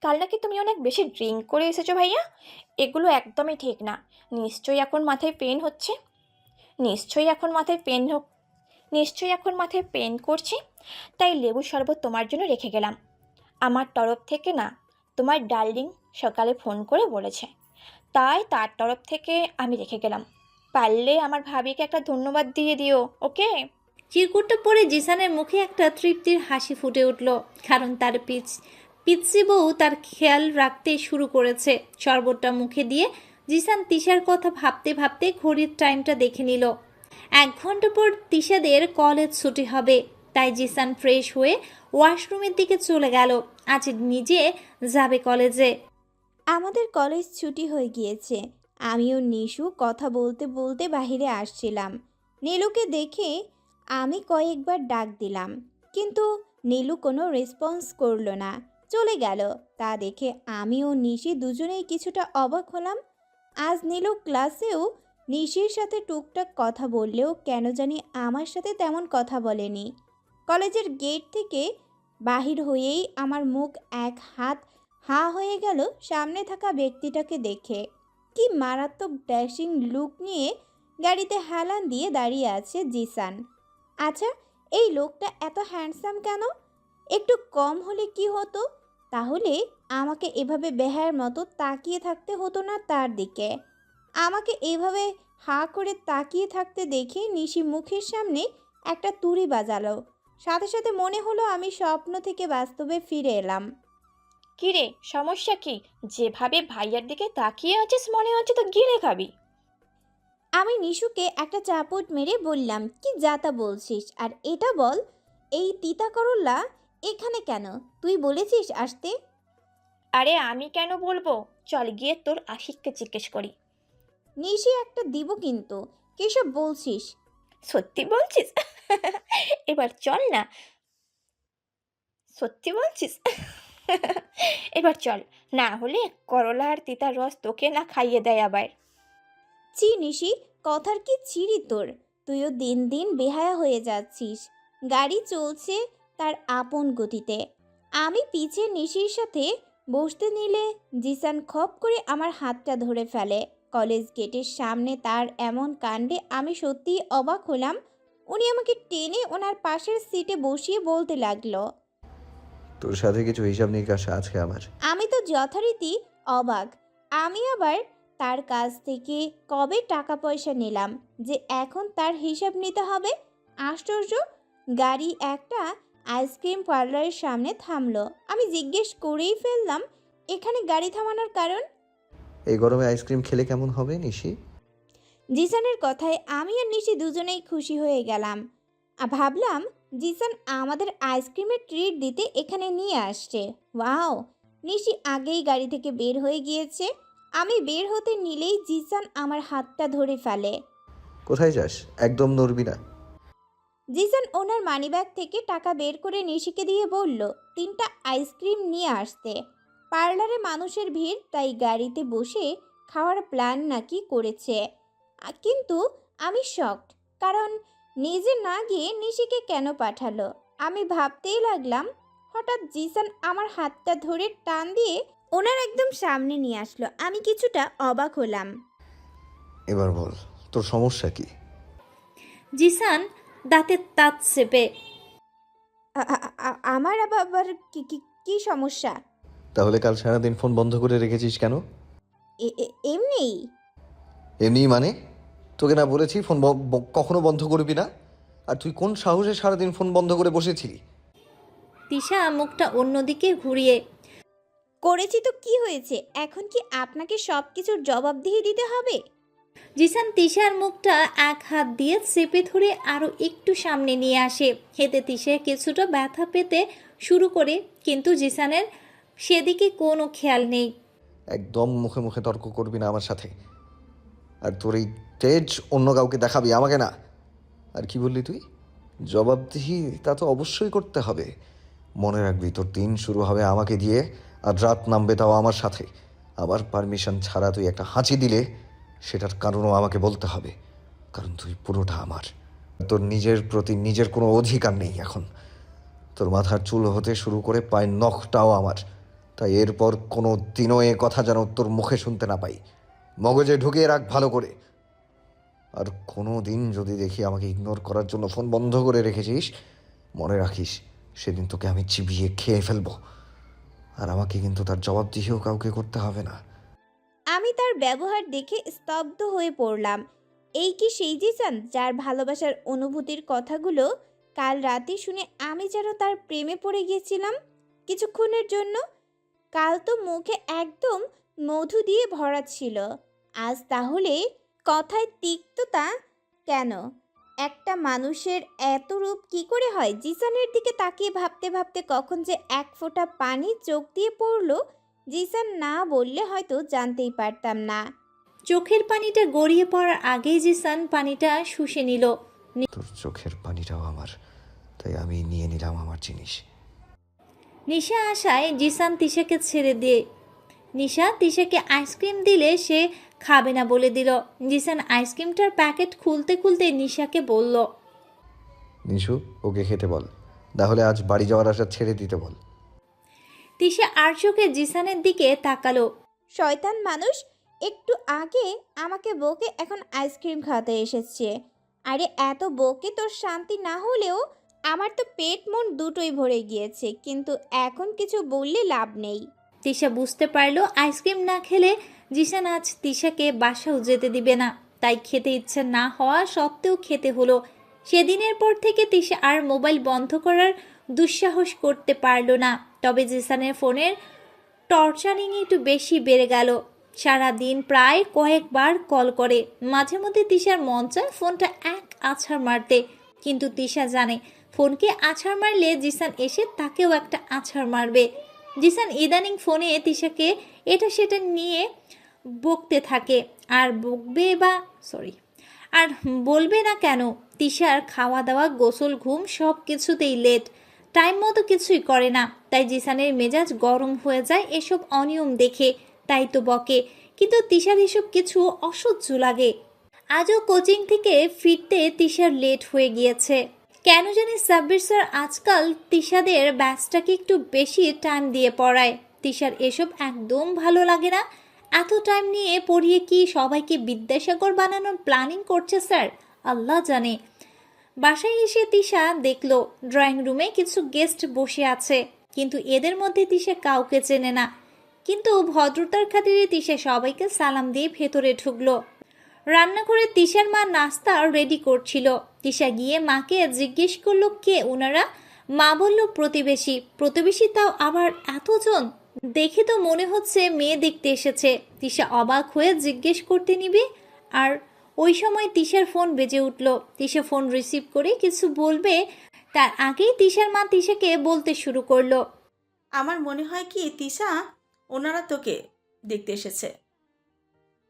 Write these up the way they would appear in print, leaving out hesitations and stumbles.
কাল নাকি তুমি অনেক বেশি ড্রিঙ্ক করে এসেছো ভাইয়া। এগুলো একদমই ঠিক না। নিশ্চয়ই এখন মাথায় পেন হচ্ছে। নিশ্চয়ই এখন মাথায় পেন হোক নিশ্চয়ই এখন মাথায় পেন করছে। তাই লেবু শরবত তোমার জন্য রেখে গেলাম। আমার তরফ থেকে না, তোমার ডার্লিং সকালে ফোন করে বলেছে, তাই তার তরফ থেকে আমি রেখে গেলাম। পারলে আমার ভাবিকে একটা ধন্যবাদ দিয়ে দিও, ওকে? চিরকুটটা পরে জিসানের মুখে একটা তৃপ্তির হাসি ফুটে উঠল, কারণ তার পিচ্ছি বউ তার খেয়াল রাখতে শুরু করেছে। শরবতটা মুখে দিয়ে জিসান তিশার কথা ভাবতে ভাবতে ঘড়ির টাইমটা দেখে নিল। 1 ঘন্টা পর তিশাদের কলেজ ছুটি হবে, তাই জিসান ফ্রেশ হয়ে ওয়াশরুমের দিকে চলে গেল। আজ নিজে যাবে কলেজে। আমাদের কলেজ ছুটি হয়ে গিয়েছে। আমি ও নিশু কথা বলতে বলতে বাহিরে আসছিলাম। নীলুকে দেখে আমি কয়েকবার ডাক দিলাম, কিন্তু নীলু কোনো রেসপন্স করলো না, চলে গেল। তা দেখে আমি ও নিশি দুজনেই কিছুটা অবাক হলাম। আজ নীলু ক্লাসেও নিশির সাথে টুকটাক কথা বললেও কেন জানি আমার সাথে তেমন কথা বলেনি। কলেজের গেট থেকে বাহির হয়েই আমার মুখ এক হাত হাঁ হয়ে গেল সামনে থাকা ব্যক্তিটাকে দেখে। কি মারাত্মক ড্যাশিং লুক নিয়ে গাড়িতে হেলান দিয়ে দাঁড়িয়ে আছে জিসান। আচ্ছা, এই লোকটা এত হ্যান্ডসাম কেন? একটু কম হলে কি হতো? তাহলে আমাকে এভাবে বেহায়ার মতো তাকিয়ে থাকতে হতো না তার দিকে। আমাকে এভাবে হাঁ করে তাকিয়ে থাকতে দেখে নিশি মুখের সামনে একটা তুড়ি বাজালো। সাথে সাথে মনে হলো আমি স্বপ্ন থেকে বাস্তবে ফিরে এলাম। কী রে, সমস্যা কি? যেভাবে ভাইয়ার দিকে তাকিয়ে আছিস মনে হচ্ছে তো গিলে খাবি। আমি নিশুকে একটা চাপট মেরে বললাম, কি যাতা বলছিস? আর এটা বল, এই তিতা করল্লা এখানে কেন? তুই বলেছিস আসতে? আরে আমি কেন বলবো? চল গিয়ে তোর আশিককে জিজ্ঞেস করি। নিশি একটা দিব কিন্তু। কিসব বলছিস? সত্যি বলছিস? এবার চল না। সত্যি বলছিস? এবার চল, না হলে করলা আর তিতার রস তোকে না খাইয়ে দেয় আবার। ছি নিশি, কথার কি ছিরি তোর? তুইও দিন দিন বেহায়া হয়ে যাচ্ছিস। গাড়ি চলছে তার আপন গতিতে। আমি পিছে নিশির সাথে বসতে নিলে জিসান খপ করে আমার হাতটা ধরে ফেলে। কলেজ গেটের সামনে তার এমন কাণ্ডে আমি সত্যিই অবাক হলাম। উনি আমাকে টেনে ওনার পাশের সিটে বসিয়ে বলতে লাগলো। তোর সাথে কিছু হিসাব নিকাশ আছে আমার। আমি তো যথারীতি অবাক। আমি আবার তার কাছ থেকে কবে টাকা পয়সা নিলাম যে এখন তার হিসাব নিতে হবে? আশ্চর্য! গাড়ি একটা আইসক্রিম পার্লারের সামনে থামলো। আমি জিজ্ঞেস করেই ফেললাম, এখানে গাড়ি থামানোর কারণ? এই গরমে আইসক্রিম খেলে কেমন হবে নিশি? জিসানের কথায় আমি আর নিশি দুজনেই খুশি হয়ে গেলাম। ভাবলাম জিসান আমাদের আইসক্রিমের ট্রিট দিতে এখানে নিয়ে আসছে। ওয়াও! নিশি আগেই গাড়ি থেকে বের হয়ে গিয়েছে। আমি বের হতে নিলেই জিসান আমার হাতটা ধরে ফেলে। কোথায় যাস? একদম নড়বি না। জিসান ওনার মানিব্যাগ থেকে টাকা বের করে নিশিকে দিয়ে বলল 3টা আইসক্রিম নিয়ে আসতে। পার্লারে মানুষের ভিড়, তাই গাড়িতে বসে খাওয়ার প্ল্যান নাকি করেছে। কিন্তু আমি শকড, কারণ নিজে না গিয়ে নিশিকে কেন পাঠালো। আমি ভাবতেই লাগলাম, হঠাৎ জিসান আমার হাতটা ধরে টান দিয়ে ওনার একদম সামনে নিয়ে আসলো। আমি কিছুটা অবাক হলাম। এবার বল, তোর সমস্যা কি? জিসান দাঁতের তাঁত চেপে। আমার আবার কি কি কি সমস্যা? তাহলে কাল সারাদিন ফোন বন্ধ করে রেখেছিস কেন? এমনি। এমনি মানে? তোকে না বলেছি ফোন কখনো বন্ধ করবি না? আর তুই কোন সাহসে সারাদিন ফোন বন্ধ করে বসেছিলি? তিশা মুখটা অন্যদিকে ঘুরিয়ে। করেছি তো কি হয়েছে? এখন কি আপনাকে সব কিছুর জবাবদিহি দিতে হবে? জিসান তিশার মুখটা এক হাত দিয়ে চেপে ধরে আরো একটু সামনে নিয়ে আসে। এতে তিশা কিছুটা ব্যথা পেতে শুরু করে, কিন্তু জিসানের সেদিকে কোনো খেয়াল নেই। একদম মুখে মুখে তর্ক করবি না আমার সাথে। আর তোর এই তেজ অন্য কাউকে দেখাবি, আমাকে না। আর কি বললি তুই? জবাবদিহি? তা তো অবশ্যই করতে হবে। মনে রাখবি, তোর দিন শুরু হবে আমাকে দিয়ে, আর রাত নামবে তাও আমার সাথে। আমার পারমিশন ছাড়া তুই একটা হাঁচি দিলে সেটার কারণও আমাকে বলতে হবে, কারণ তুই পুরোটা আমার। তোর নিজের প্রতি নিজের কোনো অধিকার নেই এখন। তোর মাথার চুল হতে শুরু করে পায়ের নখটাও আমার। তাই এরপর কোনো দিনও এ কথা যেন তোর মুখে শুনতে না পাই। মগজে ঢুকিয়ে রাখ ভালো করে। আর কোনো দিন যদি দেখি আমাকে ইগনোর করার জন্য ফোন বন্ধ করে রেখেছিস, মনে রাখিস সেদিন তোকে আমি চিবিয়ে খেয়ে ফেলবো। আর আমাকে কিন্তু তার জবাবদিহিও কাউকে করতে হবে না। আমি তার ব্যবহার দেখে স্তব্ধ হয়ে পড়লাম। এই কি সেই জিসান যার ভালোবাসার অনুভূতির কথাগুলো কাল রাতে শুনে আমি যেন তার প্রেমে পড়ে গিয়েছিলাম কিছুক্ষণের জন্য? কাল তো মুখে একদম মধু দিয়ে ভরা ছিল, আজ তাহলে কথায় তিক্ততা কেন? একটা মানুষের এত রূপ কি করে হয়? জিসানের দিকে তাকিয়ে ভাবতে ভাবতে কখন যে এক ফোঁটা পানি চোখ দিয়ে পড়লো, জিসান না বললে হয়তো জানতেই পারতাম না। চোখের পানিটা গড়িয়ে পড়ার আগেই জিসান পানিটা শুষে নিল। তোর চোখের পানিটাও আমার, তাই আমি নিয়ে নিলাম আমার জিনিস। নিশা আশায় জিসান তিশাকে ছেড়ে দিয়ে নিশা তিশাকে আইসক্রিম দিলে সে খাবে না বলে দিল। জিসান আইসক্রিমটার প্যাকেট খুলতে খুলতে নিশাকে বলল, নিশু, ওকে খেতে বল, তাহলে আজ বাড়ি যাওয়ার আশা ছেড়ে দিতে বল। তিশা আর চোখে জিসানের দিকে তাকালো। শয়তান মানুষ, একটু আগে আমাকে বকে এখন আইসক্রিম খাওয়াতে এসেছে। আরে এত বকে তোর শান্তি না হলেও আমার তো পেট মন দুটোই ভরে গিয়েছে, কিন্তু এখন কিছু বললে লাভ নেই। তিশা বুঝতে পারলো আইসক্রিম না খেলে জিসান আজ তিশাকে বাসাও যেতে দিবে না, তাই খেতে ইচ্ছে না হওয়া সত্ত্বেও খেতে হলো। সেদিনের পর থেকে তিশা আর মোবাইল বন্ধ করার দুঃসাহস করতে পারলো না। তবে জিসানের ফোনের টর্চারিং একটু বেশি বেড়ে গেল। সারা দিন প্রায় কয়েকবার কল করে। মাঝে মধ্যে তিশার মন চায় ফোনটা এক আছাড় মারতে, কিন্তু তিশা জানে ফোনকে আছাড় মারলে জিসান এসে তাকেও একটা আছাড় মারবে। জিসান ইদানিং ফোনে তিশাকে এটা সেটা নিয়ে বকতে থাকে। আর আর বলবে না কেন? তিশার খাওয়া দাওয়া, গোসল, ঘুম সব কিছুতেই লেট, টাইম মতো কিছুই করে না। তাই জিসানের মেজাজ গরম হয়ে যায় এসব অনিয়ম দেখে, তাই তো বকে। কিন্তু তিশার এসব কিছু অসহ্য লাগে। আজও কোচিং থেকে ফিরতে তিশার লেট হয়ে গিয়েছে। কেন জানি সাব্বির স্যার আজকাল তিশাদের ব্যাচটাকে একটু বেশি টাইম দিয়ে পড়ায়। তিশার এসব একদম ভালো লাগে না। এত টাইম নিয়ে পড়িয়ে কি সবাইকে বিদ্যাসাগর বানানোর প্ল্যানিং করছে স্যার? আল্লাহ জানে। বাসায় এসে তিশা দেখলো ড্রয়িং রুমে কিছু গেস্ট বসে আছে, কিন্তু এদের মধ্যে তিশা কাউকে চেনে না। কিন্তু ভদ্রতার খাতিরে তিশা সবাইকে সালাম দিয়ে ভেতরে ঢুকলো। রান্নাঘরে তিশার মা নাস্তা রেডি করছিল। তিশা গিয়ে মাকে জিজ্ঞেস করলো কে ওনারা। মা বলল প্রতিবেশী। প্রতিবেশী, তাও আবার এতজন? দেখে তো মনে হচ্ছে মেয়ে দেখতে এসেছে। তিশা অবাক হয়ে জিজ্ঞেস করতে নিবে, আর ওই সময় তিশার ফোন বেজে উঠল। তিশা ফোন রিসিভ করে কিছু বলবে তার আগেই তিশার মা তিশাকে বলতে শুরু করলো, আমার মনে হয় কি তিশা, ওনারা তোকে দেখতে এসেছে।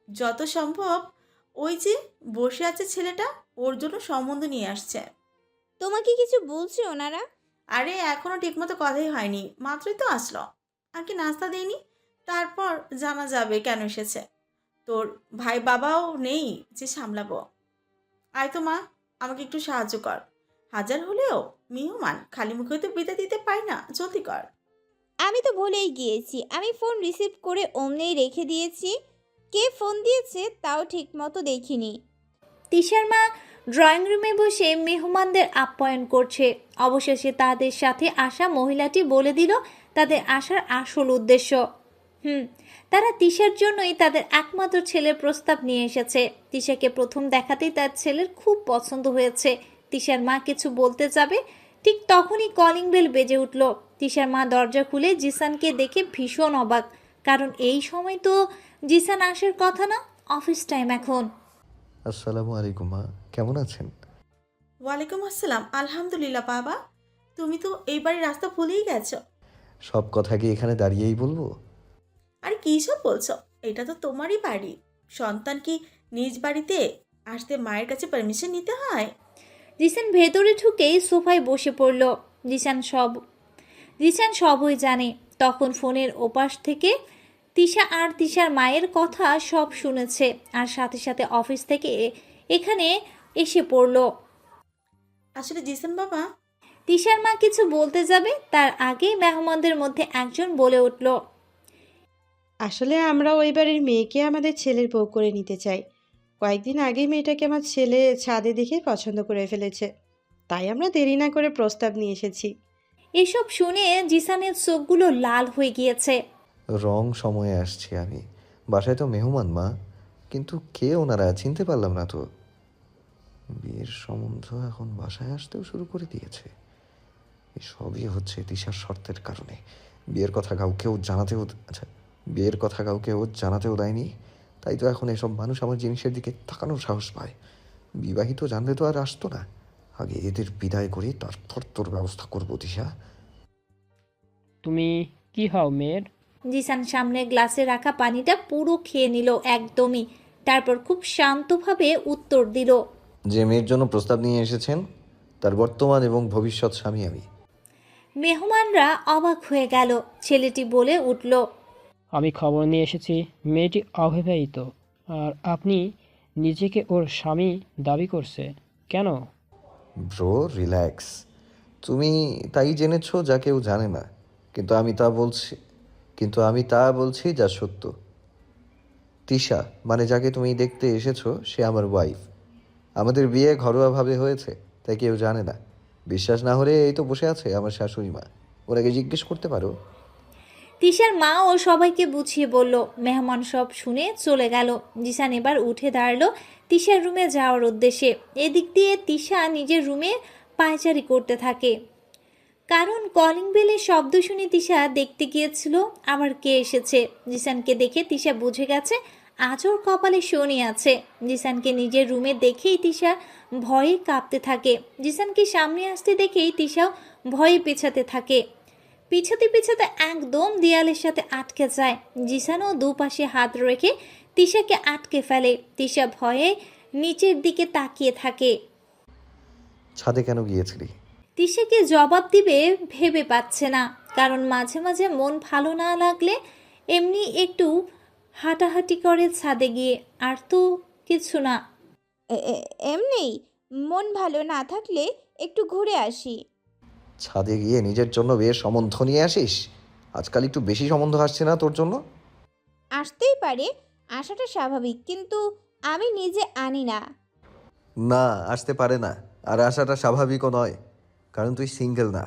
যত সম্ভব ওই যে বসে আছে ছেলেটা, ওর জন্য সম্বন্ধ নিয়ে আসছে। তোমাকে কিছু বলছে ওনারা? আরে এখনো ঠিকমতো কথাই হয়নি, মাত্রই তো আসলো। আর কি নাস্তা দেয়নি, তারপর জানা যাবে কেন এসেছে। তোর ভাই বাবাও নেই যে সামলাবো। আয় তো মা, আমাকে একটু সাহায্য কর। হাজার হলেও মেহমান খালি মুখে তো বিদায় দিতে পারি না, জলদি কর। আমি তো ভুলেই গিয়েছি, আমি ফোন রিসিভ করে অমনেই রেখে দিয়েছি। কে ফোন দিয়েছে তাও ঠিক মতো দেখিনি। তিশার মা ড্রয়িং রুমে বসে মেহমানদের আপ্যায়ন করছে। অবশেষে তাদের সাথে আসা মহিলাটি বলে দিল তাদের আসার আসল উদ্দেশ্য। তারা তিশার জন্যই তাদের একমাত্র ছেলের প্রস্তাব নিয়ে এসেছে। তিশাকে প্রথম দেখাতেই তার ছেলের খুব পছন্দ হয়েছে। তিশার মা কিছু বলতে যাবে, ঠিক তখনই কলিং বেল বেজে উঠল। তিশার মা দরজা খুলে জিসানকে দেখে ভীষণ অবাক, কারণ এই সময় তো জিসান আসার কথা না, অফিস টাইম এখন। আসসালামু আলাইকুম মা, কেমন আছেন? ওয়ালাইকুম আসসালাম। আলহামদুলিল্লাহ বাবা, তুমি তো এই বাড়ির রাস্তা ভুলেই গেছো। সব কথা কি এখানে দাঁড়িয়েই বলবো? আরে কী সব বলছো? এটা তো তোমারই বাড়ি। সন্তান কি নিজ বাড়িতে আসতে মায়ের কাছে পারমিশন নিতে হয়? জিসান ভেতরে ঢুকেই সোফায় বসে পড়ল। জিসান সবই জানে। তখন ফোনের ওপাশ থেকে তিশা আর তিশার মায়ের কথা সব শুনেছে, আর সাথে সাথে অফিস থেকে এখানে এসে পড়ল। আসলে জিসান বাবা, তিশার মা কিছু বলতে যাবে তার আগেই মেহমানদের মধ্যে একজন বলে উঠল, আসলে আমরা ওই বাড়ির মেয়েকে আমাদের ছেলের বউ করে নিতে চাই। কয়েকদিন আগেই মেয়েটাকে আমার ছেলে ছাদে দেখে পছন্দ করে ফেলেছে, তাই আমরা দেরি না করে প্রস্তাব নিয়ে এসেছি। এসব শুনে জিসানের চোখগুলো লাল হয়ে গিয়েছে। রং সময়ে আসছি আমি। বাসায় তো মেহমান মা, কিন্তু কে ওনারা চিনতে পারলাম না তো। বিয়ের সম্বন্ধ এখন বাসায় আসতেও শুরু করে দিয়েছে। এসবই হচ্ছে তিশার শর্তের কারণে। বিয়ের কথা কাউকেও জানাতেও আচ্ছা বিয়ের কথা কাউকেও জানাতেও দেয়নি, তাই তো এখন এসব মানুষ আমার জিনিসের দিকে তাকানোর সাহস পায়। বিবাহিত জানলে তো আর আসতো না। আগে এদের বিদায় করে তারপর তোর ব্যবস্থা করবো তিশা। তুমি কি হও মেয়ের? জিসান সামনে গ্লাসে রাখা পানিটা পুরো খেয়ে নিল একদমই, তারপর খুব শান্তভাবে উত্তর দিল। যে মেয়ের জন্য প্রস্তাব নিয়ে এসেছেন তার বর্তমান এবং ভবিষ্যৎ স্বামী আমি। মেহমানরা অবাক হয়ে গেল। ছেলেটি বলে উঠল, আমি খবর নিয়ে এসেছি মেয়েটি অবিবাহিত, আর আপনি নিজেকে ওর স্বামী দাবি করছে কেন? Bro relax. তুমি তাই জেনেছো যা কেউ জানে না, কিন্তু আমি তা বলছি যা সত্য। তিশা মানে যাকে তুমি দেখতে এসেছো সে আমার ওয়াইফ। আমাদের বিয়ে ঘরোয়াভাবে হয়েছে, তাই কেউ জানে না। বিশ্বাস না হলে এই তো বসে আছে আমার শাশুড়ি মা, ওনাকে জিজ্ঞেস করতে পারো। তিশার মা ও সবাইকে বুঝিয়ে বলল। মেহমান সব শুনে চলে গেল। জিসান এবার উঠে দাঁড়ালো তিশার রুমে যাওয়ার উদ্দেশ্যে। এদিক দিয়ে তিশা নিজের রুমে পায়চারি করতে থাকে, কারণ কলিং বেলের শব্দ শুনে তিশা দেখতে গিয়েছিল আবার কে এসেছে। জিসানকে দেখে তিশা বুঝে গেছে আজ ওর কপালে শনি আছে। জিসানকে নিজের রুমে দেখেই তিশা ভয়ে কাঁপতে থাকে। জিসানকে সামনে আসতে দেখেই তিশাও ভয়ে পেছাতে থাকে। পিছাতে পিছাতে একদম দেয়ালের সাথে আটকে যায়। জিসানও দুপাশে হাত রেখে তিশাকে আটকে ফেলে। তিশা ভয়ে নিচের দিকে তাকিয়ে থাকে। ছাদে কেন গিয়েছিলি? তিশাকে জবাব দিবে ভেবে পাচ্ছে না, কারণ মাঝে মাঝে মন ভালো না লাগলে এমনি একটু হাঁটাহাঁটি করে ছাদে গিয়ে, আর তো কিছু না। এমনি মন ভালো না থাকলে একটু ঘুরে আসি। ছাদে গিয়ে নিজের জন্য বিয়ের সম্বন্ধ নিয়ে আসিস? আজকাল একটু বেশি সম্বন্ধ আসছে না তোর জন্য? আসতেই পারে, আসাটা স্বাভাবিক, কিন্তু আমি নিজে আনি না। না, আসতে পারে না। আর আসাটা স্বাভাবিকও নয়, কারণ তুই সিঙ্গেল না।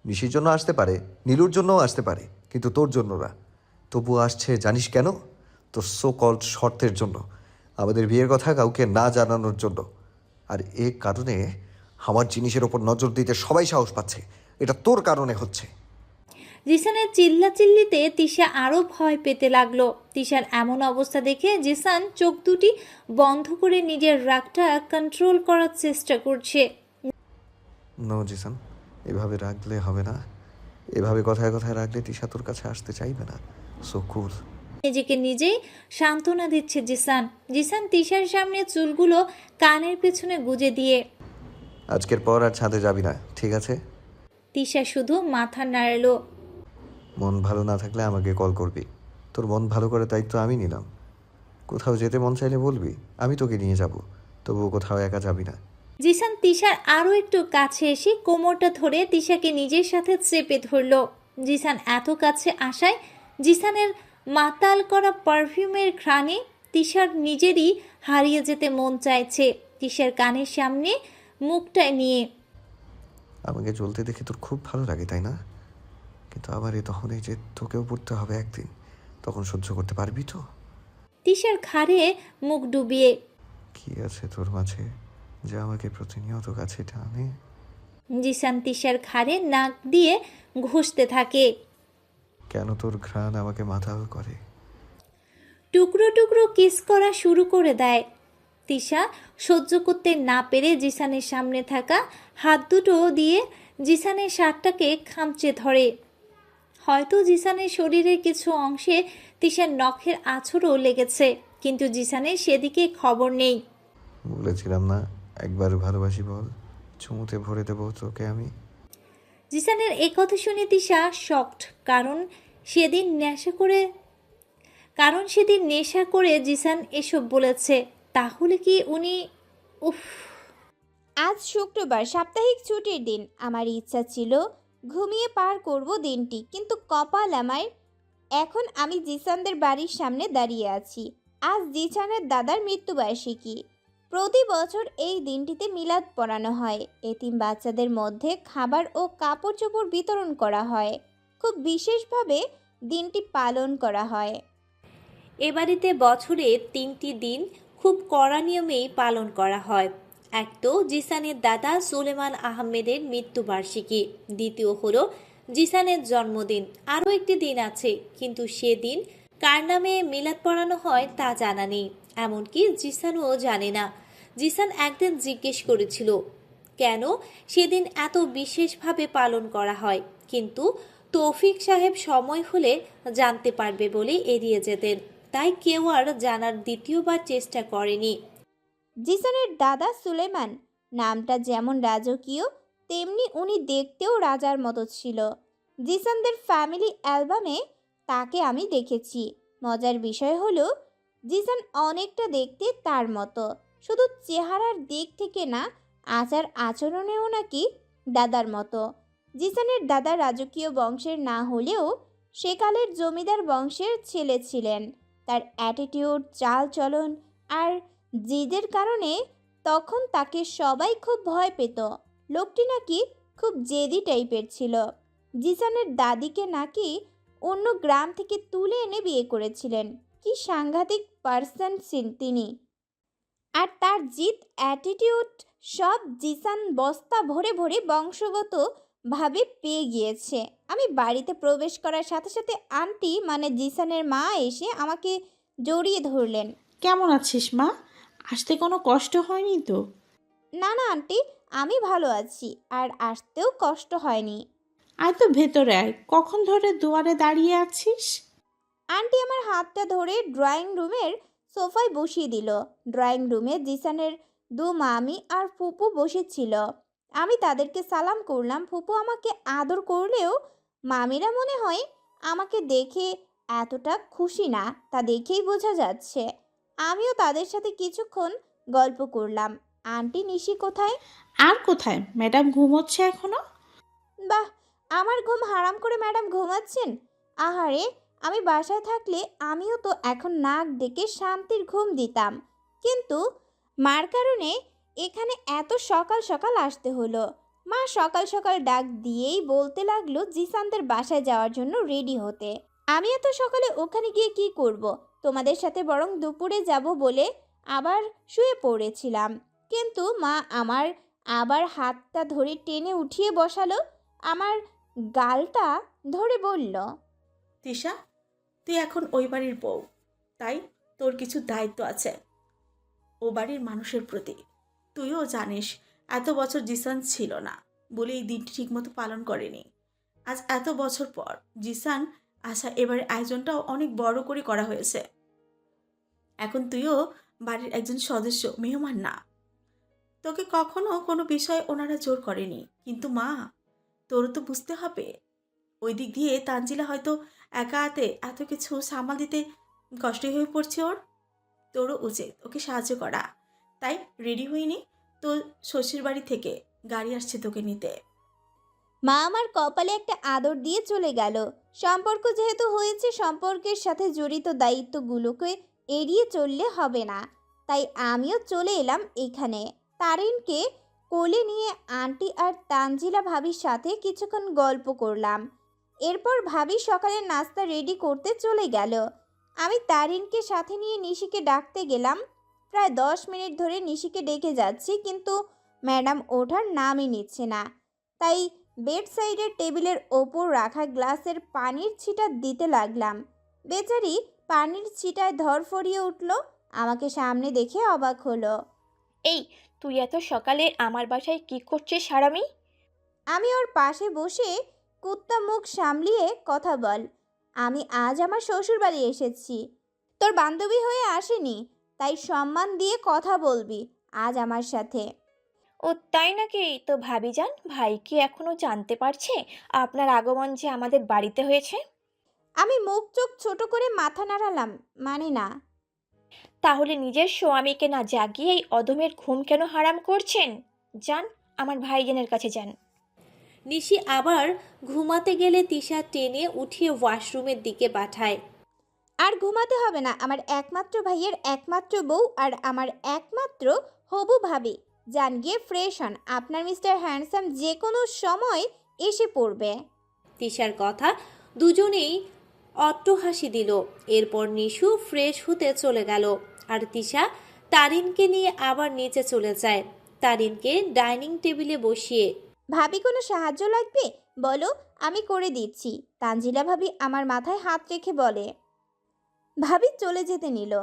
নিশির জন্য আসতে পারে, নীলুর জন্যও আসতে পারে, কিন্তু তোর জন্য না। তবু আসছে জানিস কেন? তোর সো কল্ড শর্তের জন্য, আমাদের বিয়ের কথা কাউকে না জানানোর জন্য। আর এ কারণে আমার জিনিসের ওপর নজর দিতে সবাই সাহস পাচ্ছে। এটা তোর কারণে হচ্ছে। জিসানের চিল্লাচিল্লিতে তিশা আরো ভয় পেতে লাগলো। তিশার এমন অবস্থা দেখে জিসান চোখ দুটি বন্ধ করে নিজের রাগটা কন্ট্রোল করার চেষ্টা করছে। নো জিসান, এভাবে রাখলে হবে না। এভাবে কথায় কথায় রাখলে তিশা তোর কাছে আসতে চাইবে না। সো কুল। নিজেকে নিজেই সান্ত্বনা দিচ্ছে জিসান। জিসান তিশার সামনে চুলগুলো কানের পেছনে গুজে দিয়ে, আজকের পর আর ছাদে যাবি না, ঠিক আছে? তিশা শুধু মাথা নাড়লো। মন ভালো না থাকলে আমাকে কল করবি। তোর মন ভালো করার দায়িত্ব আমি নিলাম। কোথাও যেতে মন চাইলে বলবি, আমি তোকে নিয়ে যাব। তবুও কোথাও একা যাবি না। জিসান তিশার আরো একটু কাছে এসে কোমরটা ধরে তিশাকে নিজের সাথে চেপে ধরলো। জিসান এত কাছে আসায় জিসানের মাতাল করা পারফিউমের ঘ্রাণে তিশার নিজেরই হারিয়ে যেতে মন চাইছে। তিশার কানের সামনে মুখটা নিয়ে, আমাকে জ্বলতে দেখে তোর খুব ভালো লাগে তাই না? কিন্তু আবার তখনই যে তোকেও পড়তে হবে একদিন, তখন সহ্য করতে পারবি তো? তিশার ঘাড়ে মুখ ডুবিয়ে, কি আছে তোর মাঝে যে আমাকে প্রতিনিয়ত কাছে টানে? জিসান তিশার ঘাড়ে নাক দিয়ে ঘষতে থাকে। কেন তোর ঘ্রাণ আমাকে মাতাল করে? টুকরো টুকরো কিস করা শুরু করে দেয়। তিশা সহ্য করতে না পেরে জিসানের সামনে থাকা হাত দুটো দিয়ে জিসানের শার্টটাকে খামচে ধরে। হয়তো জিসানের শরীরের কিছু অংশে তিশার নখের আঁচড়ও লেগেছে, কিন্তু জিসানের সেদিকে খবর নেই। বলেছিলাম না একবার ভালোবাসি বল, চুমুতে ভরে দেবো তোকে আমি। জিসানের এই কথা শুনে তিশা শকড, সেদিন নেশা করে জিসান এসব বলেছে। তাহলে কি উনি উফ। আজ শুক্রবার, সাপ্তাহিক ছুটির দিন। আমার ইচ্ছা ছিল ঘুমিয়ে পার করব দিনটি, কিন্তু কপাল আমার এখন আমি জিসানদের বাড়ির সামনে দাঁড়িয়ে আছি। আজ জিসানের দাদার মৃত্যুবার্ষিকী। প্রতি বছর এই দিনটিতে মিলাদ পড়ানো হয়, এতিম বাচ্চাদের মধ্যে খাবার ও কাপড় চোপড় বিতরণ করা হয়। খুব বিশেষভাবে দিনটি পালন করা হয়। এ বাড়িতে বছরে 3টি দিন খুব কড়া নিয়মেই পালন করা হয়। এক তো জিসানের দাদা সুলেমান আহমেদের মৃত্যুবার্ষিকী, দ্বিতীয় হলো জিসানের জন্মদিন। আরও একটি দিন আছে, কিন্তু সেদিন কার নামে মিলাদ পড়ানো হয় তা জানা নেই, এমনকি জিসানও জানে না। জিসান একদিন জিজ্ঞেস করেছিল কেন সেদিন এত বিশেষভাবে পালন করা হয়, কিন্তু তৌফিক সাহেব সময় হলে জানতে পারবে বলে এড়িয়ে যেতেন, তাই কেউ আর জানার দ্বিতীয়বার চেষ্টা করেনি। জিসানের দাদা সুলেমান নামটা যেমন রাজকীয়, তেমনি উনি দেখতেও রাজার মতো ছিল। জিসানদের ফ্যামিলি অ্যালবামে তাকে আমি দেখেছি। মজার বিষয় হলো জিসান অনেকটা দেখতে তার মতো, শুধু চেহারার দিক থেকে না, আচার আচরণেও নাকি দাদার মতো। জিসানের দাদা রাজকীয় বংশের না হলেও সেকালের জমিদার বংশের ছেলে ছিলেন। তার অ্যাটিটিউড, চালচলন আর জিদের কারণে তখন তাকে সবাই খুব ভয় পেত। লোকটি নাকি খুব জেদি টাইপের ছিল। জিসানের দাদিকে নাকি অন্য গ্রাম থেকে তুলে এনে বিয়ে করেছিলেন। কি সাংঘাতিক পার্সন তিনি! আর তার জিদ, অ্যাটিটিউড সব জিসান বস্তা ভরে ভরে বংশগত ভাবে পেয়ে গিয়েছে। আমি বাড়িতে প্রবেশ করার সাথে সাথে আন্টি মানে জিসানের মা এসে আমাকে জড়িয়ে ধরলেন। কেমন আছিস মা? আসতে কোনো কষ্ট হয়নি তো? না না আন্টি, আমি ভালো আছি, আর আসতেও কষ্ট হয়নি। আয় তো ভেতরে আয়, কখন ধরে দুয়ারে দাঁড়িয়ে আছিস? আন্টি আমার হাতটা ধরে ড্রয়িং রুমের সোফায় বসিয়ে দিল। ড্রয়িং রুমে জিসানের দু মামি আর ফুপু বসেছিল। আমি তাদেরকে সালাম করলাম। ফুপু আমাকে আদর করলেও মামিরা মনে হয় আমাকে দেখে এতটা খুশি না, তা দেখেই বোঝা যাচ্ছে। আমিও তাদের সাথে কিছুক্ষণ গল্প করলাম। আন্টি নিশি কোথায়? আর কোথায়, ম্যাডাম ঘুমোচ্ছে এখনো। বাহ, আমার ঘুম হারাম করে ম্যাডাম ঘুমাচ্ছেন? আহারে, আমি বাসায় থাকলে আমিও তো এখন নাক ডেকে শান্তির ঘুম দিতাম, কিন্তু মার কারণে এখানে এত সকাল সকাল আসতে হলো। মা সকাল সকাল ডাক দিয়েই বলতে লাগলো জিসানদের বাসায় যাওয়ার জন্য রেডি হতে। আমি এত সকালে ওখানে গিয়ে কি করব? তোমাদের সাথে বরং দুপুরে যাব বলে আবার শুয়ে পড়েছিলাম, কিন্তু মা আমার আবার হাতটা ধরে টেনে উঠিয়ে বসালো, আমার গালটা ধরে বলল, তিশা, তুই এখন ওই বাড়ির বউ, তাই তোর কিছু দায়িত্ব আছে ও বাড়ির মানুষের প্রতি। তুইও জানিস এত বছর জিসান ছিল না বলে এই দিনটি ঠিকমতো পালন করেনি। আজ এত বছর পর জিসান আসা এবারে আয়োজনটাও অনেক বড় করে করা হয়েছে। এখন তুইও বাড়ির একজন সদস্য, মেহমান না। তোকে কখনো কোনো বিষয়ে ওনারা জোর করেনি, কিন্তু মা, তোরও তো বুঝতে হবে। ওই দিক দিয়ে তানজিলা হয়তো একা হাতে এত কিছু সামাল দিতে কষ্টই হয়ে পড়ছে ওর। তোরও উচিত ওকে সাহায্য করা। তাই রেডি হইনি, তোর শ্বশুর বাড়ি থেকে গাড়ি আসছে তোকে নিতে। মা আমার কপালে একটা আদর দিয়ে চলে গেল। সম্পর্ক যেহেতু হয়েছে, সম্পর্কের সাথে জড়িত দায়িত্বগুলোকে এড়িয়ে চললে হবে না। তাই আমিও চলে এলাম এখানে। তারিনকে কোলে নিয়ে আন্টি আর তানজিলা ভাবির সাথে কিছুক্ষণ গল্প করলাম। এরপর ভাবি সকালের নাস্তা রেডি করতে চলে গেল। আমি তারিনকে সাথে নিয়ে নিশিকে ডাকতে গেলাম। প্রায় 10 মিনিট ধরে নিশিকে ডেকে যাচ্ছি, কিন্তু ম্যাডাম ওঠার নামই নিচ্ছে না। তাই বেড সাইডের টেবিলের ওপর রাখা গ্লাসের পানির ছিটা দিতে লাগলাম। বেচারি পানির ছিটায় ধরফরিয়ে উঠল। আমাকে সামনে দেখে অবাক হলো। এই, তুই এত সকালে আমার বাসায় কি করছিস হারামি? আমি ওর পাশে বসে কুত্তা মুখ সামলিয়ে কথা বল। আমি আজ আমার শ্বশুর বাড়ি এসেছি, তোর বান্ধবী হয়ে আসেনি, তাই সম্মান দিয়ে কথা বলবি আজ আমার সাথে। ও তাই নাকি? তো ভাবি যান, ভাই কি এখনো জানতে পারছে আপনার আগমন যে আমাদের বাড়িতে হয়েছে? আমি মুখ চোখ ছোট করে মাথা নাড়ালাম, মানে না। তাহলে নিজের স্বামীকে না জাগিয়ে এই অধমের ঘুম কেন হারাম করছেন? যান, আমার ভাইজানের কাছে যান। নিশি আবার ঘুমাতে গেলে তিশা টেনে উঠিয়ে ওয়াশরুমের দিকে পাঠায়। আর ঘুমাতে হবে না, আমার একমাত্র ভাইয়ের একমাত্র বউ আর আমার একমাত্র হবু ভাবি। যান গিয়ে ফ্রেশ হন, আপনার মিস্টার হ্যান্ডসাম যে কোনো সময় এসে পড়বে। তিশার কথা দুজনেই অট্টহাসি দিল। এরপর নিশু ফ্রেশ হতে চলে গেল আর তিশা তারিনকে নিয়ে আবার নিচে চলে যায়, তারিনকে ডাইনিং টেবিলে বসিয়ে। ভাবি কোনো সাহায্য লাগবে বলো, আমি করে দিচ্ছি। তানজিলা ভাবি আমার মাথায় হাত রেখে বলে। ভাবি চলে যেতে নিল,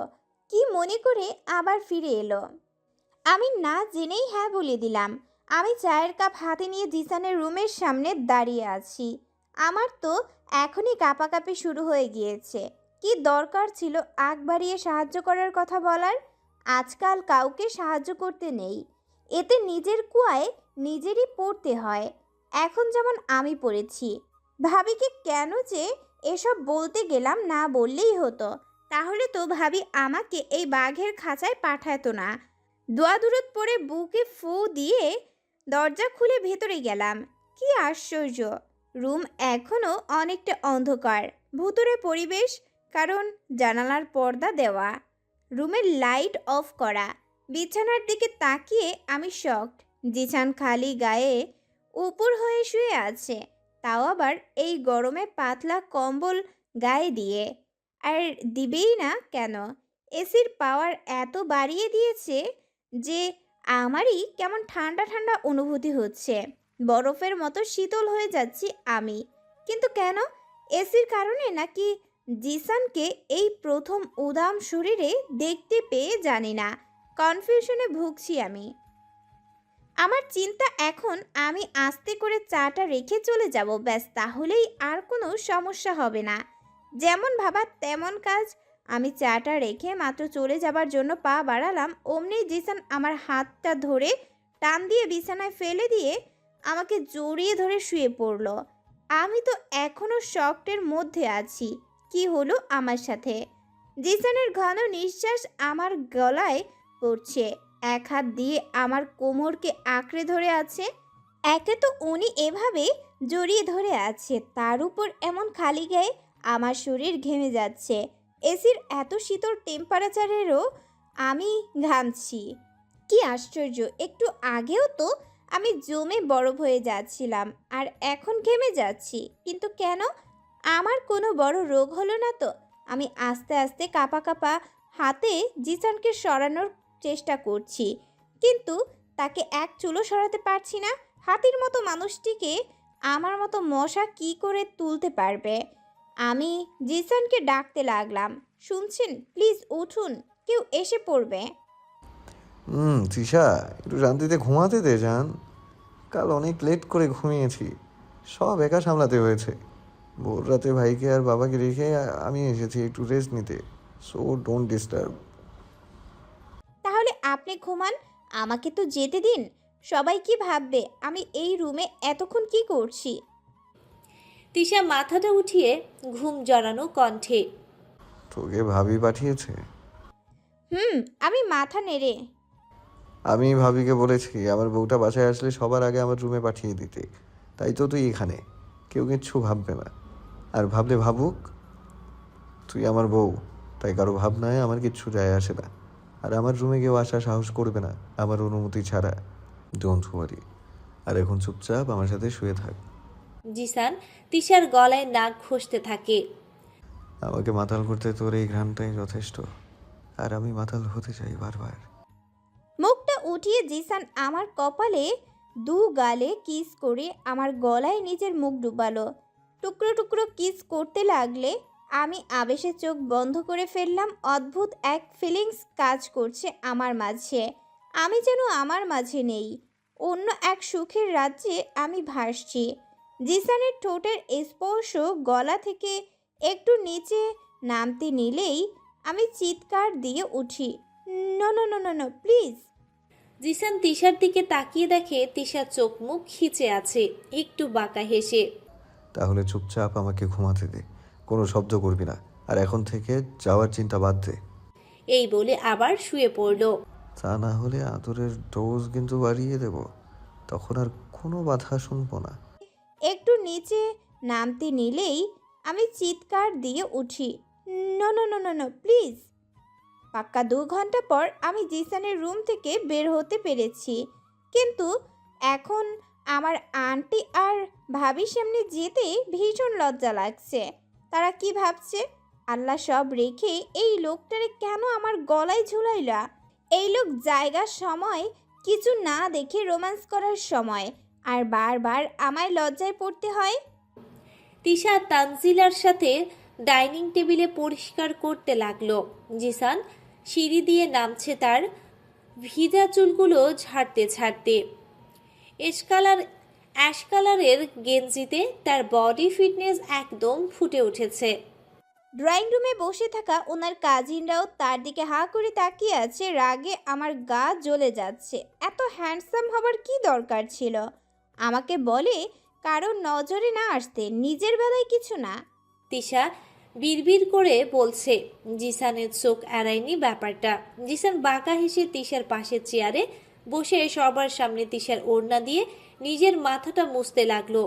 কি মনে করে আবার ফিরে এলো। আমি না জেনেই হ্যাঁ বলে দিলাম। আমি চায়ের কাপ হাতে নিয়ে জিসানের রুমের সামনে দাঁড়িয়ে আছি। আমার তো এখনই কাঁপাকাঁপি শুরু হয়ে গিয়েছে। কি দরকার ছিল আগ বাড়িয়ে সাহায্য করার কথা বলার? আজকাল কাউকে সাহায্য করতে নেই, এতে নিজের কুয়ায় নিজেরই পড়তে হয়। এখন যেমন আমি পড়েছি। ভাবিকে কেন যে এসব বলতে গেলাম, না বললেই হতো। তাহলে তো ভাবি আমাকে এই বাঘের খাঁচায় পাঠাতো না। দোয়া দূরত পরে বুকে ফু দিয়ে দরজা খুলে ভেতরে গেলাম। কি আশ্চর্য, রুম এখনো অনেকটা অন্ধকার, ভুতুরে পরিবেশ, কারণ জানালার পর্দা দেওয়া, রুমের লাইট অফ করা। বিছানার দিকে তাকিয়ে আমি শকড। জিসান খালি গায়ে উপর হয়ে শুয়ে আছে, তাও আবার এই গরমে পাতলা কম্বল গায়ে দিয়ে। আর দিবেই না কেন? এসির পাওয়ার এত বাড়িয়ে দিয়েছে যে আমারই কেমন ঠান্ডা ঠান্ডা অনুভূতি হচ্ছে, বরফের মতো শীতল হয়ে যাচ্ছি আমি। কিন্তু কেন? এসির কারণে নাকি জিসানকে এই প্রথম উদাম শরীরে দেখতে পেয়ে জানি না, কনফিউশনে ভুগছি আমি। আমার চিন্তা এখন আমি আস্তে করে চাটা রেখে চলে যাব, ব্যাস, তাহলেই আর কোনো সমস্যা হবে না। যেমন ভাবা তেমন কাজ। আমি চাটা রেখে মাত্র চলে যাবার জন্য পা বাড়ালাম, অমনি জিসান আমার হাতটা ধরে টান দিয়ে বিছানায় ফেলে দিয়ে আমাকে জড়িয়ে ধরে শুয়ে পড়ল। আমি তো এখনো শকটের মধ্যে আছি, কি হলো আমার সাথে। জিসানের ঘন নিঃশ্বাস আমার গলায় পড়ছে, এক হাত দিয়ে আমার কোমরকে আঁকড়ে ধরে আছে। একে তো উনি এভাবে জড়িয়ে ধরে আছে, তার উপর এমন খালি গায়ে আমার শরীর ঘেমে যাচ্ছে। এসির এত শীতল টেম্পারেচারেরও আমি ঘামছি। কি আশ্চর্য, একটু আগেও তো আমি জমে বরফ হয়ে যাচ্ছিলাম, আর এখন ঘেমে যাচ্ছি। কিন্তু কেন? আমার কোনো বড় রোগ হলো না তো? আমি আস্তে আস্তে কাঁপা কাঁপা হাতে জিসানকে সরানোর চেষ্টা করছি, কিন্তু তাকে এক চুলও সরাতে পারছি না। হাতির মতো মানুষটিকে আমার মতো মশা কি করে তুলতে পারবে? আমি জিসানকে ডাকতে লাগলাম, শুনছেন? প্লিজ উঠুন, কেউ এসে পড়বে। তৃষা, একটু শান্তিতে ঘুমাতে দে জান। কাল অনেক লেট করে ঘুমিয়েছি, সব একা সামলাতে হয়েছে। ভোর রাতে ভাইকে আর বাবাকে রেখে আমি এসেছি একটু রেস্ট নিতে। So don't disturb. তাহলে আপনি ঘুমান, আমাকে তো যেতে দিন। সবাই কি ভাববে আমি এই রুমে এতক্ষণ কি করছি? তিশা মাথাটা উঠিয়ে ঘুম জড়ানো কণ্ঠে। তোকে ভাবি পাঠিয়েছে? আমি মাথা নেড়ে। আমি ভাবিকে বলেছি আমার বউটা বাসায় আসলে সবার আগে আমার রুমে পাঠিয়ে দিতে। তাই তো তুই এখানে, কেউ কিচ্ছু ভাববে না। আর ভাবলে ভাবুক, তুই আমার বউ, তাই কারো ভাবনায় আমার কিচ্ছু যায় আসে না। আর আমার রুমে কেউ আসার সাহস করবে না আমার অনুমতি ছাড়া। Don't worry. আর এখন চুপচাপ আমার সাথে শুয়ে থাক। জিসান তিশার গলায় নাক ঘষতে থাকে। আমাকে মাতাল করতে তোর এই ঘ্রাণটাই যথেষ্ট, আর আমি মাতাল হতে চাই বারবার। মুখটা উঠিয়ে জিসান আমার কপালে দু গালে কিস করে আমার গলায় নিজের মুখ ডুবালো। টুকরো টুকরো কিস করতে লাগলে আমি আবেশে চোখ বন্ধ করে ফেললাম। অদ্ভুত এক ফিলিংস কাজ করছে আমার মাঝে, আমি যেন আমার মাঝে নেই, অন্য এক সুখের রাজ্যে আমি ভাসছি। জিসানের ঠোঁটের স্পর্শ গলা থেকে একটু নিচে নামতে নিলেই আমি চিৎকার দিয়ে উঠি, no no no no no, please. Zishan তিশার দিকে তাকিয়ে দেখে তিশার চোখ মুখ খিচে আছে, একটু বাঁকা হেসে। তাহলে চুপচাপ আমাকে ঘুমাতে দে, কোনো শব্দ করবি না। আর এখন থেকে যাওয়ার চিন্তা বাদ দে। এই বলে আবার শুয়ে পড়ল। তা না হলে আদরের ডোজ কিন্তু বাড়িয়ে দেব, তখন আর কোনো বাধা শুনবো না। একটু নিচে নামতে নিলেই আমি চিৎকার দিয়ে উঠি, no no no no no please. পাক্কা 2 ঘন্টা পর আমি জিসানের রুম থেকে বের হতে পেরেছি, কিন্তু এখন আমার আন্টি আর ভাবির সামনে যেতে ভীষণ লজ্জা লাগছে। তারা কি ভাবছে? আল্লাহ সব রেখে এই লোকটারে কেন আমার গলায় ঝুলাইলা? এই লোক জায়গা সময় কিছু না দেখে রোম্যান্স করার সময়, আর বারবার আমায় লজ্জায় পড়তে হয়। তিশা তানজিলার সাথে ডাইনিং টেবিলে পরিষ্কার করতে লাগলো। জিসান সিঁড়ি দিয়ে নামছে তার ভিজা চুলগুলো ঝাড়তে ঝাড়তে। অ্যাশ কালারের গেঞ্জিতে তার বডি ফিটনেস একদম ফুটে উঠেছে। ড্রয়িং রুমে বসে থাকা ওনার কাজিনরাও তার দিকে হাঁ করে তাকিয়ে আছে। রাগে আমার গা জ্বলে যাচ্ছে। এত হ্যান্ডসাম হবার কি দরকার ছিল? আমাকে বলে কারোর নজরে না আসতে, নিজের বেলায় কিছু না। তিশা বিড়বিড় করে বলছে। জিসানের চোখ এড়ায়নি ব্যাপারটা। জিসান বাঁকা হেসে তিশার পাশের চেয়ারে বসে সবার সামনে তিশার ওড়না দিয়ে নিজের মাথাটা মুছতে লাগলো।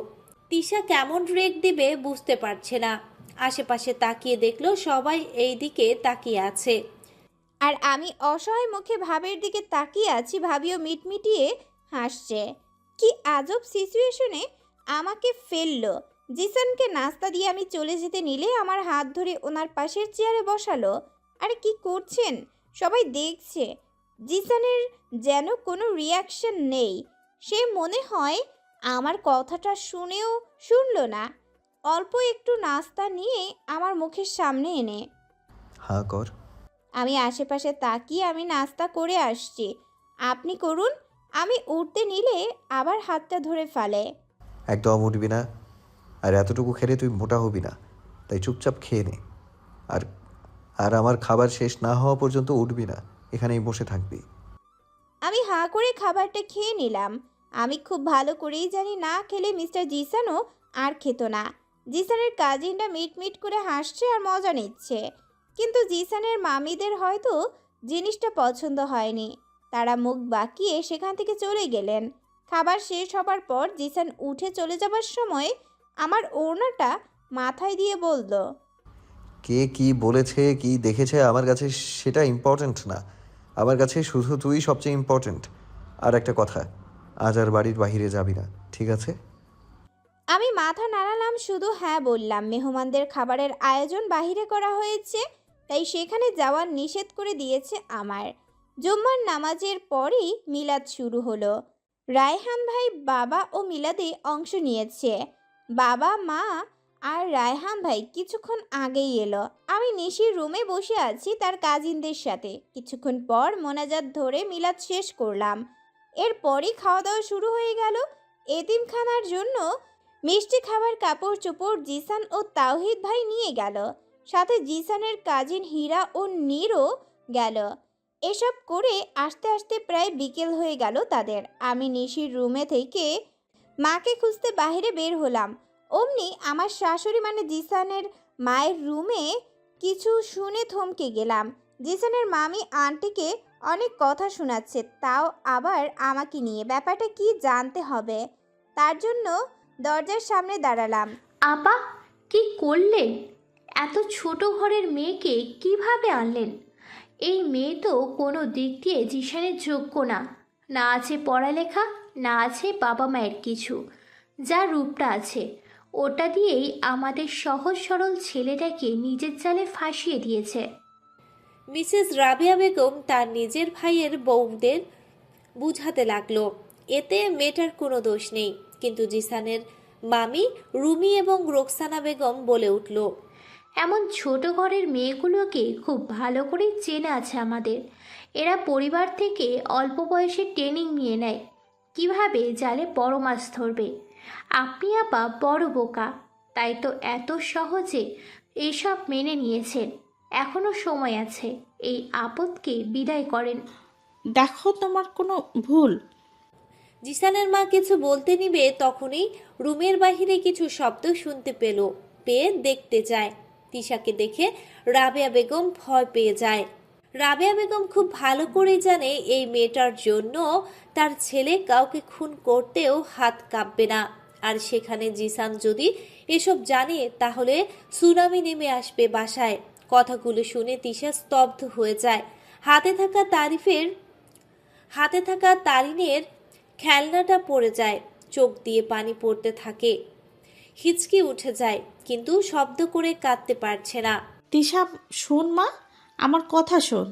তিশা কেমন রেক দিবে বুঝতে পারছে না। আশেপাশে তাকিয়ে দেখলো সবাই এই দিকে তাকিয়ে আছে। আর আমি অসহায় মুখে ভাবের দিকে তাকিয়ে আছি। ভাবিও মিটমিটিয়ে হাসছে। কি আজব সিচুয়েশনে আমাকে ফেললো। জিসানকে নাস্তা দিয়ে আমি চলে যেতে নিলে আমার হাত ধরে ওনার পাশের চেয়ারে বসালো। আরে কি করছেন? সবাই দেখছে। জিসানের যেন কোনো রিয়াকশন নেই। সে মনে হয় আমার কথাটা শুনেও শুনলো না। অল্প একটু নাস্তা নিয়ে আমার মুখের সামনে এনে হ্যাঁ কর। আমি আশেপাশে তাকিয়ে আমি নাস্তা করে আসছি, আপনি করুন। আমি উঠতে নিলে আবার হাতটা ধরে ফেলে। একদম উঠবি না, আর এতটুকু খেলে তুই মোটা হবি না, তাই চুপচাপ খেয়ে নে। আর আর আমার খাবার শেষ না হওয়া পর্যন্ত উঠবি না, এখানেই বসে থাকবি। আমি হাঁ করে খাবারটা খেয়ে নিলাম। আমি খুব ভালো করেই জানি না খেলে মিস্টার জিসানও আর খেত না। জিসানের কাজিনটা মিট করে হাসছে আর মজা নিচ্ছে, কিন্তু জিসানের মামিদের হয়তো জিনিসটা পছন্দ হয়নি। তারা মুখ বাঁকিয়ে সেখান থেকে চলে গেলেন। খাবার শেষ হবার পর জিসান উঠে চলে যাবার সময় আমার ওড়নাটা মাথায় দিয়ে বলল, কে কি বলেছে, কি দেখেছে, আমার কাছে সেটা ইম্পর্ট্যান্ট না। আমার কাছে শুধু তুই সবচেয়ে ইম্পর্ট্যান্ট। আর একটা কথা, আজ আর বাড়ির বাইরে যাবি না, ঠিক আছে? আমি মাথা নাড়ালাম, শুধু হ্যাঁ বললাম। মেহমানদের খাবারের আয়োজন বাহিরে করা হয়েছে, তাই সেখানে যাওয়ার নিষেধ করে দিয়েছে আমার। জুম্মার নামাজের পরেই মিলাদ শুরু হলো। রায়হান ভাই বাবা ও মিলাদে অংশ নিয়েছে। বাবা, মা আর রায়হান ভাই কিছুক্ষণ আগেই এলো। আমি নিশির রুমে বসে আছি তার কাজিনদের সাথে। কিছুক্ষণ পর মোনাজাত ধরে মিলাদ শেষ করলাম। এরপরই খাওয়া দাওয়া শুরু হয়ে গেল। এতিমখানার জন্য মিষ্টি খাবার, কাপড় চোপড় জিসান ও তাওহিদ ভাই নিয়ে গেল। সাথে জিসানের কাজিন হীরা ও নীরও গেল। এসব করে আস্তে আস্তে প্রায় বিকেল হয়ে গেল তাদের। আমি নিশির রুমে থেকে মাকে খুঁজতে বাইরে বের হলাম। অমনি আমার শাশুড়ি মানে জিসানের মায়ের রুমে কিছু শুনে থমকে গেলাম। জিসানের মামি আন্টিকে অনেক কথা শোনাচ্ছে, তাও আবার আমাকে নিয়ে। ব্যাপারটা কি জানতে হবে, তার জন্য দরজার সামনে দাঁড়ালাম। আপা, কি করলেন? এত ছোট ঘরের মেয়েকে কিভাবে আনলেন? এই মেয়ে তো কোনো দিক দিয়ে জিসানের যোগ্য না। না আছে পড়ালেখা, না আছে বাবা মায়ের কিছু। যা রূপটা আছে ওটা দিয়েই আমাদের সহজ সরল ছেলেটাকে নিজের জালে ফাঁসিয়ে দিয়েছে। মিসেস রাবিয়া বেগম তার নিজের ভাইয়ের বউদের বুঝাতে লাগলো এতে মেয়েটার কোনো দোষ নেই। কিন্তু জিসানের মামি রুমি এবং রোকসানা বেগম বলে উঠল, এমন ছোট ঘরের মেয়েগুলোকে খুব ভালো করে চেনা আছে আমাদের। এরা পরিবার থেকে অল্প বয়সে ট্রেনিং নিয়ে নেয় কিভাবে জালে বড় মাছ ধরবে। আপনি আপা বড় বোকা, তাই তো এত সহজে এসব মেনে নিয়েছেন। এখনো সময় আছে, এই আপদকে বিদায় করেন। দেখো তোমার কোনো ভুল। জিসানের মা কিছু বলতে নিবে তখনই রুমের বাহিরে কিছু শব্দ শুনতে পেয়ে দেখতে যায়। তিশাকে দেখে রাবেয়া বেগম ভয় পেয়ে যায়। রাবেয়া বেগম খুব ভালো করে জানে এই মেয়েটার জন্য তার ছেলে কাউকে খুন করতেও হাত কাঁপবে না। আর সেখানে জিসান যদি এসব জানে তাহলে সুনামি নেমে আসবে বাসায়। কথাগুলো শুনে তিশা স্তব্ধ হয়ে যায়। হাতে থাকা তারিনের খেলনাটা পড়ে যায়, চোখ দিয়ে পানি পড়তে থাকে, হিচকি উঠে যায়, কিন্তু শব্দ করে কাঁদতে পারছে না। তিশা, শোন মা, আমার কথা শোন।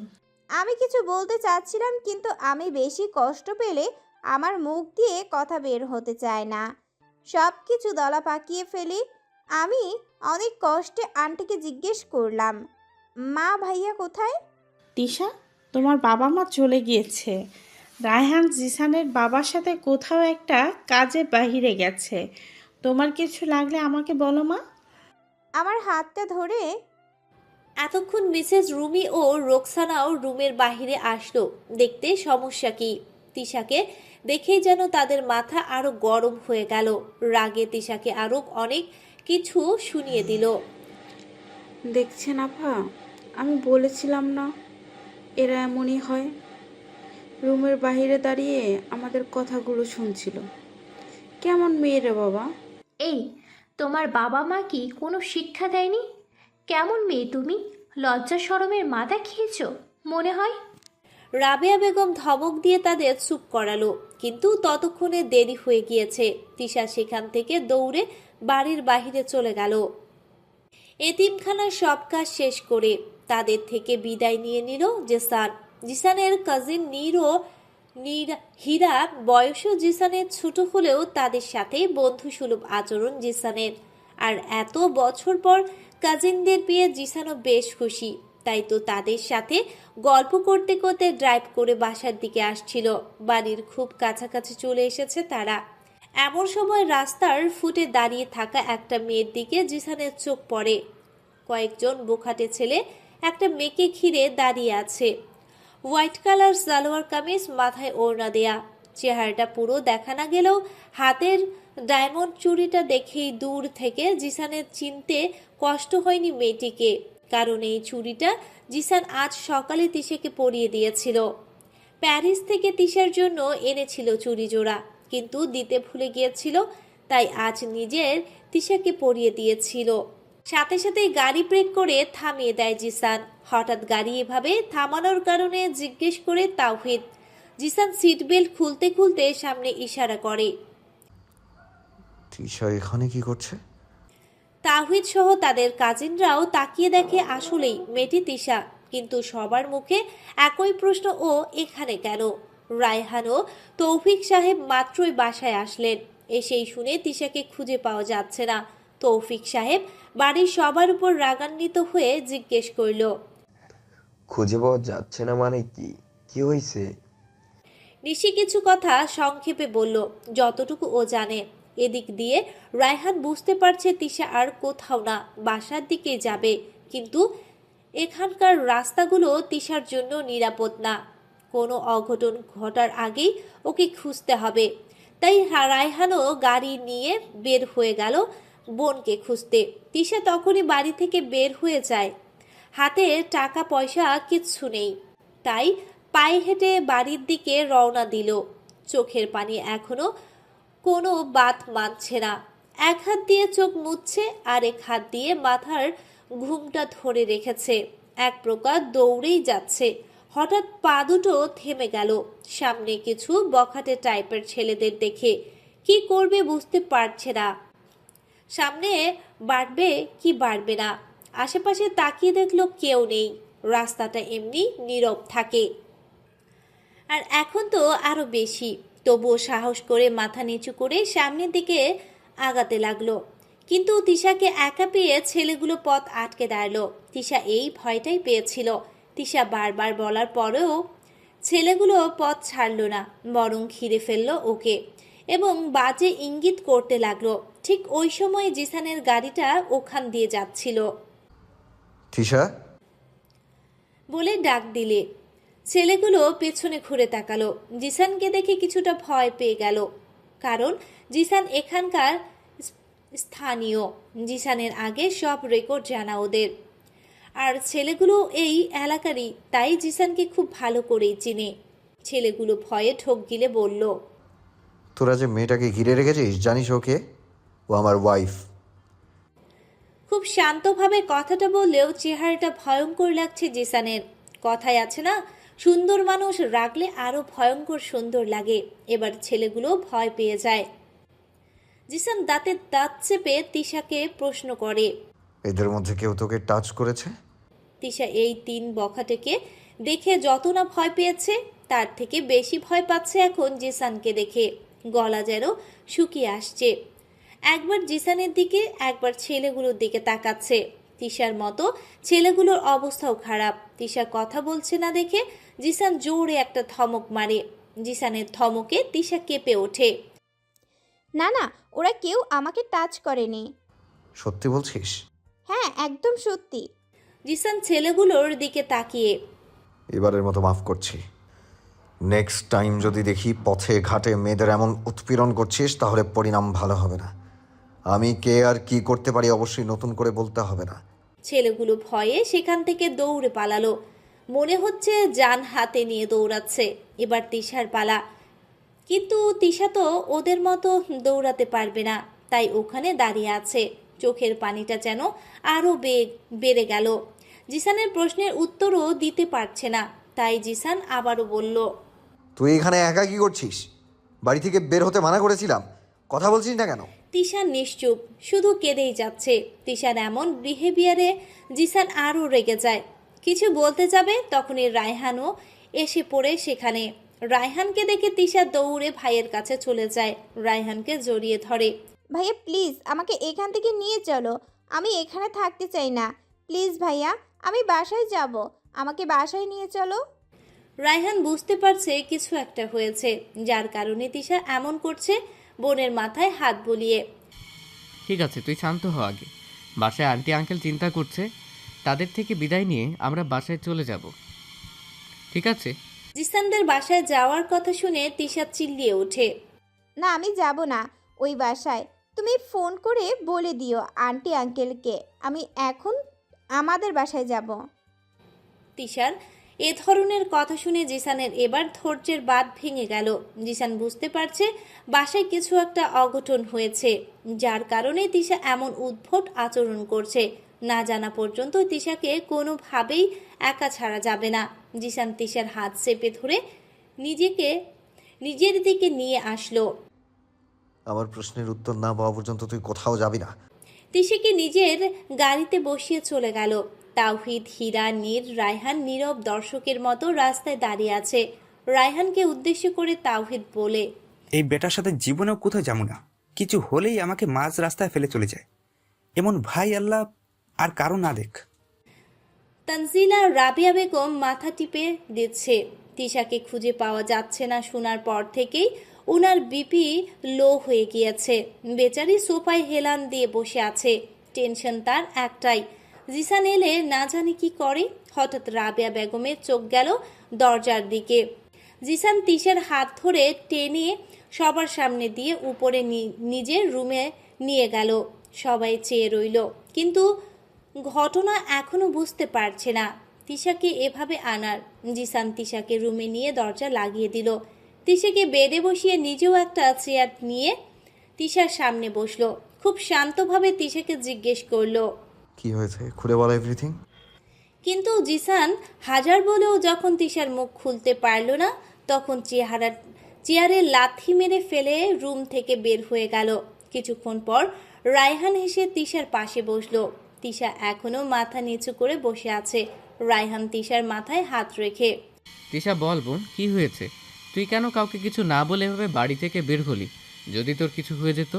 আমি কিছু বলতে চাচ্ছিলাম, কিন্তু আমি বেশি কষ্ট পেলে আমার মুখ দিয়ে কথা বের হতে চায় না, সব কিছু দলা পাকিয়ে ফেলি। আমি অনেক কষ্টে আন্টিকে জিজ্ঞেস করলাম, মা ভাইয়া কোথায়? তিশা, তোমার বাবা মা চলে গিয়েছে। রায়হান জিসানের বাবার সাথে কোথাও একটা কাজে বাহিরে গেছে। তোমার কিছু লাগলে আমাকে বলো মা। আমার হাতটা ধরে এতক্ষণ মিসেস রুমি ও রোকসানাও রুমের বাহিরে আসলো দেখতে সমস্যা কি। তিশাকে দেখেই যেন তাদের মাথা আরো গরম হয়ে গেল। রাগে তিশাকে আরো অনেক কিছু শুনিয়ে দিল। দেখছেন আপা, আমি বলেছিলাম না এরা এমনই হয়। রুমের বাইরে দাঁড়িয়ে আমাদের কথাগুলো শুনছিল। কেমন মেয়ে রে বাবা? এই, তোমার বাবা মা কি কোনো শিক্ষা দেয়নি? কেমন মেয়ে তুমি? লজ্জা শরমের মাথা খেয়েছো মনে হয়। রাবেয়া বেগম ধমক দিয়ে তাদের চুপ করালো, কিন্তু ততক্ষণে দেরি হয়ে গিয়েছে। তিশা সেখান থেকে দৌড়ে বাড়ির বাহিরে চলে গেল। এতিমখানার সব কাজ শেষ করে তাদের থেকে বিদায় নিয়ে নিল জিসানের কাজিন হীরা বয়সও জিসানের ছোট হলেও তাদের সাথে বন্ধুসুলভ আচরণ জিসানের। আর এত বছর পর কাজিনদের পেয়ে জিসানও বেশ খুশি। তাই তো তাদের সাথে গল্প করতে করতে ড্রাইভ করে বাসার দিকে আসছিল। বাড়ির খুব কাছাকাছি চলে এসেছে তারা। এমন সময় রাস্তার ফুটে দাঁড়িয়ে থাকা একটা মেয়ের দিকে জিসানের চোখ পড়ে। কয়েকজন বোখাটে ছেলে একটা মেয়েকে ঘিরে দাঁড়িয়ে আছে। হোয়াইট কালার সালোয়ার কামিজ, মাথায় ওড়না দেয়া, চেহারাটা পুরো দেখা না গেলেও হাতের ডায়মন্ড চুড়িটা দেখেই দূর থেকে জিসানের চিনতে কষ্ট হয়নি মেয়েটিকে। কারণ এই চুড়িটা জিসান আজ সকালে তিশাকে পরিয়ে দিয়েছিল। প্যারিস থেকে তিশার জন্য এনেছিল চুড়ি জোড়া, কিন্তু দিতে ভুলে গিয়েছিল, তাই আজ নিজের তিশাকে পরিয়ে দিয়েছিল। সাথে সাথেই গাড়ি ব্রেক করে থামিয়ে দেয় জিসান। হঠাৎ গাড়ি এভাবে থামানোর কারণে জিজ্ঞেস করে তাওহিদ। জিসান সিট বেল্ট খুলতে খুলতে সামনে ইশারা করে। তিশা এখানে কি করছে? তাওহিদ সহ তাদের কাজিনরাও তাকিয়ে দেখে আসলেই মেয়েটি তিশা, কিন্তু সবার মুখে একই প্রশ্ন, ও এখানে কেন? রায়হান ও তৌফিক সাহেব মাত্রই বাসায় আসলেন। এসেই শুনে তিশাকে খুঁজে পাওয়া যাচ্ছে না। তৌফিক সাহেব বাড়ির সবার উপর রাগান্বিত হয়ে জিজ্ঞেস করল, খুঁজে পাওয়া যাচ্ছে না মানে কি? কি হয়েছে? নিশি কিছু কথা সংক্ষেপে বলল, যতটুকু ও জানে। এদিক দিয়ে রায়হান বুঝতে পারছে তিশা আর কোথাও না, বাসার দিকে যাবে, কিন্তু এখানকার রাস্তাগুলো তিশার জন্য নিরাপদ না। কোনো অঘটন ঘটার আগেই ওকে খুঁজতে হবে। তাই রায়হানও গাড়ি নিয়ে বের হয়ে গেল বোনকে খুঁজতে। তিশা তখনই বাড়ি থেকে বের হয়ে যায়। হাতে টাকা পয়সা কিচ্ছু নেই, তাই পায়ে হেঁটে বাড়ির দিকে রওনা দিল। চোখের পানি এখনো কোনো বাত মানছে না। এক হাত দিয়ে চোখ মুছছে, আর এক হাত দিয়ে মাথার ঘুমটা ধরে রেখেছে। এক প্রকার দৌড়েই যাচ্ছে। হঠাৎ পা দুটো থেমে গেল। সামনে কিছু বখাটে টাইপের ছেলেদের দেখে কি করবে বুঝতে পারছে না। সামনে বাড়বে কি বাড়বে না। আশেপাশে তাকিয়ে দেখলো কেউ নেই। রাস্তাটা এমনি নীরব থাকে। আর এখন তো আরো বেশি। তবুও সাহস করে মাথা নিচু করে সামনের দিকে আগাতে লাগলো। কিন্তু তিশাকে একা পেয়ে ছেলেগুলো পথ আটকে দাঁড়ালো। তিশা এই ভয়টাই পেয়েছিল। তিশা বারবার বলার পরেও ছেলেগুলো পথ ছাড়লো না, বরং ঘিরে ফেললো ওকে এবং বাজে ইঙ্গিত করতে লাগলো। ঠিক ওই সময় জিসানের গাড়িটা ওখান দিয়ে যাচ্ছিল। তিশা বলে ডাক দিলে ছেলেগুলো পেছনে ঘুরে তাকালো। জিসানকে দেখে কিছুটা ভয় পেয়ে গেল, কারণ জিসান এখানকার স্থানীয়। জিসানের আগে সব রেকর্ড জানা ওদের। আর ছেলেগুলো এই এলাকারই, তাই জিসানকে খুব ভালো করেই চিনে। ছেলেগুলো ভয়ে ঠোক গিলে বলল, তোরা যে মেয়েটাকে ঘিরে রেখেছিস, জানিস ওকে? ও আমার ওয়াইফ। খুব শান্তভাবে কথাটা বললেও চেহারাটা ভয়ঙ্কর লাগছে জিসানের। কথায় আছে না, সুন্দর মানুষ রাগলে আরো ভয়ঙ্কর সুন্দর লাগে। এবার ছেলেগুলো ভয় পেয়ে যায়। জিসান দাঁতে দাঁত চেপে তিশাকে প্রশ্ন করে। এদের মধ্যে কেউ তোকে টাচ করেছে? তিশা এই 3 বখাটেকে দেখে যত না ভয় পেয়েছে, তার থেকে বেশি ভয় পাচ্ছে এখন জিসানকে দেখে। গলা যেন শুকিয়ে আসছে। একবার জিসানের দিকে, একবার ছেলেগুলোর দিকে তাকাচ্ছে। তিশার মতো ছেলেগুলোর অবস্থাও খারাপ। তিশা কথা বলছে না দেখে জিসান জোরে একটা ধমক মারে। জিসানের ধমকে তিশা কেঁপে ওঠে। না না, ওরা কেউ আমাকে টাচ করেনি। সত্যি বলছিস? হ্যাঁ, একদম সত্যি। জিসান ছেলেগুলোর দিকে তাকিয়ে। এবারের মতো মাফ করছি। নেক্সট টাইম যদি দেখি পথে ঘাটে মেয়েদের এমন উৎপীড়ন করছিস, তাহলে পরিণাম ভালো হবে না। আমি কে আর কি করতে পারি অবশ্যই নতুন করে বলতে হবে না। ছেলেগুলো ভয়ে সেখান থেকে দৌড়ে পালালো। মনে হচ্ছে জান হাতে নিয়ে দৌড়াচ্ছে। এবার তিশার পালা, কিন্তু তিশা তো ওদের মতো দৌড়াতে পারবে না, তাই ওখানে দাঁড়িয়ে আছে। চোখের পানিটা যেন আরও বেড়ে গেল। জিসানের প্রশ্নের উত্তরও দিতে পারছে না, তাই জিসান আবারও বলল। তুই এখানে একা কি করছিস? বাড়ি থেকে বের হতে মানা করেছিলাম, কথা বলছিস না কেন? তিশা নিশ্চুপ, শুধু কেঁদেই যাচ্ছে। তিশার এমন বিহেভিয়ারে জিসান আরও রেগে যায়। কিছু বলতে যাবে, তখনই রায়হানও এসে পড়ে সেখানে। রায়হানকে দেখে তিশা দৌড়ে ভাইয়ের কাছে চলে যায়, রায়হানকে জড়িয়ে ধরে। ভাইয়া প্লিজ আমাকে এখান থেকে নিয়ে চলো, আমি এখানে থাকতে চাই না। প্লিজ ভাইয়া, আমি বাসায় যাব, আমাকে বাসায় নিয়ে চলো। রায়হান বুঝতে পারছে কিছু একটা হয়েছে, যার কারণে তিশা এমন করছে। বোনের মাথায় হাত বুলিয়ে। ঠিক আছে, তুই শান্ত হ আগে। বাসায় আন্টি আঙ্কেল চিন্তা করছে, তাদের থেকে বিদায় নিয়ে আমরা বাসায় চলে যাব, ঠিক আছে? জিসানদের বাসায় যাওয়ার কথা শুনে তিশা চিল্লিয়ে ওঠে। না, আমি যাব না ওই বাসায়। তুমি ফোন করে বলে দিও আন্টি আঙ্কেলকে আমি এখন আমাদের বাসায় যাব। তিশার এ ধরনের কথা শুনে জিসানের এবার ধৈর্যের বাঁধ ভেঙে গেল। জিসান বুঝতে পারছে বাসায় কিছু একটা অঘটন হয়েছে, যার কারণে তিশা এমন উদ্ভট আচরণ করছে। না জানা পর্যন্ত তিশাকে কোনোভাবেই একা ছাড়া যাবে না। জিসান তিশার হাত চেপে ধরে নিজের দিকে নিয়ে আসলো। আমার প্রশ্নের উত্তর না পাওয়া পর্যন্ত তুই কোথাও যাবি না। তিশাকে নিজের গাড়িতে বসিয়ে চলে গেল। তাওহিদ, হীরা, নীর, রায়হান নীরব দর্শকের মতো রাস্তায় দাঁড়িয়ে আছে। রায়হানকে উদ্দেশ্য করে তাওহিদ বলে, এই বেটার সাথে জীবনেও কোথাও যাবো না, কিছু হলেই আমাকে মাঝ রাস্তায় ফেলে চলে যায়। এমন ভাই আল্লাহ আর কারো না দেখ। তানজিলা রাবিয়া বেগম মাথা টিপে দিচ্ছে। তিশাকে খুঁজে পাওয়া যাচ্ছে না শোনার পর থেকেই ওনার বিপি লো হয়ে গিয়েছে। বেচারি সোফায় হেলান দিয়ে বসে আছে। টেনশন তার একটাই, জিসান এলে না জানি কি করে। হঠাৎ রাবিয়া বেগমের চোখ গেল দরজার দিকে। জিসান তিশার হাত ধরে টেনে সবার সামনে দিয়ে উপরে নিজের রুমে নিয়ে গেল। সবাই চেয়ে রইল, কিন্তু ঘটনা এখনো বুঝতে পারছে না তিশাকে এভাবে আনার। জিসান তিশাকে রুমে নিয়ে দরজা লাগিয়ে দিল। তিশাকে বেডে বসিয়ে নিজেও একটা চেয়ার নিয়ে তিশার সামনে বসলো। খুব শান্তভাবে তিশাকে জিজ্ঞেস করলো, কি হয়েছে, খুলে বল এভরিথিং। কিন্তু জিসান হাজার বলেও যখন তিশার মুখ খুলতে পারল না, তখন চেয়ারে লাথি মেরে ফেলে রুম থেকে বের হয়ে গেল। কিছুক্ষণ পর রায়হান এসে তিশার পাশে বসলো। তিশা এখনো মাথা নিচু করে বসে আছে। রায়হান তিশার মাথায় হাত রেখে, তিশা বল বোন, কি হয়েছে? তুই কেন কাউকে কিছু না বলে এভাবে বাড়ি থেকে বের হলি? যদি তোর কিছু হয়ে যেত?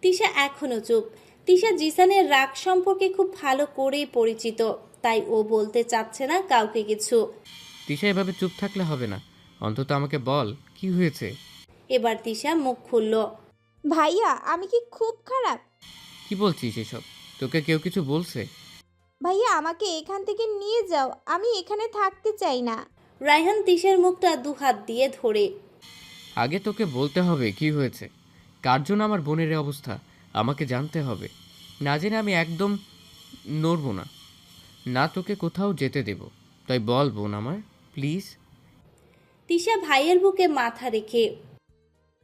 তিশা এখনো চুপ। তিশা জিসানের রাগ সম্পর্কে খুব ভালো করেই পরিচিত, তাই ও বলতে চাচ্ছে না কাউকে কিছু। তিশা এভাবে চুপ থাকলে হবে না, অন্তত আমাকে বল কি হয়েছে। এবার তিশা মুখ খুলল। ভাইয়া, আমি কি খুব খারাপ? কি বলছিস এসব? তোকে কেউ কিছু বলছে? ভাইয়া, আমাকে এখান থেকে নিয়ে যাও, আমি এখানে থাকতে চাই না। রায়হান তিশার মুখটা দুহাত দিয়ে ধরে, আগে তোকে বলতে হবে কি হয়েছে, কার জন্য আমার বোনের এই অবস্থা আমাকে জানতে হবে। না জেনে আমি একদম নড়ব না, না তোকে কোথাও যেতে দেব। তাই বল বোন আমার, প্লিজ। তিশা ভাইয়ের বুকে মাথা রেখে,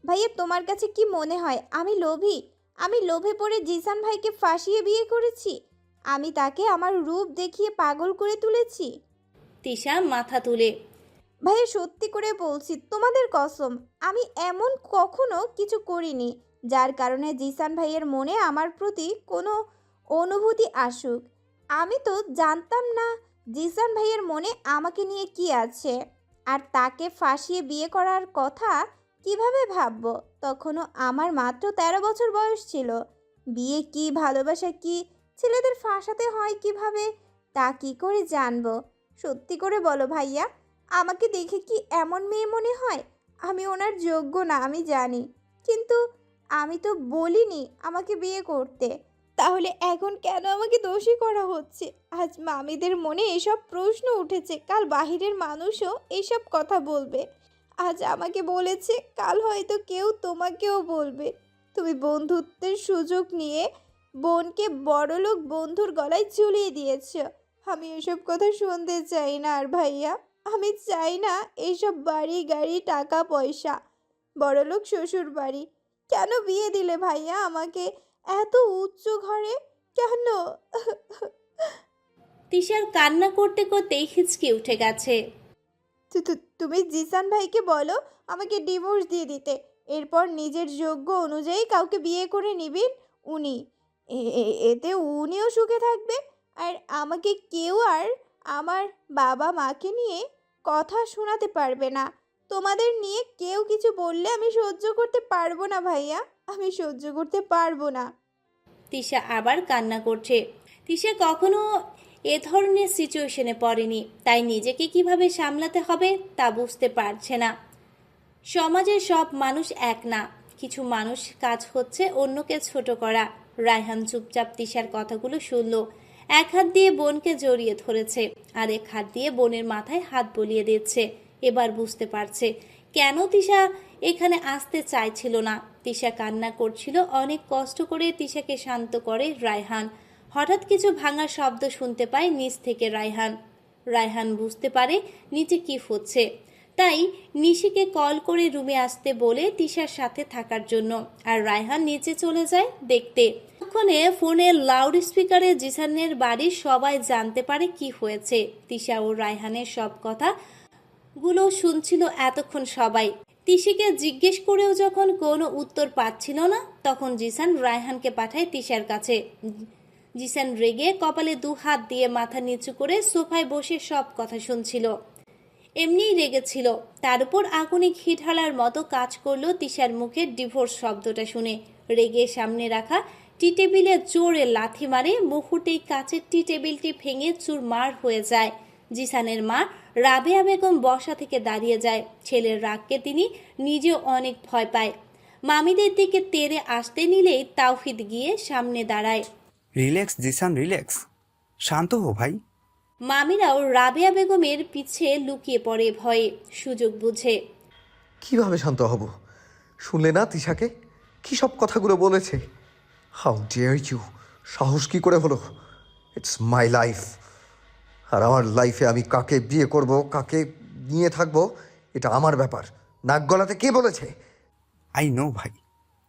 ভাইয়া, তোমার কাছে কি মনে হয় আমি লোভী? আমি লোভে পড়ে জিসান ভাইকে ফাঁসিয়ে বিয়ে করেছি? আমি তাকে আমার রূপ দেখিয়ে পাগল করে তুলেছি? তিশা মাথা তুলে। ভাইয়া সত্যি করে বলছি, তোমাদের কসম, আমি এমন কখনো কিছু করিনি যার কারণে জিসান ভাইয়ের মনে আমার প্রতি কোনো অনুভূতি আসুক। আমি তো জানতাম না জিসান ভাইয়ের মনে আমাকে নিয়ে কি আছে, আর তাকে ফাঁসিয়ে বিয়ে করার কথা কিভাবে ভাববো? তখনও আমার মাত্র 13 বছর বয়স ছিল। বিয়ে কি, ভালোবাসা কি, ছেলেদের ফাঁসাতে হয় কিভাবে, তা কি করে জানবো? সত্যি করে বলো ভাইয়া, আমাকে দেখে কি এমন মেয়ে মনে হয়? আমি ওনার যোগ্য না, আমি জানি, কিন্তু আমি তো বলিনি আমাকে বিয়ে করতে। তাহলে এখন কেন আমাকে দোষী করা হচ্ছে? আজ মামিদের মনে এসব প্রশ্ন উঠেছে, কাল বাহিরের মানুষও এসব কথা বলবে। আজ আমাকে বলেছে, কাল হয়তো কেউ তোমাকেও বলবে। তুমি বন্ধুত্বের সুযোগ নিয়ে বোনকে বড়লোক বন্ধুর গলায় ঝুলিয়ে দিয়েছ। আমি এসব কথা শুনতে চাই না আর ভাইয়া। আমি চাই না এইসব বাড়ি গাড়ি টাকা পয়সা, বড়লোক শ্বশুর বাড়ি। কেন বিয়ে দিলে ভাইয়া আমাকে এত উচ্চ ঘরে? কেন? তিশার কান্না করতে করতেই হিচকি উঠে গেছে। তুমি জিসান ভাইকে বলো আমাকে ডিভোর্স দিয়ে দিতে। এরপর নিজের যোগ্য অনুযায়ী কাউকে বিয়ে করে নিবেন উনি। এতে উনিও সুখে থাকবে, আর আমাকে কেউ আর আমার বাবা মাকে নিয়ে কথা শোনাতে পারবে না। তোমাদের নিয়ে কেউ কিছু বললে আমি সহ্য করতে পারবো না ভাইয়া, আমি সহ্য করতে পারবো না। তিশা আবার কান্না করছে। তিশা কখনো এ ধরনের সিচুয়েশনে পড়েনি, তাই নিজেকে কিভাবে সামলাতে হবে তা বুঝতে পারছে না। সমাজের সব মানুষ এক না, কিছু মানুষ কাজ হচ্ছে অন্যকে ছোট করা। রায়হান চুপচাপ তিশার কথাগুলো শুনল। এক হাত দিয়ে বোনকে জড়িয়ে ধরেছে, আর এক হাত দিয়ে বোনের মাথায় হাত বলিয়ে দিচ্ছে। এবার বুঝতে পারছে কেন তিশা এখানে আসতে চাইছিল না। তিশা কান্না করছিল অনেক কষ্ট করে। তিশাকে শান্ত করে রায়হান। হঠাৎ কিছু ভাঙা শব্দ শুনতে পায় নিচ থেকে রায়হান বুঝতে পারে নিচে কি হচ্ছে, তাই নিশিকে কল করে রুমে আসতে বলে তিশার সাথে থাকার জন্য। আর রায়হান নিচে চলে যায় দেখতে। তখনে ফোনের লাউড স্পিকারে জিসানের বাড়ির সবাই জানতে পারে কি হয়েছে। তিশা ও রায়হানের সব কথা গুলো শুনছিল এতক্ষণ সবাই। তিশিকে জিজ্ঞেস করেও যখন কোনো উত্তর পাচ্ছিল না, তখন জিসান রায়হানকে পাঠায় তিশার কাছে। জিসান রেগে কপালে 2 হাত দিয়ে মাথা নিচু করে সোফায় বসে সব কথা শুনছিল। এমনিই রেগেছিল, তার উপর আগুনে ঘি ঢালার মতো কাজ করলো তিশার মুখে ডিভোর্স শব্দটা শুনে। রেগে সামনে রাখা টি টেবিলে জোরে লাথি মারে। মুহূর্তেই কাচের টি টেবিলটি ভেঙে চুরমার হয়ে যায়। জিসানের মা রাবেয়া বেগম বসা থেকে দাঁড়িয়ে যায়। ছেলের রাগকে তিনি নিজেও অনেক ভয় পায়। মামিদের দিকে তেড়ে আসতে নিলেই তাওহিদ গিয়ে সামনে দাঁড়ায়। রিল্যাক্স জিসান, রিল্যাক্স, শান্ত হো ভাই। মামিরাও রাবেয়া বেগমের পিছে লুকিয়ে পড়ে ভয়ে, সুযোগ বুঝে। কিভাবে শান্ত হব? শুনলে না তিশাকে কি সব কথাগুলো বলেছে? How dare you! সাহস কি করে হলো? ইটস মাই লাইফ, আর আমার লাইফে আমি কাকে বিয়ে করব, কাকে নিয়ে থাকবো, এটা আমার ব্যাপার। নাক গলাতে কে বলেছে? আই নো ভাই,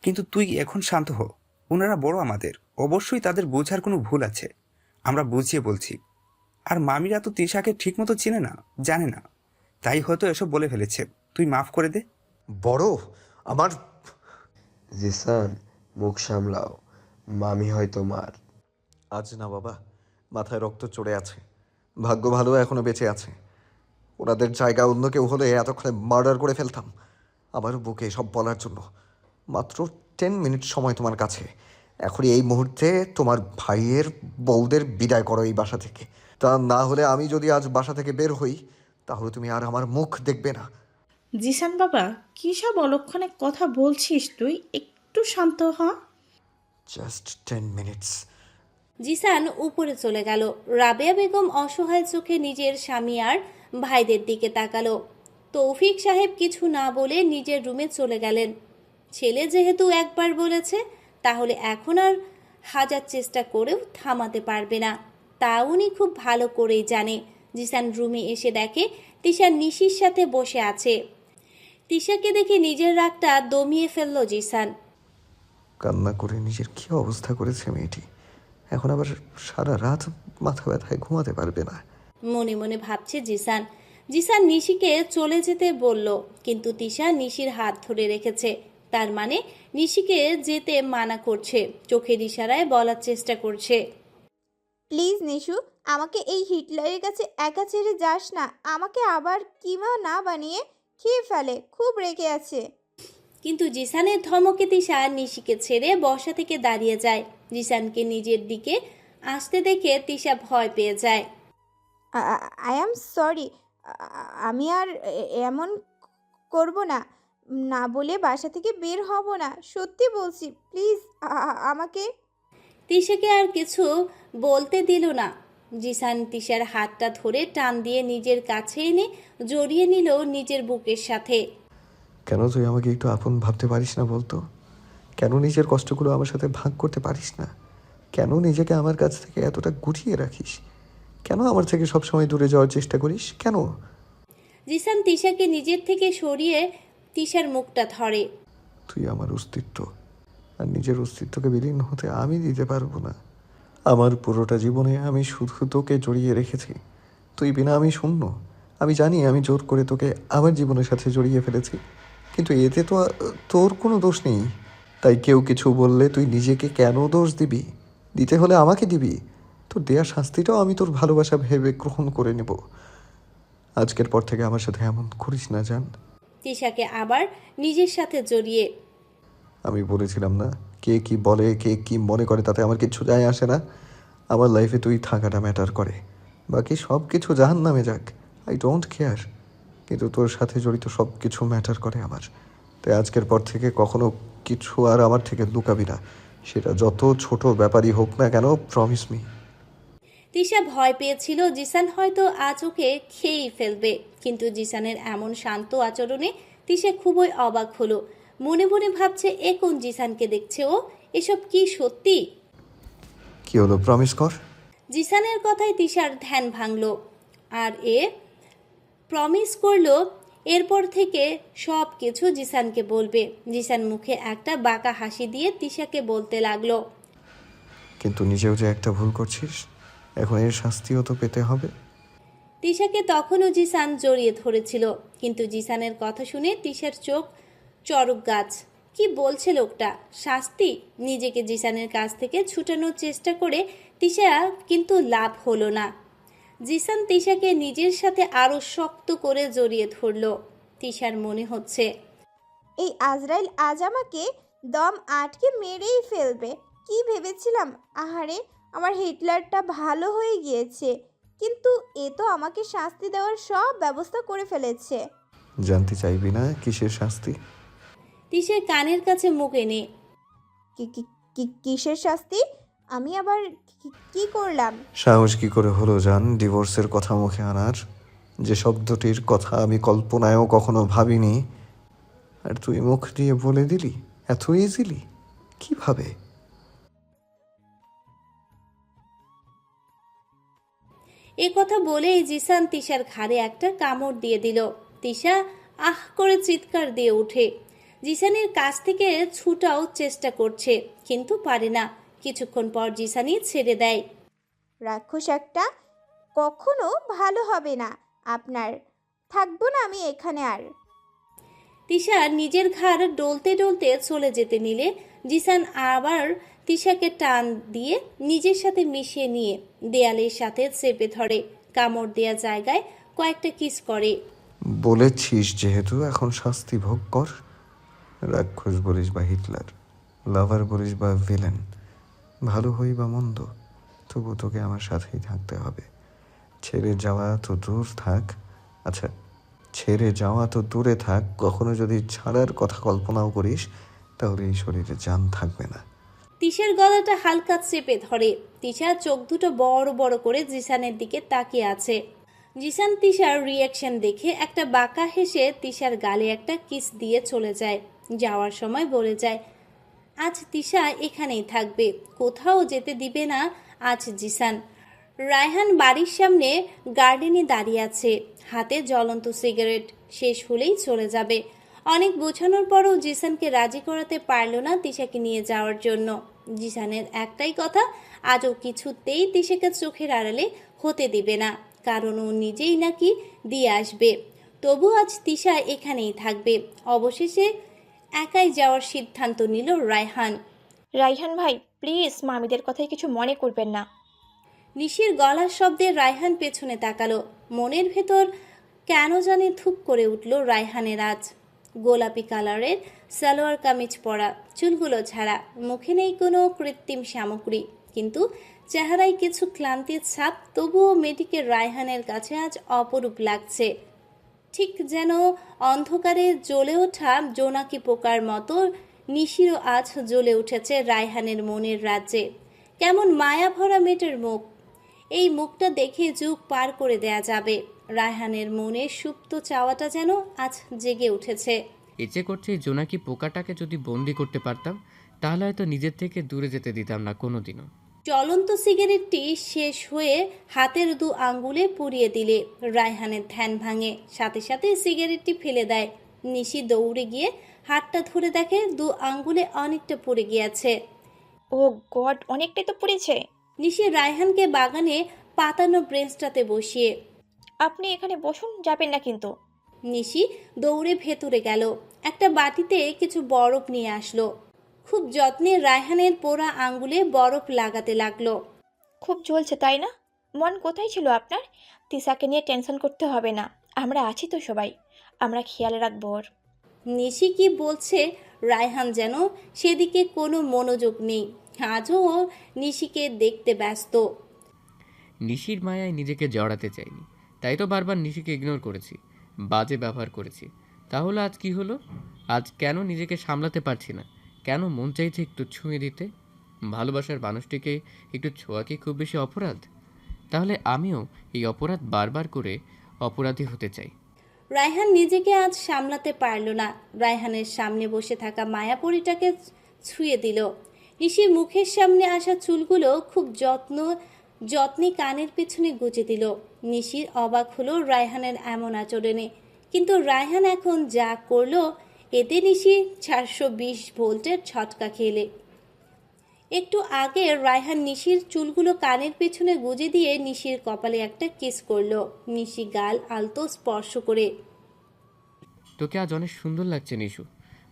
কিন্তু তুই এখন শান্ত হো। ওনারা বড় আমাদের, অবশ্যই তাদের বোঝার কোনো ভুল আছে, আমরা বুঝিয়ে বলছি। আর মামিরা তো তিশাকে ঠিকমতো চেনে না, জানে না, তাই হয়তো এসব বলে ফেলেছে। তুই মাফ করে দে। বড় আমার জিসান, মুখ সামলাও, মামি হয় তোমার। আজ না বাবা, মাথায় রক্ত চড়ে আছে। ভাগ্য ভালো এখনো বেঁচে আছে। ওনাদের জায়গা অন্য কেউ হলে এতক্ষণে মার্ডার করে ফেলতাম। আমার বুকে সব বলার জন্য মাত্র 10 মিনিট সময় তোমার কাছে। এখনই এই মুহূর্তে তোমার ভাইয়ের বউদের বিদায় করো এই বাসা থেকে। তা না হলে আমি যদি আজ বাসা থেকে বের হই, তাহলে তুমি আর আমার মুখ দেখবে না। জিসান বাবা, কী সব অলক্ষণে কথা বলছিস তুই? একটু শান্ত হ। Just 10 minutes. জিসান উপরে চলে গেল। রাবেয়া বেগম অসহায় চোখে নিজের স্বামী আর ভাইদের দিকে তাকালো। তৌফিক সাহেব কিছু না বলে নিজের রুমে চলে গেলেন। ছেলে যেহেতু একবার বলেছে, তাহলে এখন আর হাজার চেষ্টা করেও থামাতে পারবে না, তা উনি খুব ভালো করেই জানে। জিসান রুমে এসে দেখে তিশা নিশির সাথে বসে আছে। তিশাকে দেখে নিজের রাগটা দমিয়ে ফেলল জিসান। কান্না করে নিজের কী অবস্থা করেছে মেয়েটি। এখন আবার সারা রাত মাথা ব্যথায় ঘুমাতে পারবে না। মনে মনে ভাবছে জিসান। জিসান নিশিকে চলে যেতে বলল, কিন্তু তিশা নিশির হাত ধরে রেখেছে। তার মানে নিশিকে যেতে মানা করছে, চোখের ইশারায় বলার চেষ্টা করছে। প্লিজ নিশু, আমাকে এই হিটলারের কাছে একা ছেড়ে যাস না। আমাকে আবার কিমা না বানিয়ে খেয়ে ফেলে, খুব রেগে আছে। কিন্তু জিসানের ধমকে তিশা নিশিকে ছেড়ে বসা থেকে দাঁড়িয়ে যায়। জিসানকে নিজের দিকে আসতে দেখে তিশা ভয় পেয়ে যায়। আই অ্যাম সরি, আমি আর এমন করব না। না বলে বাসা থেকে বের হব না, সত্যি বলছি। প্লিজ আমাকে। তিশাকে আর কিছু বলতে দিল না। জিসান তিশার হাতটা ধরে টান দিয়ে নিজের কাছে এনে জড়িয়ে নিল নিজের বুকের সাথে। কেন তুই আমাকে একটু আপন ভাবতে পারিস না বলতো? কেন নিজের কষ্টগুলো আমার সাথে ভাগ করতে পারিস না? কেন নিজেকে আমার কাছ থেকে এতটা গুটিয়ে রাখিস? কেন আমার থেকে সবসময় দূরে যাওয়ার চেষ্টা করিস? কেন? জিসান তিশাকে নিজের থেকে সরিয়ে তিশার মুখটা ধরে। তুই আমার অস্তিত্ব, আর নিজের অস্তিত্বকে বিলীন হতে আমি দিতে পারবো না। আমার পুরোটা জীবনে আমি শুধু তোকে জড়িয়ে রেখেছি। তুই বিনা আমি শূন্য। আমি জানি আমি জোর করে তোকে আমার জীবনের সাথে জড়িয়ে ফেলেছি, কিন্তু এতে তো তোর কোনো দোষ নেই। তাই কেউ কিছু বললে তুই নিজেকে কেন দোষ দিবি? দিতে হলে আমাকে দিবি। তোর দেয়া শাস্তিটাও আমি তোর ভালোবাসা ভেবে গ্রহণ করে নেব। আজকের পর থেকে আমার সাথে এমন করিস না, জান। তিশাকে আবার নিজের সাথে জড়িয়ে। আমি বলেছিলাম না, কে কি বলে, কে কি মনে করে তাতে আমার কিচ্ছু যায় আসে না। আমার লাইফে তুই থাকাটা ম্যাটার করে, বাকি সব কিছু জাহান্নামে যাক, আই ডোন্ট কেয়ার। কিন্তু তোর সাথে জড়িত সব কিছু ম্যাটার করে আমার। তাই আজকের পর থেকে কখনো কিছু আর আমার থেকে লুকাবি না, সেটা যত ছোট ব্যাপারই হোক না কেন। Promise me. তিশা ভয় পেয়েছিল জিসান হয়তো আজ ওকে খেয়েই ফেলবে, কিন্তু জিসানের এমন শান্ত আচরণে তিশা খুবই অবাক হলো। মনে মনে ভাবছে, এ কোন জিসানকে দেখছে ও? এসব কি সত্যি? কি হলো, প্রমিস কর। জিসানের কথায় তিশার ধ্যান ভাঙল, আর এ প্রমিস করলো এরপর থেকে সব কিছু জিসানকে বলবে। জিসান মুখে একটা বাঁকা হাসি দিয়ে তিশাকে বলতে লাগলো, কিন্তু নিজেও যে একটা ভুল করছিস, এখন এর শাস্তিও তো পেতে হবে। তিশাকে তখনও জিসান জড়িয়ে ধরেছিল, কিন্তু জিসানের কথা শুনে তিশার চোখ চড়ক গাছ। কি বলছে লোকটা? শাস্তি? নিজেকে জিসানের কাছ থেকে ছুটানোর চেষ্টা করে তিশা, কিন্তু লাভ হলো না। জিসান তিশাকে নিজের সাথে আরো শক্ত করে জড়িয়ে ধরল। তিশার মনে হচ্ছে এই আজরাইল আজ আমাকে দম আটকে মেরেই ফেলবে। কি ভেবেছিলাম? আহারে, আমার হিটলারটা ভালো হয়ে গিয়েছে, কিন্তু এ তো আমাকে শাস্তি দেওয়ার সব ব্যবস্থা করে ফেলেছে। জানতে চাইবি না কিসের শাস্তি? তিশার কানের কাছে মুখ এনে, কিসের শাস্তি? আমি আবার কি করলাম? সাহস কি করে হলো জান ডিভোর্সের কথা মুখে আনার? যে শব্দটির কথা আমি কল্পনায়ও কখনো ভাবিনি, আর তুই মুখ দিয়ে বলে দিলি এত ইজিলি? কিভাবে? এ কথা বলেই জিসান তিশার ঘাড়ে একটা কামড় দিয়ে দিল। তিশা আহ করে চিৎকার দিয়ে ওঠে। জিসানের কাছ থেকে ছুটাও চেষ্টা করছে, কিন্তু পারে না। কিছুক্ষণ পর জিসানি ছেড়ে দেয়। রাক্ষস একটা, কখনো ভালো হবে না আপনার। থাকবো না আমি এখানে আর। তিশা নিজের ঘাড় ডলতে ডলতে চলে যেতে নিলে জিসান আবার তিশাকে টান দিয়ে নিজের সাথে মিশিয়ে নিয়ে দেয়ালের সাথে চেপে ধরে। কামড় দেয়া জায়গায় কয়েকটা কিস করে। বলেছিস যেহেতু এখন শাস্তি ভোগ কর। রাক্ষস বলিস বা হিটলার, লাভার বলিস বা ভিলেন, ভালো হই বা মন্দ, তবু তোকে আমার সাথেই থাকতে হবে। ছেড়ে যাওয়া তো দূর থাক, আচ্ছা ছেড়ে যাওয়া তো দূরে থাক, কখনো যদি ছাড়ার কথা কল্পনাও করিস তাহলে এই শরীরে জান থাকবে না। তিশার গলাটা হালকা চেপে ধরে। তিশা চোখ দুটো বড় বড় করে জিসানের দিকে তাকিয়ে আছে। জিসান তিশার রিয়াকশন দেখে একটা বাঁকা হেসে তিশার গালে একটা কিস দিয়ে চলে যায়। যাওয়ার সময় বলে যায়, আজ তিশা এখানেই থাকবে, কোথাও যেতে দিবে না আজ জিসান। রায়হান বাড়ির সামনে গার্ডেনে দাঁড়িয়ে আছে, হাতে জ্বলন্ত সিগারেট। শেষ হলেই চলে যাবে। অনেক বোঝানোর পরও জিসানকে রাজি করাতে পারল না তিশাকে নিয়ে যাওয়ার জন্য। জিসানের একটাই কথা, আজও কিছুতেই তিশাকে চোখের আড়ালে হতে দিবে না, কারণ ও নিজেই নাকি দিয়ে আসবে। তবু আজ তিশা এখানেই থাকবে। অবশেষে একাই যাওয়ার সিদ্ধান্ত নিল রায়হান। রাইহান ভাই প্লিজ মামিদের কথায় কিছু মনে করবেন না। নিশির গলার শব্দে রায়হান পেছনে তাকালো। মনের ভেতর কেন জানি ধুপ করে উঠল রায়হানের আজ। গোলাপি কালারের সালোয়ার কামিজ পরা, চুলগুলো ছাড়া, মুখে নেই কোনো কৃত্রিম সামগ্রী, কিন্তু চেহারায় কিছু ক্লান্তির ছাপ। তবুও মেয়েটিকে রায়হানের কাছে আজ অপরূপ লাগছে, ঠিক যেন অন্ধকারে জ্বলে ওঠা জোনাকি পোকার মতো। নিশিরও আজ জ্বলে উঠেছে রায়হানের মনের রাজ্যে। কেমন মায়া ভরা মেয়েটার মুখ, এই মুখটা দেখে যুগ পার করে দেয়া যাবে। রায়হানের মনের সুপ্ত চাওয়াটা যেন আজ জেগে উঠেছে। ইচ্ছে করছে এই জোনাকি পোকাটাকে যদি বন্দি করতে পারতাম, তাহলে হয়তো নিজের থেকে দূরে যেতে দিতাম না কোনোদিনও। জ্বলন্ত সিগারেটটি শেষ হয়ে হাতের দু আঙ্গুলে পুড়িয়ে দিলে রায়হানের ধ্যান ভাঙে। সাথে সাথে সিগারেটটি ফেলে দেয়। নিশি দৌড়ে গিয়ে হাতটা ধরে দেখে দু আঙ্গুলে অনেকটা পুড়ে গিয়েছে। ও গড, অনেকটাই তো পড়েছে। নিশি রায়হানকে বাগানে পাতানো ব্রেঞ্চটাতে বসিয়ে, আপনি এখানে বসুন, যাবেন না কিন্তু। নিশি দৌড়ে ভেতরে গেল, একটা বাটিতে কিছু বরফ নিয়ে আসলো। খুব যত্নে রায়হানের পোড়া আঙ্গুলে বরফ লাগাতে লাগলো। খুব জ্বলছে তাই না? মন কোথায় ছিল আপনার? তিশাকে নিয়ে টেনশন করতে হবে না, আমরা আছি তো সবাই, আমরা খেয়াল রাখবো ওর। নিশি কি বলছে রায়হান যেন সেদিকে কোনো মনোযোগ নেই। আজও ও নিশিকে দেখতে ব্যস্ত। নিশির মায়ায় নিজেকে জড়াতে চাইনি, তাই তো বারবার নিশিকে ইগনোর করেছি, বাজে ব্যবহার করেছি। তাহলে আজ কি হলো? আজ কেন নিজেকে সামলাতে পারছি না? কেন মন চাইছে একটু ছুঁয়ে দিতে? ভালোবাসার মানুষটিকে একটু ছোঁয়া কি খুব বেশি অপরাধ? তাহলে আমিও এই অপরাধ বারবার করে অপরাধী হতে চাই। রায়হান নিজেকে আজ সামলাতে পারল না। রায়হানের সামনে বসে থাকা মায়াপরীটাকে ছুঁয়ে দিল। নিশির মুখের সামনে আসা চুলগুলো খুব যত্নে কানের পেছনে গুজে দিল। নিশির অবাক হলো রায়হানের এমন আচরণে, কিন্তু রায়হান এখন যা করলো এতে নিশি 420 ভোল্টের ছটকা খেলে। একটু আগে রায়হান নিশির চুলগুলো কানের পেছনে গুজে দিয়ে নিশির কপালে একটা কিস করলো। নিশি গাল আলতো স্পর্শ করে, তোকে আজ অনেক সুন্দর লাগছে নিশু।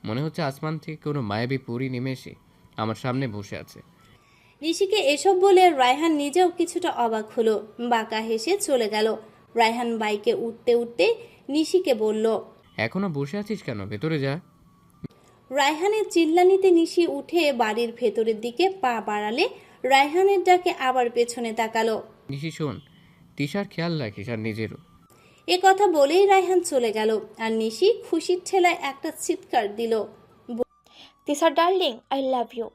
মনে হচ্ছে আসমান থেকে কোনো মায়াবী পরী নেমে এসে আমার সামনে বসে আছে। নিশিকে এসব বলে রায়হান নিজেও কিছুটা অবাক হলো, বাঁকা হেসে চলে গেল। রায়হান বাইকে উঠতে উঠতে নিশিকে বলল, এখনো বসে আছিস কেন? ভেতরে যা। রায়হানের চিল্লানিতে নিশি উঠে বাড়ির ভেতরের দিকে পা বাড়ালে রায়হানের ডাকে আবার পেছনে তাকালো। নিশি শোন, তিশার খেয়াল রাখিস আর নিজেরও। এ কথা বলেই রায়হান চলে গেল, আর নিশি খুশির ঠেলায় একটা চিৎকার দিল। Tisha darling, I love you.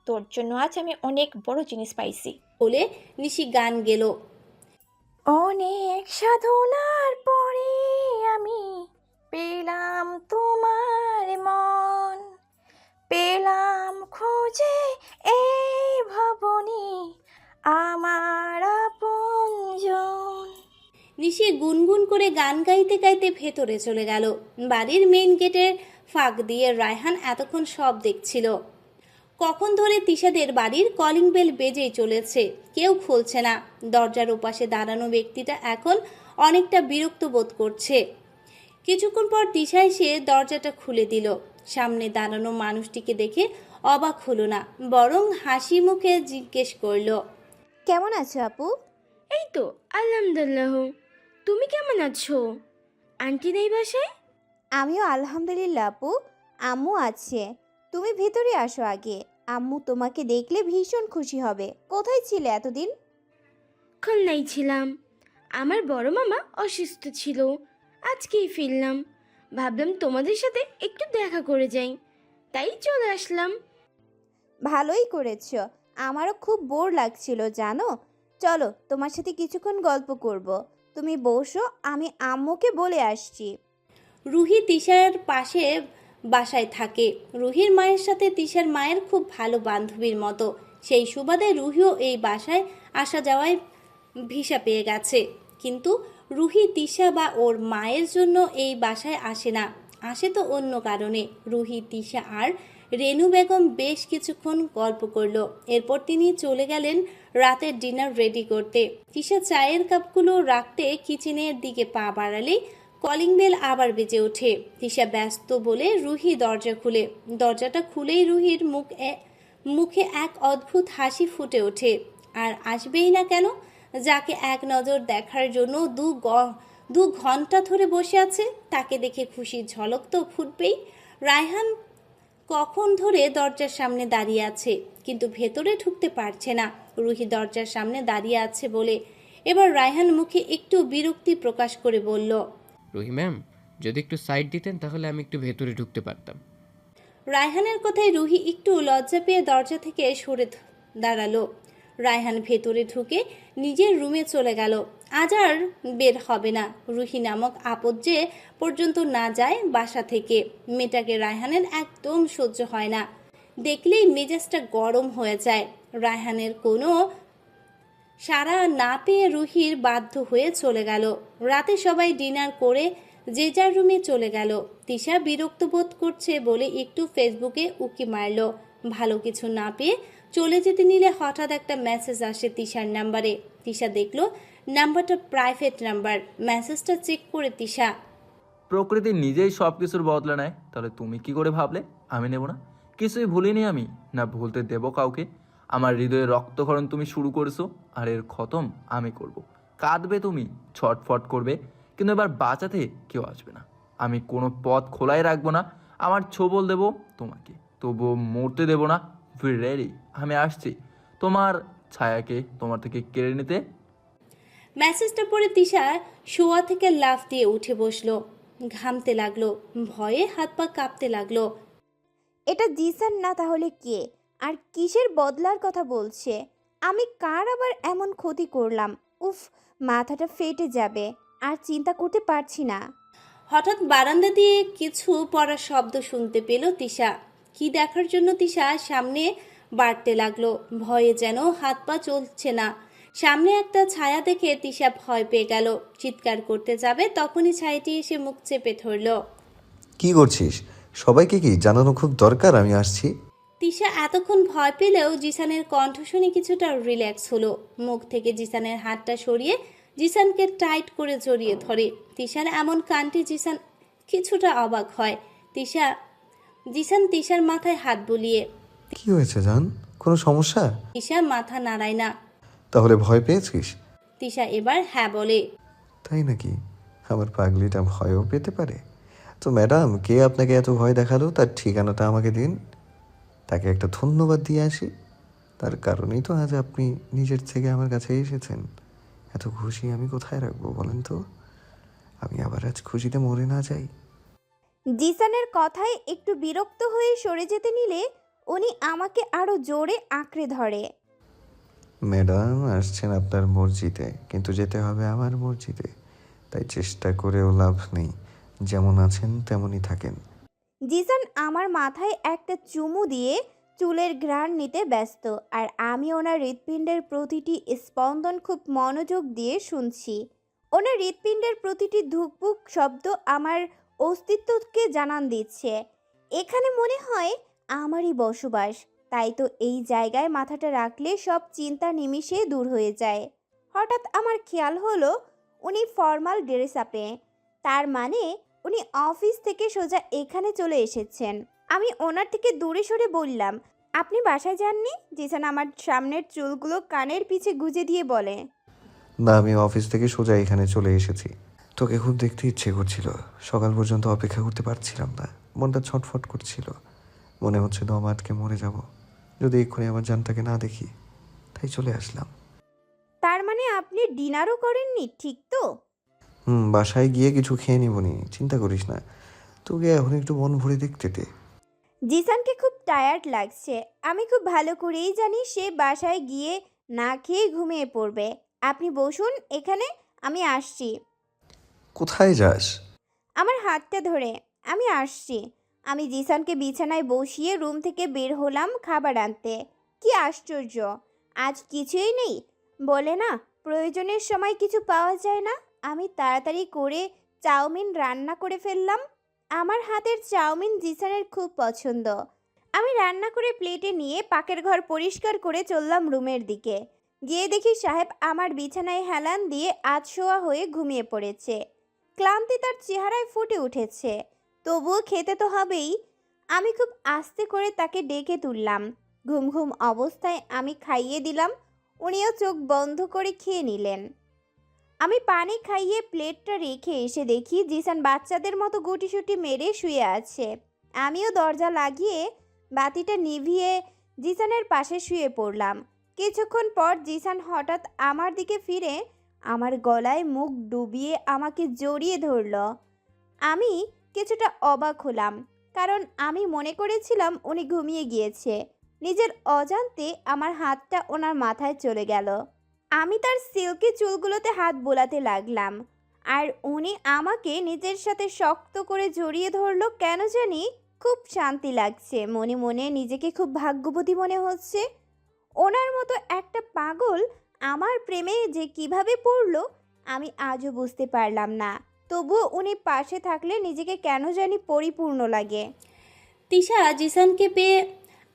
তোর জন্য আজ আমি অনেক বড় জিনিস পাইছি। বলে নিশি গান গেল। অনেক সাধনার পরে আমি পেলাম তোমার মন, পেলাম খুঁজে এই ভবনে আমার আপনজন। নিশি গুনগুন করে গান গাইতে গাইতে ভেতরে চলে গেল। বাড়ির মেইন গেটের ফাঁক দিয়ে রায়হান এতক্ষণ সব দেখছিল। কখন ধরে তিশাদের বাড়ির কলিং বেল বেজেই চলেছে, কেউ খুলছে না। দরজার ওপাশে দাঁড়ানো ব্যক্তিটা এখন অনেকটা বিরক্ত বোধ করছে। কিছুক্ষণ পর তিশা এসে দরজাটা খুলে দিল। সামনে দাঁড়ানো মানুষটিকে দেখে অবাক হলো না, বরং হাসি মুখে জিজ্ঞেস করলো, কেমন আছো আপু? এই তো আলহামদুলিল্লাহ। তুমি কেমন আছো? আন্টি নেই বাসায়? আমিও আলহামদুলিল্লাহ আপু, আম্মু আছে। তুমি ভেতরে আসো আগে, আম্মু তোমাকে দেখলে ভীষণ খুশি হবে। কোথায় ছিলে এতদিন? খুলনায় ছিলাম। আমার বড় মামা অসুস্থ ছিল, আজকেই ফিরলাম। ভাবলাম তোমাদের সাথে একটু দেখা করে যাই, তাই চলে আসলাম। ভালোই করেছো, আমারও খুব বোর লাগছিল জানো। চলো তোমার সাথে কিছুক্ষণ গল্প করব। তুমি বসো, আমি আম্মুকে বলে আসছি। রুহি তিশার পাশে বাসায় থাকে। রুহির মায়ের সাথে তিশার মায়ের খুব ভালো বান্ধবীর মতো। সেই সুবাদে রুহিও এই বাসায় আসা যাওয়ায় ভিসা পেয়ে গেছে। কিন্তু রুহি তিশা বা ওর মায়ের জন্য এই বাসায় আসে না। আসে তো অন্য কারণে। রুহি, তিশা আর রেনু বেগম বেশ কিছুক্ষণ গল্প করলো। এরপর তিনি চলে গেলেন রাতের ডিনার রেডি করতে। তিশা চায়ের কাপগুলো রাখতে কিচেনের দিকে পা বাড়ালেই কলিং বেল আবার বেজে ওঠে। তিশা ব্যস্ত বলে রুহি দরজা খুলে। দরজাটা খুলেই রুহির মুখে এক অদ্ভুত হাসি ফুটে ওঠে। আর আসবেই না কেন? যাকে এক নজর দেখার জন্য দু ঘন্টা ধরে বসে আছে, তাকে দেখে খুশির ঝলক তো ফুটবেই। রায়হান কখন ধরে দরজার সামনে দাঁড়িয়ে আছে, কিন্তু ভেতরে ঢুকতে পারছে না। রুহি দরজার সামনে দাঁড়িয়ে আছে বলে এবার রায়হান মুখে একটু বিরক্তি প্রকাশ করে বলল, রুহি ম্যাম, যদি একটু সাইড দিতেন তাহলে আমি একটু ভেতরে ঢুকতে পারতাম। রায়হানের কথায় রুহি একটু লজ্জা পেয়ে দরজা থেকে সরে দাঁড়ালো। রায়হান ভেতরে ঢুকে নিজের রুমে চলে গেল। আজ আর বের হবে না। রুহি নামক আপদ যে পর্যন্ত না যায় বাসা থেকে। মেয়েটাকে রায়হানের একদম সহ্য হয় না। দেখলেই মেজাজটা গরম হয়ে যায়। রায়হানের কোনো সাড়া না পেয়ে রুহির বাধ্য হয়ে চলে গেল। রাতে সবাই ডিনার করে যে যার রুমে চলে গেল। তিশা বিরক্ত বোধ করছে বলে একটু ফেসবুকে উকি মারল। ভালো কিছু না পেয়ে চলে যেতে নিলে হঠাৎ একটা মেসেজ আসে তিশার নাম্বারে। তিশা দেখলো নাম্বারটা প্রাইভেট নাম্বার। মেসেজটা চেক করে তিশা, প্রকৃতি নিজেই সব কিছুর বদলা নেয়, তাহলে তুমি কি করে ভাবলে আমি নেব না? কিছুই ভুলিনি আমি, না ভুলতে দেব কাউকে। আমার হৃদয়ে রক্তক্ষরণ তুমি শুরু করেছো, আর এর খতম আমি করব। কাঁদবে তুমি, ছটফট করবে, কিন্তু এবার বাঁচাতে কেউ আসবে না। আমি কোনো পথ খোলাই রাখবো না। আমার ছোবল দেব তোমাকে, তবুও মরতে দেব না। রেডি, আমি আসছি তোমার ছায়াকে তোমার থেকে কেড়ে নিতে। মেসেজটা পড়ে তিশা শোয়া থেকে লাফ দিয়ে উঠে বসলো। ঘামতে লাগলো, ভয়ে হাত পা কাঁপতে লাগলো। এটা জিসান না তাহলে কে? আর কিসের বদলার কথা বলছে? আমি কার আবার এমন ক্ষতি করলাম? উফ, মাথাটা ফেটে যাবে। আর চিন্তা করতে পারছি না। হঠাৎ বারান্দা দিয়ে কিছু পড়ার শব্দ শুনতে পেল তিশা। কি দেখার জন্য তিশা সামনে বাড়তে লাগলো। ভয়ে যেন হাত পা চলছে না। সামনে একটা ছায়া দেখে তিশা ভয় পেয়ে গেল। চিৎকার করতে যাবে, তখনই ছায়াটি এসে মুখ চেপে ধরল। কি করছিস? সবাইকে কি জানানো খুব দরকার আমি আসছি? তিশা এতক্ষণ ভয় পেলেও জিসানের কণ্ঠ শুনে কিছুটা রিল্যাক্স হলো। মুখ থেকে জিসানের হাতটা সরিয়ে জিসানকে টাইট করে জড়িয়ে ধরে। তিশার এমন কাণ্ডে জিসান কিছুটা অবাক হয়। জিসান তিশার মাথায় হাত বুলিয়ে। কি হয়েছে জান? কোনো সমস্যা? তিশা মাথা নাড়ায় না। তাহলে ভয় পেয়েছিস? তিশা এবার হ্যাঁ বলে। তাই নাকি? আমার পাগলিটা ভয়ও পেতে পারে? তো ম্যাডাম, কে আপনাকে এত ভয় দেখালো তার ঠিকানাটা আমাকে দিন, তাকে একটা ধন্যবাদ দিয়ে আসি। তার কারণেই তো আজ আপনি নিজের থেকে আমার কাছে এসেছেন। এত খুশি আমি কোথায় রাখবো বলেন তো? আমি আবার আজ খুশিতে মরে না যাই। জিসানের কথায় একটু বিরক্ত হয়ে সরে যেতে নিলে উনি আমাকে আরো জোরে আঁকড়ে ধরে। ম্যাডাম, আসছেন আপনার মসজিদে, কিন্তু যেতে হবে আমার মসজিদে, তাই চেষ্টা করেও লাভ নেই। যেমন আছেন তেমনই থাকেন। জিসান আমার মাথায় একটা চুমু দিয়ে চুলের ঘ্রাণ নিতে ব্যস্ত, আর আমি ওনার হৃৎপিণ্ডের প্রতিটি স্পন্দন খুব মনোযোগ দিয়ে শুনছি। ওনার হৃৎপিণ্ডের প্রতিটি ধুকপুক শব্দ আমার অস্তিত্বকে জানান দিচ্ছে। এখানে মনে হয় আমারই বসবাস। তাই তো এই জায়গায় মাথাটা রাখলে সব চিন্তা নিমিষে দূর হয়ে যায়। হঠাৎ আমার খেয়াল হলো উনি ফর্মাল ড্রেস আপে, তার মানে উনি অফিস থেকে সোজা এখানে চলে এসেছেন। আমি ওনার থেকে দূরে সরে বললাম, আপনি বাসায় যাননি? জিসান আমার সামনের চুলগুলো কানের পিছে গুজে দিয়ে বলে, না, আমি অফিস থেকে সোজা এখানে চলে এসেছি। তোকে খুব দেখতে ইচ্ছে করছিল। সকাল পর্যন্ত অপেক্ষা করতে পারছিলাম না। মনটা ছটফট করছিল। মনে হচ্ছে দম আটকে মরে যাব যদি এক্ষুনি আমার জানটাকে না দেখি। তাই চলে আসলাম। তার মানে আপনি ডিনারও করেননি, ঠিক তো? বাসায় গিয়ে কিছু খেয়ে নিবনি, চিন্তা করিস না। তোকে এখন একটু মন ভরে দেখতে দে। জিসানকে খুব টায়ার্ড লাগছে। আমি খুব ভালো করেই জানি সে বাসায় গিয়ে না খেয়ে ঘুমিয়ে পড়বে। আপনি বসুন এখানে, আমি আসছি। কোথায় যাস? আমার হাতটা ধরে। আমি আসছি। আমি জিসানকে বিছানায় বসিয়ে রুম থেকে বের হলাম খাবার আনতে। কি আশ্চর্য, আজ কিছুই নেই। বলে না, প্রয়োজনের সময় কিছু পাওয়া যায় না। আমি তাড়াতাড়ি করে চাউমিন রান্না করে ফেললাম। আমার হাতের চাউমিন জিসানের খুব পছন্দ। আমি রান্না করে প্লেটে নিয়ে পাকের ঘর পরিষ্কার করে চললাম রুমের দিকে। গিয়ে দেখি সাহেব আমার বিছানায় হেলান দিয়ে আধশোয়া হয়ে ঘুমিয়ে পড়েছে। ক্লান্তি তার চেহারায় ফুটে উঠেছে, তবুও খেতে তো হবেই। আমি খুব আস্তে করে তাকে ডেকে তুললাম। ঘুম ঘুম অবস্থায় আমি খাইয়ে দিলাম, উনিও চোখ বন্ধ করে খেয়ে নিলেন। আমি পানি খাইয়ে প্লেটটা রেখে এসে দেখি জিসান বাচ্চাদের মতো গুটিসুটি মেরে শুয়ে আছে। আমিও দরজা লাগিয়ে বাতিটা নিভিয়ে জিসানের পাশে শুয়ে পড়লাম। কিছুক্ষণ পর জিসান হঠাৎ আমার দিকে ফিরে আমার গলায় মুখ ডুবিয়ে আমাকে জড়িয়ে ধরল। আমি কিছুটা অবাক হলাম, কারণ আমি মনে করেছিলাম উনি ঘুমিয়ে গিয়েছে। নিজের অজান্তে আমার হাতটা ওনার মাথায় চলে গেল। আমি তার সিল্কি চুলগুলোতে হাত বোলাতে লাগলাম, আর উনি আমাকে নিজের সাথে শক্ত করে জড়িয়ে ধরলো। কেন জানি খুব শান্তি লাগছে, মনে মনে নিজেকে খুব ভাগ্যবতী মনে হচ্ছে। ওনার মতো একটা পাগল আমার প্রেমে যে কিভাবে পড়লো আমি আজও বুঝতে পারলাম না। তবুও উনি পাশে থাকলে নিজেকে কেন জানি পরিপূর্ণ লাগে। তিশা জিসানকে পেয়ে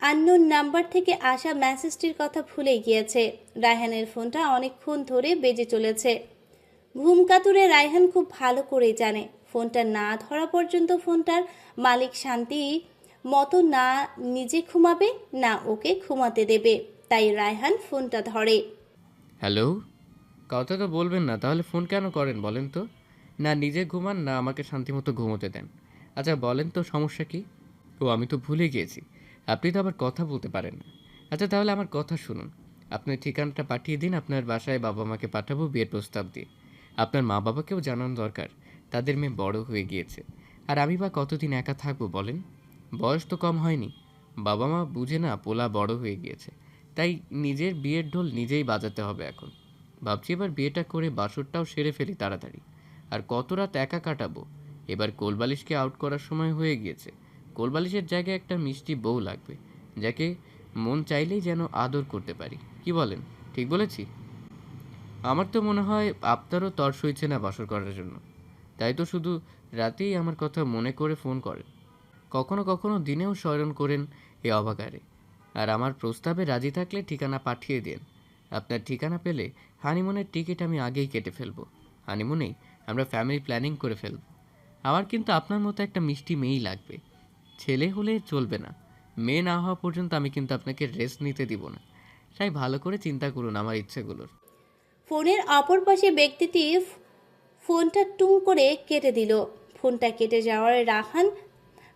আননোন নাম্বার থেকে আসা মেসেজটির কথা ভুলে গিয়েছে। রায়হানের ফোনটা অনেকক্ষণ ধরে বেজে চলেছে। ঘুম কাতুরে রায়হান খুব ভালো করেই জানে ফোনটা না ধরা পর্যন্ত ফোনটার মালিক শান্তি মতো না নিজে ঘুমাবে না ওকে ঘুমাতে দেবে। তাই রায়হান ফোনটা ধরে। হ্যালো, কথা তো বলবেন না, তাহলে ফোন কেন করেন বলেন তো? না নিজে ঘুমান না আমাকে শান্তিমতো ঘুমোতে দেন। আচ্ছা বলেন তো সমস্যা কি? ও আমি তো ভুলে গিয়েছি, আপনি তো আবার কথা বলতে পারেন না। আচ্ছা তাহলে আমার কথা শুনুন, আপনার ঠিকানাটা পাঠিয়ে দিন, আপনার বাসায় বাবা মাকে পাঠাবো বিয়ের প্রস্তাব দিয়ে। আপনার মা বাবাকেও জানানো দরকার, তাদের মেয়ে বড় হয়ে গিয়েছে। আর আমি বা কতদিন একা থাকবো বলেন? বয়স তো কম হয়নি, বাবা মা বুঝে না পোলা বড় হয়ে গিয়েছে, তাই নিজের বিয়ের ঢোল নিজেই বাজাতে হবে এখন। ভাবছি এবার বিয়েটা করে বাসরটাও সেরে ফেলি তাড়াতাড়ি। আর কত রাত একা কাটাবো? এবার কোলবালিশকে আউট করার সময় হয়ে গিয়েছে। কোলবালিশের জায়গায় একটা মিষ্টি বউ লাগবে, যাকে মন চাইলেই যেন আদর করতে পারি। কি বলেন, ঠিক বলেছি? আমার তো মনে হয় আপনারও তর সইছে না বাসর করার জন্য, তাই তো শুধু রাতেই আমার কথা মনে করে ফোন করেন। কখনো কখনো দিনেও স্মরণ করেন এ অবাকারে। আর আমার প্রস্তাবে রাজি থাকলে ঠিকানা পাঠিয়ে দিন। আপনার ঠিকানা পেলে হানিমুনের টিকিট আমি আগেই কেটে ফেলবো। হানিমুনেই আমরা ফ্যামিলি প্ল্যানিং করে ফেলব। আমার কিন্তু আপনার মতো একটা মিষ্টি মেয়েই লাগবে। ছেলে হলে চলবে না, মেয়ে না হওয়া পর্যন্ত আমি কিন্তু আপনাকে রেস্ট নিতে দিব না। তাই ভালো করে চিন্তা করুন আমার ইচ্ছেগুলোর। ফোনের অপর পাশে ব্যক্তিটি ফোনটা টুং করে কেটে দিল। ফোনটা কেটে যাওয়ার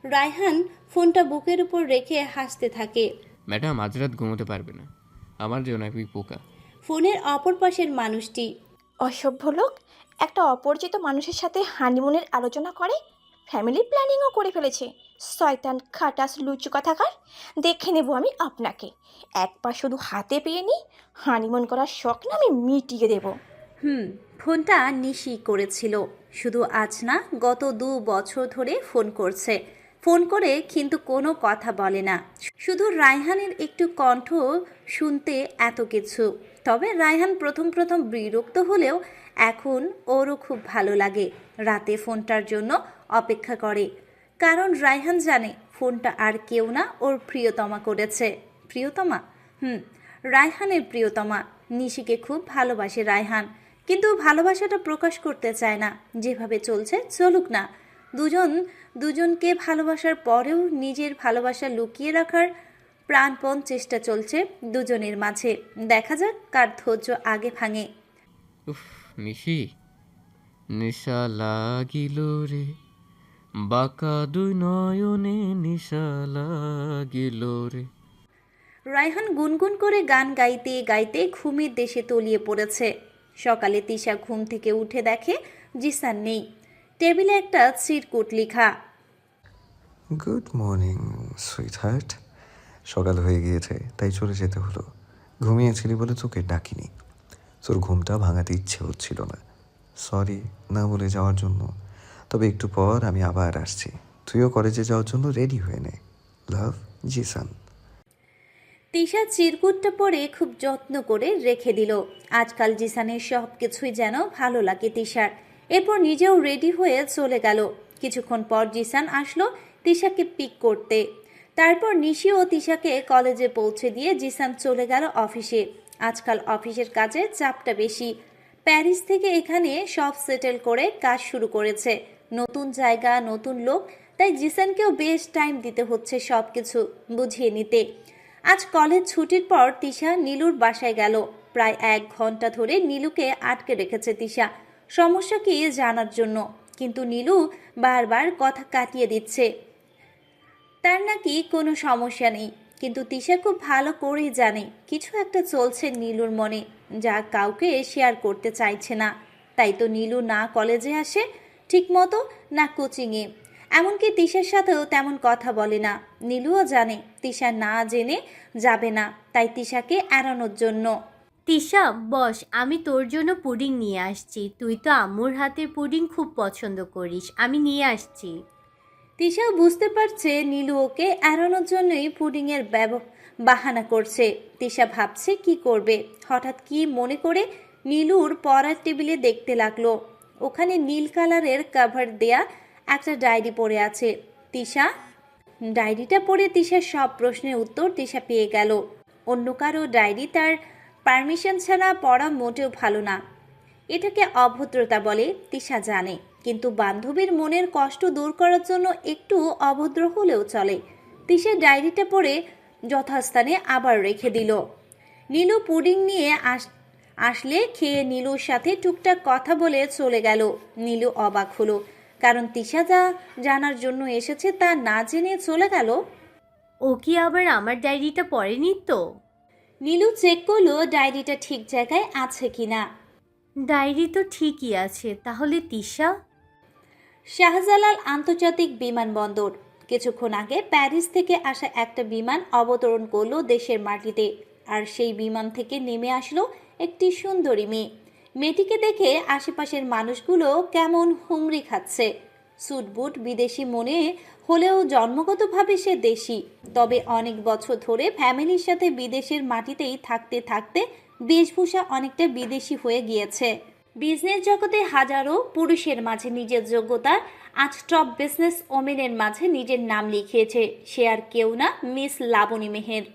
রায়হান ফোনটা বুকের উপর রেখে হাসতে থাকে। ম্যাডাম আজ রাত ঘুমোতে পারবে না, আমার জন্য একই পোকা। ফোনের অপর পাশের মানুষটি, অসভ্য লোক, একটা অপরিচিত মানুষের সাথে হানিমুনের আলোচনা করে, ফ্যামিলি প্ল্যানিংও করে ফেলেছে। শয়তান খাটাস লুচু কথাকার, দেখে নেব আমি আপনাকে। একবার শুধু হাতে পেয়ে নিই, হানিমুন করার শখ না আমি মিটিয়ে দেব। ফোনটা নিশি করেছিল। শুধু আজ না, গত 2 বছর ধরে ফোন করছে। ফোন করে কিন্তু কোনো কথা বলে না, শুধু রায়হানের একটু কণ্ঠ শুনতে এত কিছু। তবে রায়হান প্রথম প্রথম বিরক্ত হলেও এখন ওরও খুব ভালো লাগে। রাতে ফোনটার জন্য অপেক্ষা করে, কারণ রায়হান জানে ফোনটা আর কেউ না, ওর প্রিয়তমা করেছে। প্রিয়তমা? রায়হানের প্রিয়তমা। নিশিকে খুব ভালোবাসে রায়হান, কিন্তু ভালোবাসাটা প্রকাশ করতে চায় না। যেভাবে চলছে চলুক না। দুজনকে ভালোবাসার পরেও নিজের ভালোবাসা লুকিয়ে রাখার প্রাণপণ চেষ্টা চলছে দুজনের মাঝে। দেখা যাক কার ধৈর্য আগে ভাঙে। উফ নিশি, নিশা লাগিল রে, বাঁকা দুই নয়নে নিশা লাগিল রে। রায়হান গুনগুন করে গান গাইতে গাইতে ঘুমের দেশে তলিয়ে পড়েছে। সকালে তিশা ঘুম থেকে উঠে দেখে জিসান নেই। টেবিলে একটা চিরকুট লেখা। গুড মর্নিং সুইট হার্ট, সকাল হয়ে গিয়েছে তাই চলে যেতে হলো। ঘুমিয়েছিলি বলে তোকে ডাকিনি, তোর ঘুমটা ভাঙাতে ইচ্ছে হচ্ছিল না। সরি না বলে যাওয়ার জন্য। তবে একটু পর আমি আবার আসছি, তুইও কলেজে যাওয়ার জন্য রেডি হয়ে নে। লাভ, জিসান। তিশা চিরকুটটা পরে খুব যত্ন করে রেখে দিল। আজকাল জিসানের সব কিছুই যেন ভালো লাগে তিশার। এরপর নিজেও রেডি হয়ে চলে গেল। কিছুক্ষণ পর জিসান আসলো তিশাকে পিক করতে। তারপর নিশি ও তিশাকে কলেজে পৌঁছে দিয়ে জিসান চলে গেল অফিসে। আজকাল অফিসের কাজের চাপটা বেশি। প্যারিস থেকে এখানে সব সেটেল করে কাজ শুরু করেছে, নতুন জায়গা, নতুন লোক, তাই জিসানকেও বেশ টাইম দিতে হচ্ছে সব কিছু বুঝিয়ে নিতে। আজ কলেজ ছুটির পর তিশা নীলুর বাসায় গেল। প্রায় 1 ঘন্টা ধরে নীলুকে আটকে রেখেছে তিশা, সমস্যা কি জানার জন্য, কিন্তু নীলু বারবার কথা কাটিয়ে দিচ্ছে তার নাকি কোনো সমস্যা নেই। কিন্তু তিশা খুব ভালো করেই জানে কিছু একটা চলছে নীলুর মনে, যা কাউকে শেয়ার করতে চাইছে না। তাই তো নীলু না কলেজে আসে ঠিক মতো, না কোচিংয়ে, এমনকি তিশার সাথেও তেমন কথা বলে না। নীলুও জানে তিশা না জেনে যাবে না, তাই তিশাকে এড়ানোর জন্য। তিশা বস, আমি তোর জন্য পুডিং নিয়ে আসছি। তুই তো আম্মুর হাতের পুডিং খুব পছন্দ করিস, আমি নিয়ে আসছি। তিশা বুঝতে পারছে নীলু ওকে এড়ানোর জন্যই পুডিংয়ের বাহানা করছে। তিশা ভাবছে কি করবে, হঠাৎ কি মনে করে নীলুর পড়ার টেবিলে দেখতে লাগলো। ওখানে নীল কালারের কভার দেয়া একটা ডায়েরি পড়ে আছে। তিশা ডায়েরিটা পড়ে তিশার সব প্রশ্নের উত্তর তিশা পেয়ে গেল। অন্য কারো ডায়েরি তার পারমিশন ছাড়া পড়া মোটেও ভালো না, এটাকে অভদ্রতা বলে তিশা জানে, কিন্তু বান্ধবীর মনের কষ্ট দূর করার জন্য একটু অভদ্র হলেও চলে। তিশা ডায়েরিটা পড়ে যথাস্থানে আবার রেখে দিল। নীলু পুডিং নিয়ে আসলে খেয়ে নীলুর সাথে টুকটাক কথা বলে চলে গেল। নীলু অবাক হলো, কারণ তিশা যা জানার জন্য এসেছে তা না জেনে চলে গেল। ও কি আবার আমার ডায়েরিটা পড়েনি তো? নীলু চেক করলো ডায়েরিটা ঠিক জায়গায় আছে কিনা। ডায়েরি তো ঠিকই আছে, তাহলে তিশা? শাহজালাল আন্তর্জাতিক বিমানবন্দর। কিছুক্ষণ আগে প্যারিস থেকে আসা একটা বিমান অবতরণ করলো দেশের মাটিতে, আর সেই বিমান থেকে নেমে আসলো একটি সুন্দরী মেয়ে। মেয়েটিকে দেখে আশেপাশের মানুষগুলো কেমন হুমড়ি খাচ্ছে। স্যুটবুট বিদেশি মনে হলেও জন্মগতভাবে সে দেশি, তবে অনেক বছর ধরে ফ্যামিলির সাথে বিদেশের মাটিতেই থাকতে থাকতে বেশভূষা অনেকটা বিদেশি হয়ে গিয়েছে। বিজনেস জগতে হাজারো পুরুষের মাঝে নিজের যোগ্যতা, আজ টপ বিজনেস ওমেনের মাঝে নিজের নাম লিখিয়েছে। সে আর কেউ না, মিস লাবণী মেহের।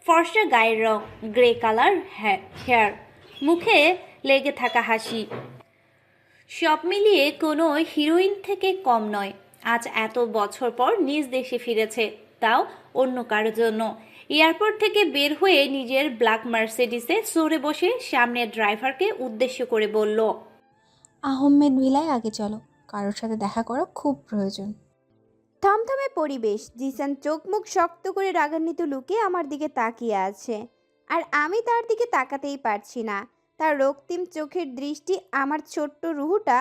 ফর্সা গায়ের রং, গ্রে কালার হেয়ার, মুখে লেগে থাকা হাসি, সব মিলিয়ে কোনো হিরোইন থেকে কম নয়। আজ এত বছর পর নিজ দেশে ফিরেছে, তাও অন্য কারোর জন্য। এয়ারপোর্ট থেকে বের হয়ে নিজের ব্ল্যাক মার্সিডিসে সরে বসে সামনের ড্রাইভারকে উদ্দেশ্য করে বলল, আহমেদ ভিলায় আগে চলো, কারোর সাথে দেখা করা খুব প্রয়োজন। থমথমে পরিবেশ। জিসান চোখ মুখ শক্ত করে রাগান্বিত লুকে আমার দিকে তাকিয়ে আছে, আর আমি তার দিকে তাকাতেই পারছি না। তার রক্তিম চোখের দৃষ্টি, আমার ছোট্ট রুহুটা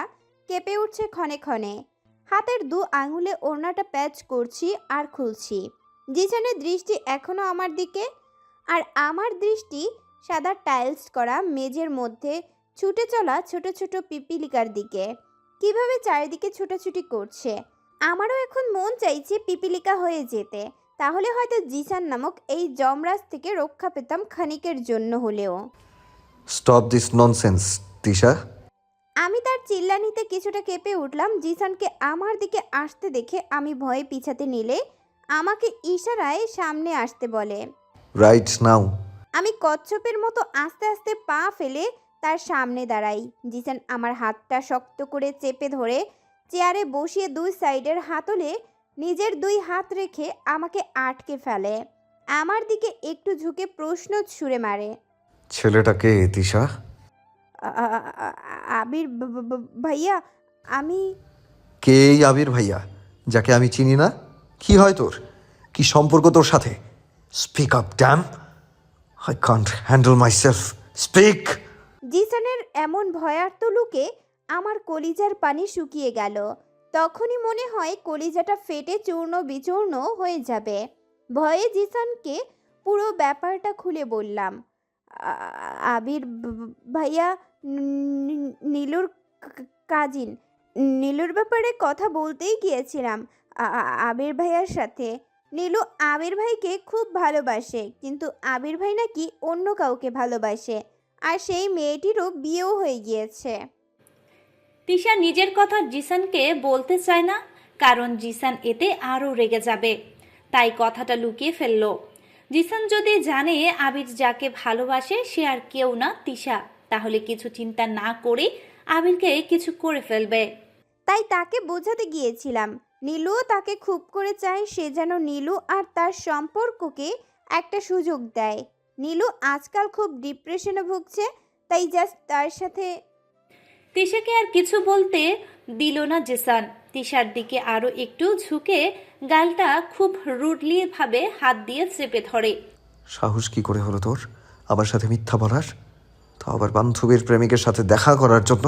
কেঁপে উঠছে ক্ষণে ক্ষণে। হাতের 2 আঙুলে ওড়নাটা প্যাচ করছি আর খুলছি। জিসানের দৃষ্টি এখনো আমার দিকে, আর আমার দৃষ্টি সাদা টাইলস করা মেঝের মধ্যে ছুটে চলা ছোট ছোট পিপিলিকার দিকে, কিভাবে চারিদিকে ছোটাছুটি করছে। আমারও এখন মন চাইছে পিপিলিকা হয়ে যেতে, তাহলে হয়তো জিসান নামক এই যমরাজ থেকে রক্ষা পেতাম খানিকের জন্য হলেও। Stop this nonsense Tisha. আমি তার চিল্লানিতে কিছুটা কেঁপে উঠলাম। জিসানকে আমার দিকে আসতে দেখে আমি ভয়ে পিছাতে নিলে আমাকে ইশারায় সামনে আসতে বলে। Right now. আমি কচ্ছপের মতো আস্তে আস্তে পা ফেলে তার সামনে দাঁড়াই। জিসান আমার হাতটা শক্ত করে চেপে ধরে চেয়ারে বসিয়ে 2 সাইডের হাতলে নিজের 2 হাত রেখে আমাকে আটকে ফেলে। আমার দিকে একটু ঝুঁকে প্রশ্ন ছুঁড়ে মারে, ছেলেটাকে তিশা? আবির ভাইয়া। আমি কে এই আবির ভাইয়া, যাকে আমি চিনি না? কি হয় তোর? কি সম্পর্ক তোর সাথে? Speak up damn, I can't handle myself, speak. জিসানের এমন ভয়ার্ত লুকে আমার কলিজার পানি শুকিয়ে গেল। তখনই মনে হয় কলিজাটা ফেটে চূর্ণ বিচূর্ণ হয়ে যাবে। ভয়ে জিসানকে পুরো ব্যাপারটা খুলে বললাম, আবির ভাইয়া নীলুর কাজিন। নীলুর ব্যাপারে কথা বলতেই গিয়েছিলাম আবির ভাইয়ার সাথে। নীলু আবির ভাইকে খুব ভালোবাসে, কিন্তু আবির ভাই নাকি অন্য কাউকে ভালোবাসে, আর সেই মেয়েটিরও বিয়েও হয়ে গিয়েছে। তিশা নিজের কথা জিসানকে বলতে চায় না, কারণ জিসান এতে আরও রেগে যাবে, তাই কথাটা লুকিয়ে ফেলল। জিসান যদি জানে আবির যাকে ভালোবাসে সে আর কেউ না তিশা, তাহলে কিছু চিন্তা না করে আবিরকে কিছু করে ফেলবে। তাই তাকে বোঝাতে গিয়েছিলাম নীলুও তাকে খুব করে চায়, সে যেন নীলু আর তার সম্পর্ককে একটা সুযোগ দেয়। নীলু আজকাল খুব ডিপ্রেশনে ভুগছে, তাই জাস্ট তার সাথে। তিশাকে আর কিছু বলতে দিল না জিসান। তিশার দিকে আরো একটু ঝুঁকে গালটা খুব রুডলি ভাবে হাত দিয়ে চেপে ধরে। সাহস কি করে হলো তোর আমার সাথে মিথ্যা বলার, তা আবার বান্ধবীর প্রেমিকের সাথে দেখা করার জন্য?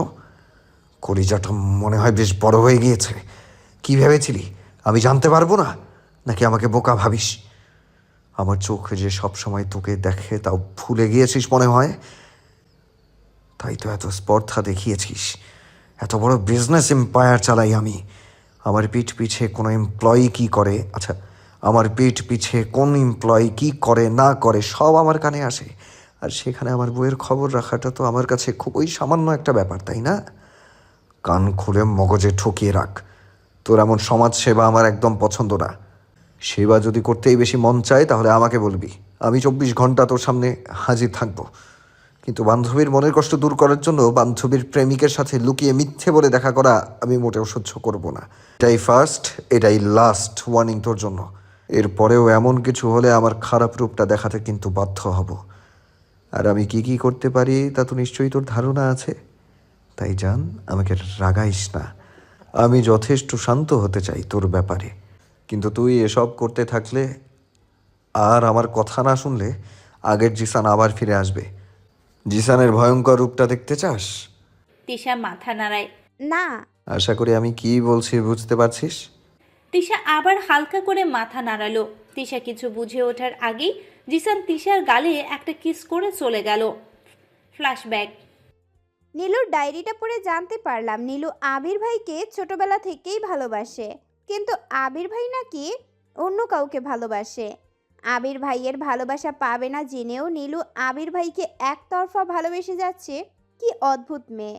কলিজাটা মনে হয় বেশ বড় হয়ে গিয়েছে। কি ভেবেছিলি আমি জানতে পারবো না, নাকি আমাকে বোকা ভাবিস? আমার চোখ যে সবসময় তোকে দেখে তাও ভুলে গিয়েছিস মনে হয়, তাই তো এত স্পর্ধা দেখিয়েছিস। এত বড় বিজনেস এম্পায়ার চালাই আমি, আমার পিঠ পিছে কোনো এমপ্লয়ি কী করে, আচ্ছা আমার পিঠ পিছে কোন এমপ্লয়ি কী করে না করে সব আমার কানে আসে, আর সেখানে আমার বইয়ের খবর রাখাটা তো আমার কাছে খুবই সামান্য একটা ব্যাপার, তাই না? কান খুলে মগজে ঠকিয়ে রাখ, তোর এমন সমাজ সেবা আমার একদম পছন্দ না। সেবা যদি করতেই বেশি মন চায় তাহলে আমাকে বলবি, আমি 24 ঘন্টা তোর সামনে হাজির থাকবো। কিন্তু বান্ধবীর মনের কষ্ট দূর করার জন্য বান্ধবীর প্রেমিকের সাথে লুকিয়ে মিথ্যে বলে দেখা করা আমি মোটেও সহ্য করব না। এটাই ফার্স্ট, এটাই লাস্ট ওয়ার্নিং তোর জন্য। এরপরেও এমন কিছু হলে আমার খারাপ রূপটা দেখাতে কিন্তু বাধ্য হব। আর আমি কি কি করতে পারি তা তো নিশ্চয়ই তোর ধারণা আছে, তাই জান আমাকে রাগাইস না। আমি যথেষ্ট শান্ত হতে চাই তোর ব্যাপারে, কিন্তু তুই এসব করতে থাকলে আর আমার কথা না শুনলে আগের জিসান আবার ফিরে আসবে। জিসানের ভয়ঙ্কর রূপটা দেখতে চাস? তিশা মাথা নাড়ায়। না। আশা করি আমি কি বলছি বুঝতে পারছিস। তিশা আবার হালকা করে মাথা নাড়ালো। তিশা কিছু বুঝে ওঠার আগেই জিসান তিশার গালে একটা কিস করে চলে গেল। ফ্ল্যাশব্যাক। নীলুর ডায়েরিটা পড়ে জানতে পারলাম নীলু আবির ভাইকে ছোটবেলা থেকেই ভালোবাসে, কিন্তু আবির ভাই নাকি অন্য কাউকে ভালোবাসে। আবির ভাইয়ের ভালোবাসা পাবে না জেনেও নীলু আবির ভাইকে একতরফা ভালোবেসে যাচ্ছে। কি অদ্ভুত মেয়ে,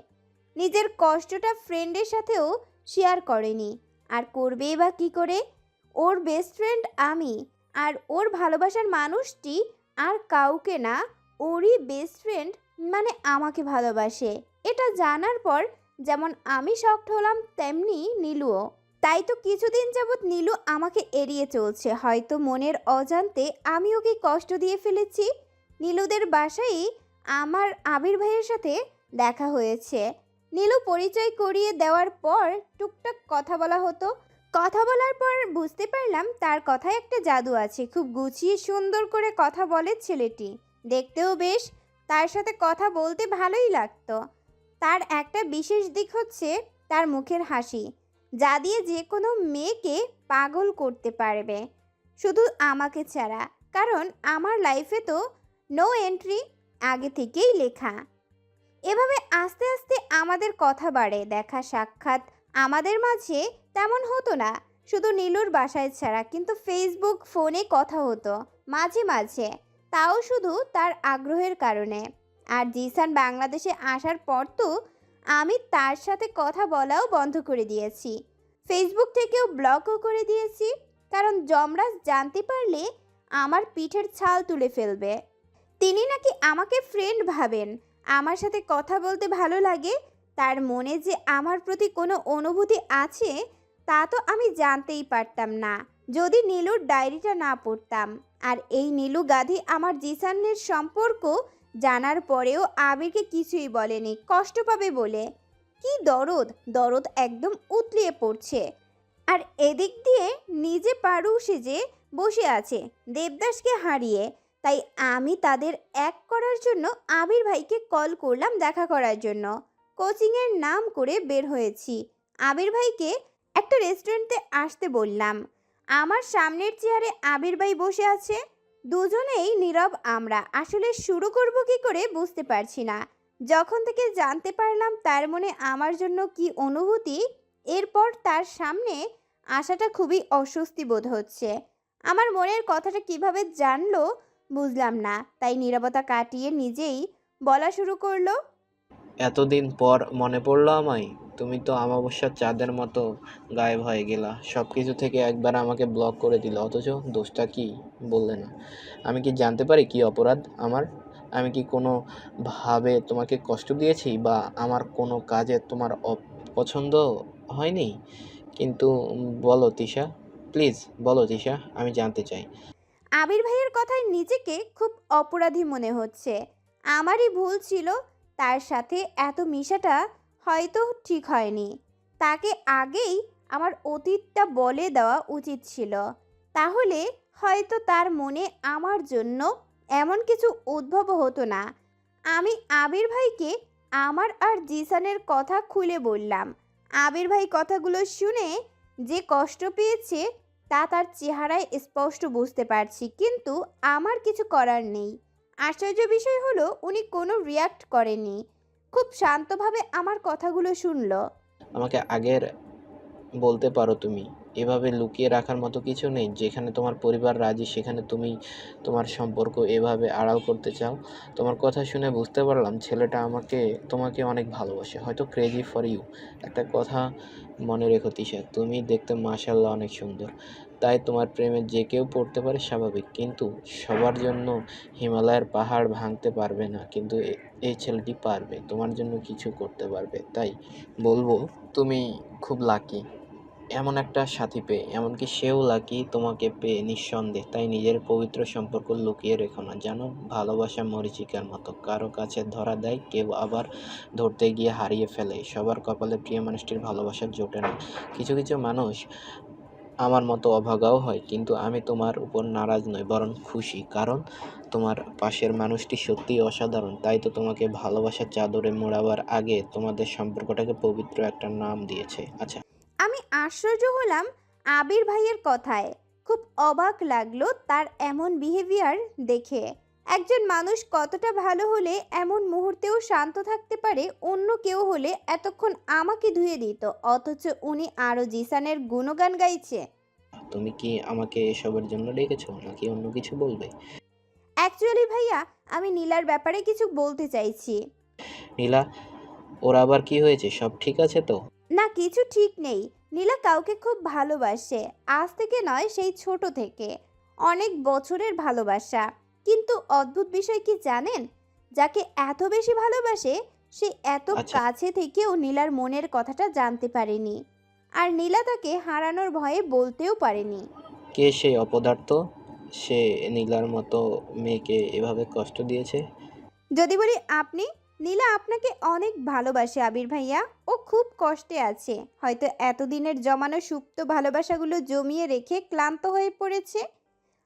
নিজের কষ্টটা ফ্রেন্ডের সাথেও শেয়ার করেনি, আর করবেই বা কী করে? ওর বেস্ট ফ্রেন্ড আমি, আর ওর ভালোবাসার মানুষটি আর কাউকে না, ওরই বেস্ট ফ্রেন্ড মানে আমাকে ভালোবাসে। এটা জানার পর যেমন আমি শকড হলাম তেমনি নীলুও। তাই তো কিছুদিন যাবৎ নীলু আমাকে এড়িয়ে চলছে, হয়তো মনের অজান্তে আমি ওকে কষ্ট দিয়ে ফেলেছি। নীলুদের বাসায় আমার আবির ভাইয়ের সাথে দেখা হয়েছে। নীলু পরিচয় করিয়ে দেওয়ার পর টুকটাক কথা বলা হতো। কথা বলার পর বুঝতে পারলাম তার কথায় একটা জাদু আছে। খুব গুছিয়ে সুন্দর করে কথা বলে ছেলেটি, দেখতেও বেশ। তার সাথে কথা বলতে ভালোই লাগতো। তার একটা বিশেষ দিক হচ্ছে তার মুখের হাসি, যা দিয়ে যে কোনো মেয়েকে পাগল করতে পারবে, শুধু আমাকে ছাড়া, কারণ আমার লাইফে তো নো এন্ট্রি আগে থেকেই লেখা। এভাবে আস্তে আস্তে আমাদের কথা বাড়ে। দেখা সাক্ষাৎ আমাদের মাঝে তেমন হতো না, শুধু নীলুর বাসায় ছাড়া, কিন্তু ফেসবুক ফোনে কথা হতো মাঝে মাঝে, তাও শুধু তার আগ্রহের কারণে। আর জিসান বাংলাদেশে আসার পর তো আমি তার সাথে কথা বলাও বন্ধ করে দিয়েছি, ফেসবুক থেকেও ব্লকও করে দিয়েছি, কারণ যমরাজ জানতে পারলে আমার পিঠের ছাল তুলে ফেলবে। তিনি নাকি আমাকে ফ্রেন্ড ভাবেন, আমার সাথে কথা বলতে ভালো লাগে। তার মনে যে আমার প্রতি কোনো অনুভূতি আছে তা তো আমি জানতেই পারতাম না যদি নীলুর ডায়েরিটা না পড়তাম। আর এই নীলু গাধি আমার জিসানের সম্পর্ক জানার পরেও আবিরকে কিছুই বলেনি, কষ্ট পাবে বলে। কি দরদ, দরদ একদম উতলিয়ে পড়ছে। আর এদিক দিয়ে নিজে পারু সেজে বসে আছে দেবদাসকে হারিয়ে। তাই আমি তাদের এক করার জন্য আবির ভাইকে কল করলাম দেখা করার জন্য। কোচিংয়ের নাম করে বের হয়েছি। আবির ভাইকে একটা রেস্টুরেন্টে আসতে বললাম। আমার সামনের চেয়ারে আবির ভাই বসে আছে, দুজনেই নীরব। আমরা আসলে শুরু করব কি করে বুঝতে পারছি না। যখন থেকে জানতে পারলাম তার মনে আমার জন্য কি অনুভূতি, এরপর তার সামনে আসাটা খুবই অস্বস্তি বোধ হচ্ছে। আমার মনের কথাটা কিভাবে জানলো বুঝলাম না, তাই নীরবতা কাটিয়ে নিজেই বলা শুরু করলো। এতদিন পর মনে পড়লো আমায়? তুমি তো অমাবস্যার চাঁদের মতো গায়েব হয়ে গেলা, সব কিছু থেকে একবার আমাকে ব্লক করে দিলে, অথচ দোষটা কি বললে না। আমি কি জানতে পারি কি অপরাধ আমার? আমি কি কোনো ভাবে তোমাকে কষ্ট দিয়েছি, বা আমার কোনো কাজে তোমার অপছন্দ হয়নি? কিন্তু বলো তিশা, প্লিজ বলো তিশা, আমি জানতে চাই। আবির ভাইয়ের কথায় নিজেকে খুব অপরাধী মনে হচ্ছে। আমারই ভুল ছিল, তার সাথে এত মিশাটা হয়তো ঠিক হয়নি। তাকে আগেই আমার অতীতটা বলে দেওয়া উচিত ছিল, তাহলে হয়তো তার মনে আমার জন্য এমন কিছু উদ্ভব হতো না। আমি আবির ভাইকে আমার আর জিসানের কথা খুলে বললাম। আবির ভাই কথাগুলো শুনে যে কষ্ট পেয়েছে তা তার চেহারায় স্পষ্ট বুঝতে পারছি, কিন্তু আমার কিছু করার নেই। আশ্চর্য বিষয় হলো উনি কোনো রিয়াক্ট করেনি, খুব শান্তভাবে আমার কথাগুলো শুনলো। আমাকে আগের বলতে পারো তুমি, এভাবে লুকিয়ে রাখার মতো কিছু নেই। যেখানে তোমার পরিবার রাজি, সেখানে তুমি তোমার সম্পর্ক এভাবে আড়াল করতে চাও। তোমার কথা শুনে বুঝতে পারলাম ছেলেটা তোমাকে অনেক ভালোবাসে, হয়তো ক্রেজি ফর ইউ। একটা কথা মনে রেখো তিশা, তুমি দেখতে মাশাআল্লাহ অনেক সুন্দর, তাই তোমার প্রেমে যে কেউ পড়তে পারে, স্বাভাবিক। কিন্তু সবার জন্য হিমালয়ের পাহাড় ভাঙতে পারবে না, কিন্তু এই ছেলেটি পারবে, তোমার জন্য কিছু করতে পারবে। তাই বলবো তুমি খুব লাকি এমন একটা সাথী পেয়ে, এমনকি সেও লাকি তোমাকে পেয়ে নিঃসন্দেহে। তাই নিজের পবিত্র সম্পর্ক লুকিয়ে রেখো না, জানো ভালোবাসা মরীচিকার মতো, কারো কাছে ধরা দেয়, কেউ আবার ধরতে গিয়ে হারিয়ে ফেলে। সবার কপালে প্রিয় মানুষটির ভালোবাসা জোটে না। কিছু কিছু মানুষ আমার মতো অভাগাও হয়, কিন্তু আমি তোমার উপর নারাজ নই, বরং খুশি, কারণ তোমার পাশের মানুষটি সত্যিই অসাধারণ। তাই তো তোমাকে ভালোবাসার চাদরে মোড়াবার আগে তোমাদের সম্পর্কটাকে পবিত্র একটা নাম দিয়েছে। আচ্ছা, আমি আশ্চর্য হলাম আবির ভাইয়ের কথায়, খুব অবাক লাগলো তার এমন বিহেভিয়ার দেখে। একজন মানুষ কতটা ভালো হলে এমন মুহূর্তেও শান্ত থাকতে পারে। অন্য কেউ হলে এতক্ষণ আমাকে ধুয়ে দিত, অথচ উনি আরও জিসানের গুণগান গাইছে। তুমি কি আমাকে এসবের জন্য ডেকেছো, নাকি অন্য কিছু বলবে? অ্যাকচুয়ালি ভাইয়া, আমি নীলার ব্যাপারে কিছু বলতে চাইছি। নীলা, ওর আবার কি হয়েছে? সব ঠিক আছে তো? না, কিছু ঠিক নেই। নীলা কাউকে খুব ভালোবাসে, আজ থেকে নয়, সেই ছোট থেকে, অনেক বছরের ভালোবাসা। কিন্তু অদ্ভুত বিষয় কি জানেন, যাকে এত বেশি ভালোবাসে সে এত আচ্ছা, কাছে থেকেও নীলার মনের কথাটা জানতে পারেনি, আর নীলা তাকে হারানোর ভয়ে বলতেও পারেনি। কে সেই অপদার্থ? সে নীলার মতো মেয়েকে এভাবে কষ্ট দিয়েছে? যদি বলি আপনি, নীলা আপনাকে অনেক ভালোবাসে আবির ভাইয়া। ও খুব কষ্টে আছে, হয়তো এতদিনের জমানো সুপ্ত ভালোবাসাগুলো জমিয়ে রেখে ক্লান্ত হয়ে পড়েছে।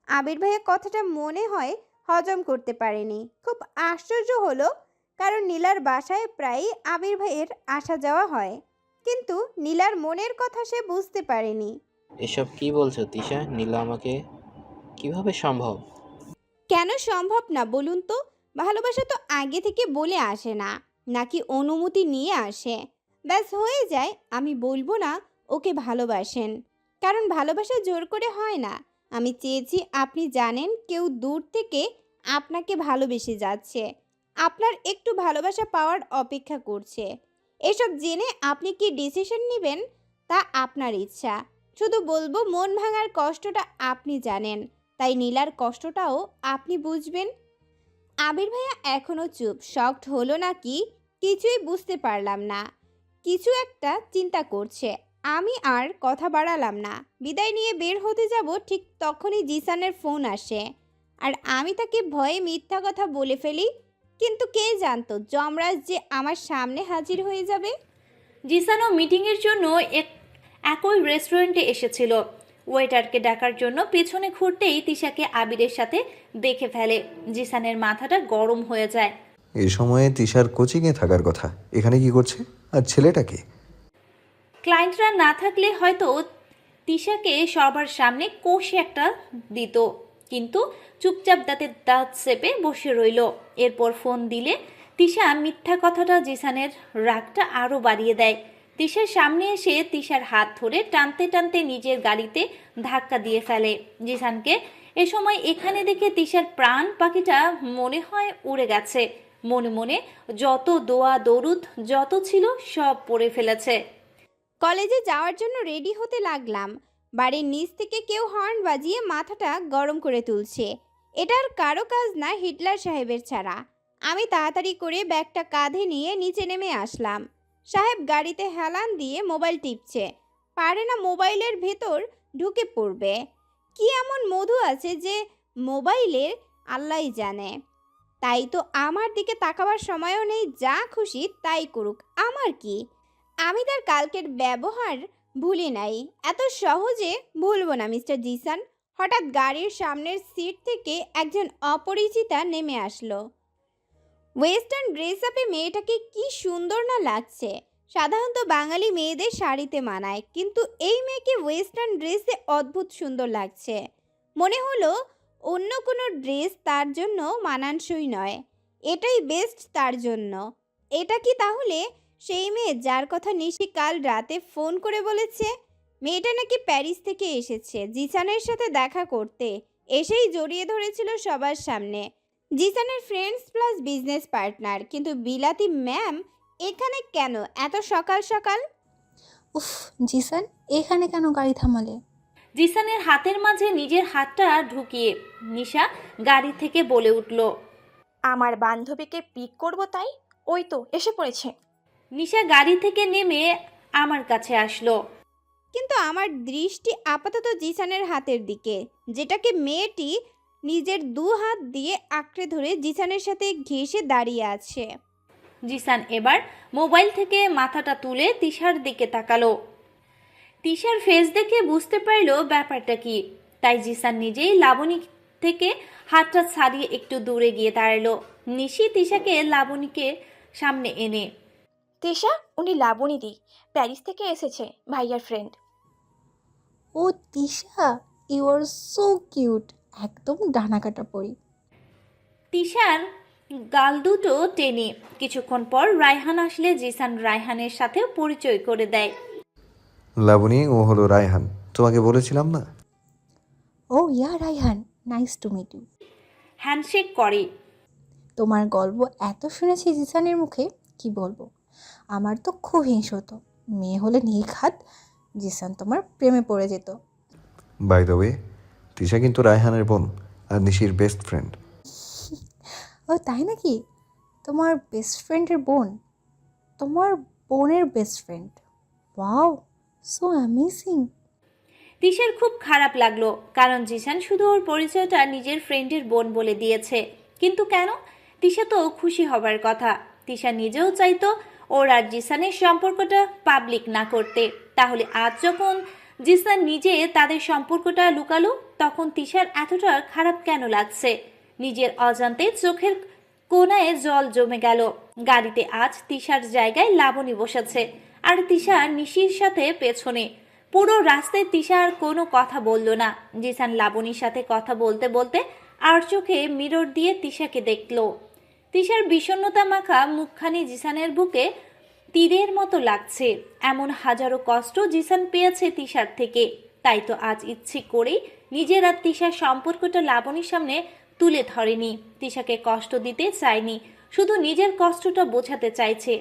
আবির ভাইয়া কথাটা মনে হয় হজম করতে পারেনি। খুব আশ্চর্য হলো, কারণ নীলার বাসায় প্রায়ই আবির ভাইয়ের আসা যাওয়া হয়, কিন্তু নীলার মনের কথা সে বুঝতে পারেনি। এসব কি বলছো তিশা? নীলা আমাকে কিভাবে সম্ভব? কেন সম্ভব না বলুন তো? ভালোবাসা তো আগে থেকে বলে আসে না, নাকি অনুমতি নিয়ে আসে, ব্যাস হয়ে যায়। আমি বলবো না ওকে ভালোবাসেন, কারণ ভালোবাসা জোর করে হয় না। আমি চেয়েছি আপনি জানেন কেউ দূর থেকে আপনাকে ভালোবেসে যাচ্ছে, আপনার একটু ভালোবাসা পাওয়ার অপেক্ষা করছে। এসব জেনে আপনি কি ডিসিশন নেবেন তা আপনার ইচ্ছা। শুধু বলবো মন ভাঙার কষ্টটা আপনি জানেন, তাই নীলার কষ্টটাও আপনি বুঝবেন। আবির ভাইয়া এখনো চুপ, শকড হলো নাকি কিছুই বুঝতে পারলাম না। কিছু একটা চিন্তা করছে। আমি আর কথা বাড়ালাম না, বিদায় নিয়ে বের হতে যাব, ঠিক তখনই জিসানের ফোন আসে, আর আমি তাকে ভয়ে মিথ্যা কথা বলে ফেলি। কিন্তু কে জানতো যমরাজ যে আমার সামনে হাজির হয়ে যাবে। জিসানও মিটিংয়ের জন্য একই রেস্টুরেন্টে এসেছিল। ওয়েটারকে ডাকার জন্য পেছনে ঘুরতেই তিশাকে আবিরের সাথে দেখে ফেলে। জিসানের মাথাটা গরম হয়ে যায়। এই সময়ে তিশার কোচিংয়ে থাকার কথা, এখানে কি করছে? আর ছেলেটাকে? ক্লায়েন্টরা না থাকলে হয়তো তিশাকে সবার সামনে কষে একটা দিত, কিন্তু চুপচাপ দাঁত চেপে বসে রইল। এরপর ফোন দিলে তিশা মিথ্যা কথাটা জিসানের রাগটা আরও বাড়িয়ে দেয়। তিশার সামনে এসে তিশার হাত ধরে টানতে টানতে নিজের গাড়িতে ধাক্কা দিয়ে ফেলে জিসানকে। এ সময় এখানে দেখে তিশার প্রাণ পাখিটা মনে হয় উড়ে গেছে। মনে মনে যত দোয়া দরুদ যত ছিল সব পড়ে ফেলেছে। কলেজে যাওয়ার জন্য রেডি হতে লাগলাম। বাড়ির নিচ থেকে কেউ হর্ন বাজিয়ে মাথাটা গরম করে তুলছে। এটার কারো কাজ না হিটলার সাহেবের ছাড়া। আমি তাড়াতাড়ি করে ব্যাগটা কাঁধে নিয়ে নিচে নেমে আসলাম। সাহেব গাড়িতে হেলান দিয়ে মোবাইল টিপছে, পারে না মোবাইলের ভেতর ঢুকে পড়বে। কি এমন মধু আছে যে মোবাইলের আল্লাহই জানে। তাই তো আমার দিকে তাকাবার সময়ও নেই, যা খুশি তাই করুক, আমার কি। আমি তার কালকের ব্যবহার ভুলি নাই, এত সহজে ভুলব না মিস্টার জিসান। হঠাৎ গাড়ির সামনের সিট থেকে একজন অপরিচিতা নেমে আসলো। ওয়েস্টার্ন ড্রেস আপে মেয়েটাকে কি সুন্দর না লাগছে। সাধারণত বাঙালি মেয়েদের শাড়িতে মানায়, কিন্তু এই মেয়েকে ওয়েস্টার্ন ড্রেসে অদ্ভুত সুন্দর লাগছে। মনে হলো অন্য কোনো ড্রেস তার জন্য মানানসই নয়, এটাই বেস্ট তার জন্য। এটা কি তাহলে সেই মেয়ে যার কথা নিশি কাল রাতে ফোন করে বলেছে? মেয়েটা নাকি প্যারিস থেকে এসেছে জিসানের সাথে দেখা করতে, এসেই জড়িয়ে ধরেছিল সবার সামনে। জিসানের ফ্রেন্ডস প্লাস বিজনেস পার্টনার, কিন্তু বিলাতি ম্যাম এখানে কেন এত সকাল সকাল? উফ, জিসান এখানে কেন গাড়ি থামালে? জিসানের হাতের মাঝে নিজের হাতটা ঢুকিয়ে নিশা গাড়ি থেকে বলে উঠল, আমার বান্ধবীকে পিক করব তাই ওই তো এসে পড়েছে। নিশা গাড়ি থেকে নেমে আমার কাছে আসলো। কিন্তু আমার দৃষ্টি আপাতত জিসানের হাতের দিকে, যেটাকে মেয়েটি নিজের দু হাত দিয়ে আঁকড়ে ধরে জিসানের সাথে ঘেঁষে দাঁড়িয়ে আছে। জিসান এবার মোবাইল থেকে মাথাটা তুলে তিশার দিকে তাকালো। তিশার ফেস দেখে বুঝতে পারলো ব্যাপারটা কি, তাই জিসান নিজেই লাবণী থেকে হাতটা ছাড়িয়ে একটু দূরে গিয়ে দাঁড়ালো। নিশি তিশাকে লাবণীকে সামনে এনে, তিশা, উনি লাবণী দি, প্যারিস থেকে এসেছে, ভাইয়ার ফ্রেন্ড। ও Tisha, you are so cute, একদম ডানা কাটা পরি। তিশার গাল দুটো টেনে। কিছুক্ষণ পর রায়হান আসলে জিসান রায়হানের সাথে পরিচয় করে দেয়। লাবণী, ও হলো রায়হান, তোমাকে বলেছিলাম না? Oh yeah Raihan, nice to meet you. Handshake করে। তোমার গল্প এত শুনেছি জিসানের মুখে, কি বলবো। আমার তো খুব হিংস হতো, মেয়ে হলে নির্ঘাত জিসান তোমার প্রেমে পড়ে যেত। বাই দ্য ওয়ে, তিশা কিন্তু রায়হানের বোন আর নিশির বেস্ট ফ্রেন্ড। ও তাই নাকি? তোমার বেস্ট ফ্রেন্ডের বোন? তোমার বোনের best friend? Wow, so amazing. তিশার খুব খারাপ লাগলো, কারণ জিসান শুধু ওর পরিচয়টা নিজের ফ্রেন্ডের বোন বলে দিয়েছে। কিন্তু কেন? তিশা তো খুশি হবার কথা। তিশা নিজেও চাইতো ওর আর জিসানের সম্পর্কটা পাবলিক না করতে। তাহলে আজ যখন জিসান নিজে তাদের সম্পর্কটা লুকালো, তখন তিশার এতটা খারাপ কেন লাগছে? নিজের অজান্তে চোখের কোনায় জল জমে গেল। গাড়িতে আজ তিশার জায়গায় লাবণী বসেছে, আর তিশা নিশির সাথে পেছনে। পুরো রাস্তায় তিশা আর কোনো কথা বলল না। জিসান লাবণীর সাথে কথা বলতে বলতে আর চোখে মিরর দিয়ে তিশাকে দেখল। তিশার বিষণ্ণতা মাখা মুখখানি জিসানের বুকে তীরের মতো লাগছে। এমন হাজারো কষ্ট জিসান পেয়েছে তিশার থেকে, তাই তো আজ ইচ্ছে করেই নিজের আর তিশার সম্পর্কটা লাবণীর সামনে তুলে ধরেনি। তিশাকে কষ্ট দিতে চায়নি, শুধু নিজের কষ্টটা বোঝাতে চাইছে।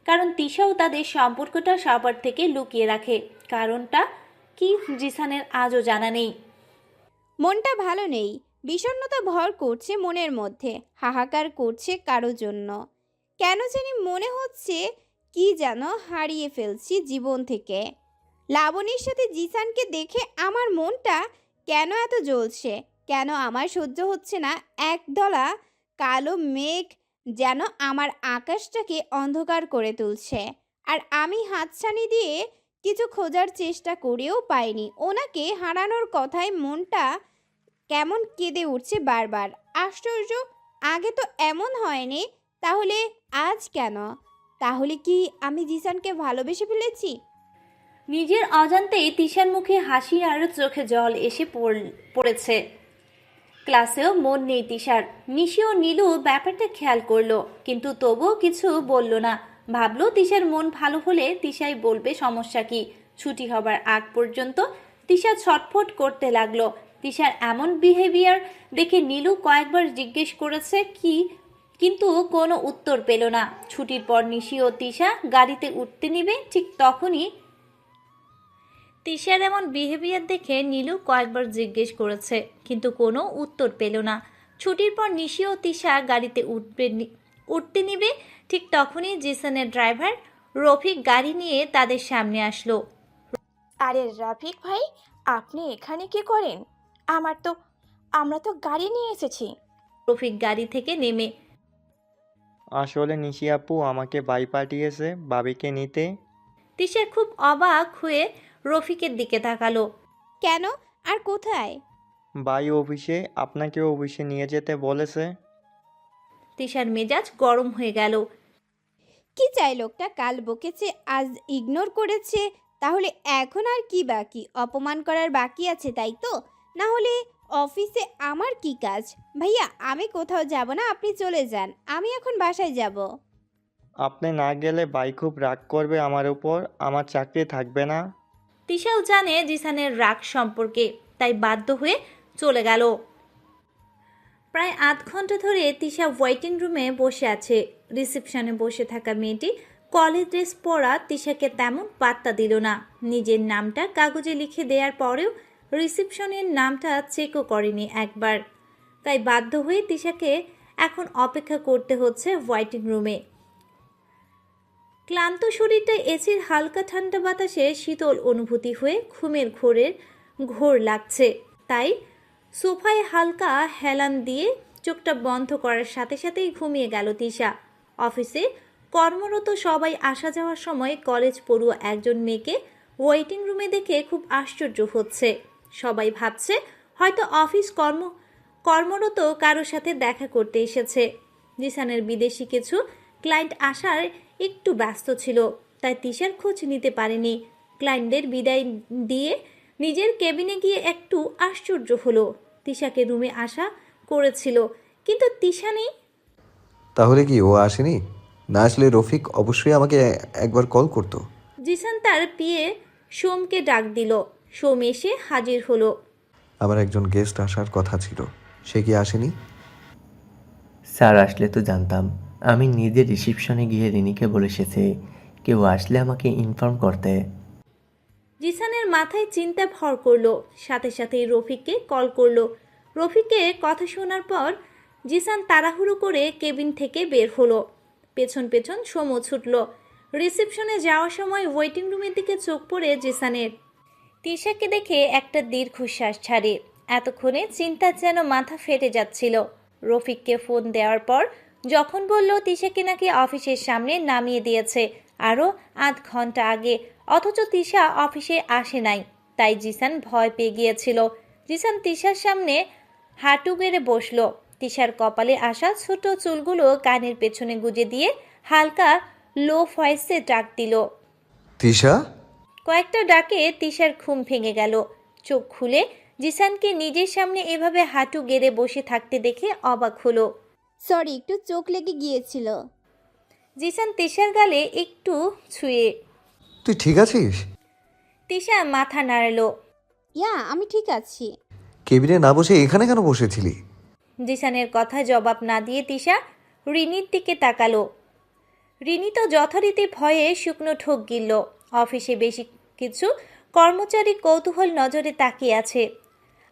কারণ তিশাও তাদের সম্পর্কটা সবার থেকে লুকিয়ে রাখে। কারণটা কি জিসানের আজও জানা নেই। মনটা ভালো নেই, বিষণ্ণতা ভর করছে মনের মধ্যে, হাহাকার করছে কারো জন্য। কেন জানি মনে হচ্ছে কি যেন হারিয়ে ফেলছি জীবন থেকে। লাবণীর সাথে জিসানকে দেখে আমার মনটা কেন এত জ্বলছে, কেন আমার সহ্য হচ্ছে না। একদলা কালো মেঘ যেন আমার আকাশটাকে অন্ধকার করে তুলছে, আর আমি হাতছানি দিয়ে কিছু খোঁজার চেষ্টা করেও পাইনি। ওনাকে হারানোর কথায় মনটা কেমন কেঁদে উঠছে বারবার। আশ্চর্য, আগে তো এমন হয়নি, তাহলে আজ কেন? তাহলে কি আমি জিসানকে ভালোবেসে ফেলেছি? নিজের অজান্তেই তিশার মুখে হাসি আর চোখে জল এসে পড়েছে। ক্লাসেও মন নেই তিশার। নিশি ও নীলু ব্যাপারটা খেয়াল করলো, কিন্তু তবুও কিছু বলল না। ভাবলো তিশার মন ভালো হলে তিশাই বলবে, সমস্যা কি। ছুটি হবার আগ পর্যন্ত তিশা ছটফট করতে লাগলো। তিশার এমন বিহেভিয়ার দেখে নীলু কয়েকবার জিজ্ঞেস করেছে কিন্তু কোনো উত্তর পেল না। ছুটির পর নিশি ও তিশা গাড়িতে উঠতে নিবে, ঠিক তখনই তিশার এমন বিহেভিয়ার দেখে নীলু কয়েকবার জিজ্ঞেস করেছে কিন্তু কোনো উত্তর পেল না। ছুটির পর নিশি ও তিশা গাড়িতে উঠতে নিবে, ঠিক তখনই জিসানের ড্রাইভার রফিক গাড়ি নিয়ে তাদের সামনে আসলো। আরে রাফিক ভাই, আপনি এখানে কি করেন? আমরা তো গাড়ি নিয়ে এসেছি। রফিক গাড়ি থেকে নেমে আসলে নিশি আপু আমাকে বাই পাঠিয়েছে বাবিকে নিতে। তিশা খুব অবাক হয়ে রফিকের দিকে তাকালো। কেন আর কোথায়? বাই অফিসে, আপনাকে অফিসে নিয়ে যেতে বলেছে। তিশার মেজাজ গরম হয়ে গেল। কি চাই লোকটা? কাল বকেছে, আজ ইগনোর করেছে, তাহলে এখন আর কি বাকি? অপমান করার বাকি আছে, তাই তো? না হলে অফিসে আমার কি কাজ? ভাইয়া আমি কোথাও যাব না, আপনি চলে যান, আমি এখন বাসায় যাব। আপনি না গেলে বাই খুব রাগ করবে আমার উপর, আমার চাকরি থাকবে না। তিশাও জানে জিসানের রাগ সম্পর্কে, তাই বাধ্য হয়ে চলে গেল। প্রায় আধ ঘন্টা ধরে তিশা ওয়েটিং রুমে বসে আছে। রিসেপশনে বসে থাকা মেয়েটি কলেজ ড্রেস পরা তিশাকে তেমন পাত্তা দিল না। নিজের নামটা কাগজে লিখে দেওয়ার পরেও রিসেপশনের নামটা চেকও করেনি একবার, তাই বাধ্য হয়ে তিশাকে এখন অপেক্ষা করতে হচ্ছে ওয়েটিং রুমে। ক্লান্ত শরীরটা এসির হালকা ঠান্ডা বাতাসে শীতল অনুভূতি হয়ে ঘুমের ঘোর লাগছে, তাই সোফায় হালকা হেলান দিয়ে চোখটা বন্ধ করার সাথে সাথেই ঘুমিয়ে গেল তিশা। অফিসে কর্মরত সবাই আসা যাওয়ার সময় কলেজ পড়ুয়া একজন মেয়েকে ওয়েটিং রুমে দেখে খুব আশ্চর্য হচ্ছে। সবাই ভাবছে হয়তো অফিস কর্মরত কারোর সাথে দেখা করতে এসেছে। জিসানের বিদেশি কিছু ক্লায়েন্ট আসার একটু ব্যস্ত ছিল, তাই তিশার খোঁজ নিতে পারেনি। ক্লায়েন্টদের বিদায় দিয়ে নিজের কেবিনে গিয়ে একটু আশ্চর্য হলো। তিশাকে রুমে আসা করেছিল, কিন্তু তিশা নেই। তাহলে কি ও আসেনি? না আসলে রফিক অবশ্যই আমাকে একবার কল করতো। জিসান তার পিয়ে সোমকে ডাক দিল। সোম এসে হাজির হলো। আমার একজন গেস্ট আসার কথা ছিল, সে কি আসেনি? স্যার আসলে তো জানতাম। আমি নিজে রিসিপশনে গিয়ে রিনিকে বলে এসেছি কেউ আসলে আমাকে ইনফর্ম করতে। জিসানের মাথায় চিন্তা ভর করলো, সাথে সাথেই রফিককে কল করলো। রফিককে কথা শোনার পর জিসান তাড়াহুড়ো করে কেবিন থেকে বের হলো। পেছন পেছন সোমও ছুটল। রিসেপশনে যাওয়ার সময় ওয়েটিং রুমের দিকে চোখ পড়ে জিসানের। তিশাকে দেখে একটা দীর্ঘশ্বাস ছাড়ে। এতক্ষণে চিন্তা যেন মাথা ফেটে যাচ্ছিল। রফিককে ফোন দেওয়ার পর যখন বলল তিশাকে নাকি অফিসের সামনে নামিয়ে দিয়েছে আরও আধ ঘন্টা আগে, অথচ তিশা অফিসে আসে নাই, তাই জিসান ভয় পেয়ে গিয়েছিল। জিসান তিশার সামনে হাঁটু গেড়ে বসল। তিশার কপালে আসা ছোট চুলগুলো কানের পেছনে গুজে দিয়ে হালকা লো ভয়েসে ডাক দিল, তিশা। কয়েকটা ডাকে তিশার ঘুম ভেঙে গেল। চোখ খুলে জিসানকে নিজের সামনে এভাবে হাঁটু গেড়ে বসে থাকতে দেখে অবাক হলো। সরি, একটু চোখ লেগে গিয়েছিল। জিসান তিশার গালে একটু ছুঁয়ে। তুই ঠিক আছিস? তিশা মাথা নাড়ালো। আমি ঠিক আছি। কেবিনে না বসে এখানে কেন বসেছিলি? জিসানের কথা জবাব না দিয়ে তিশা রিনির দিকে তাকালো। রিনি তো যথারীতি ভয়ে শুকনো ঠোক গিলল। অফিসে বেশি কিছু কর্মচারী কৌতূহল নজরে তাকিয়ে আছে।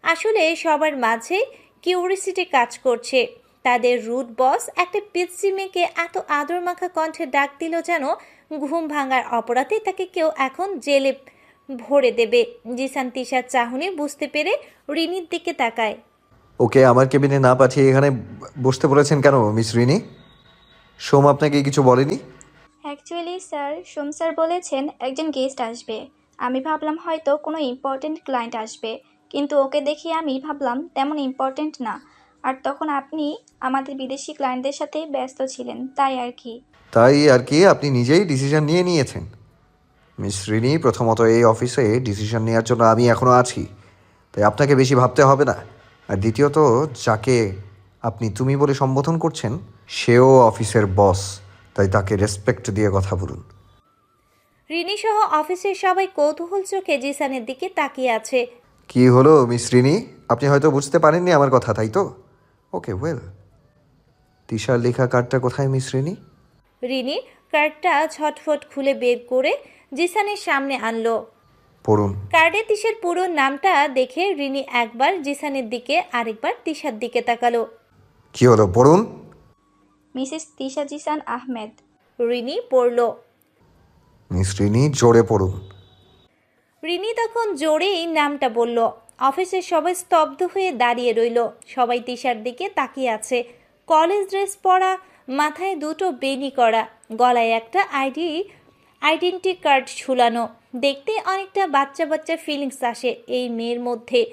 আসলে সবার মাঝে কিউরিসিটি কাজ করছে। তাদের রুট বস একটা পিচ্চি মেয়েকে এত আদর মাখা কণ্ঠে ডাক দিল যেন ঘুম ভাঙার অপরাধে তাকে কেউ এখন জেলে ভরে দেবে। জিসান তিশার চাহনি বুঝতে পেরে রিনির দিকে তাকায়। ওকে আমার কেবিনে না পাঠিয়ে এখানে বসতে বলেছেন কেন মিস রিনি? সোম আপনাকে কিছু বলেনি? অ্যাকচুয়ালি স্যার, সোম স্যার বলেছেন একজন গেস্ট আসবে। আমি ভাবলাম হয়তো কোনো ইম্পর্টেন্ট ক্লায়েন্ট আসবে, কিন্তু ওকে দেখে আমি ভাবলাম তেমন ইম্পর্টেন্ট না। আর তখন আপনি আমাদের বিদেশি ক্লায়েন্টদের সাথে ব্যস্ত ছিলেন, তাই আর কি। আপনি নিজেই ডিসিশন নিয়েছেন? মিস রিনি, প্রথমত এই অফিসে ডিসিশন নেওয়ার জন্য আমি এখনও আছি, তাই আপনাকে বেশি ভাবতে হবে না। আর দ্বিতীয়ত, যাকে আপনি তুমি বলে সম্বোধন করছেন সেও অফিসের বস, তাই তাকে রেসপেক্ট দিয়ে কথা বলুন। রিনি সহ অফিসের সবাই কৌতূহল চোখে জিসানের দিকে তাকিয়ে আছে। কি হলো মিস রিনি? আপনি হয়তো বুঝতে পারেননি আমার কথা, তাই তো? ওকে ওয়েল। তিশার লেখা কার্ডটা কোথায় মিস রিনি? রিনি কার্ডটা ছটফট খুলে বের করে জিসানের সামনে আনলো। পড়ুন। কার্ডে তিশার পুরো নামটা দেখে রিনি একবার জিসানের দিকে আরেকবার তিশার দিকে তাকালো। কি হলো, পড়ুন। মিসেস তিশা জিসান আহমেদ। রিনি পড়ল। মিস রিনি, জোরে পড়ুন। রিনি তখন জোরেই নামটা বলল। অফিসের সবাই স্তব্ধ হয়ে দাঁড়িয়ে রইল। সবাই তিশার দিকে তাকিয়ে আছে। কলেজ ড্রেস পরা, মাথায় দুটো বেনি করা, গলায় একটা আইডেন্টি কার্ড ঝুলানো। দেখতে অনেকটা বাচ্চা বাচ্চা ফিলিংস আসে এই মেয়ের মধ্যে।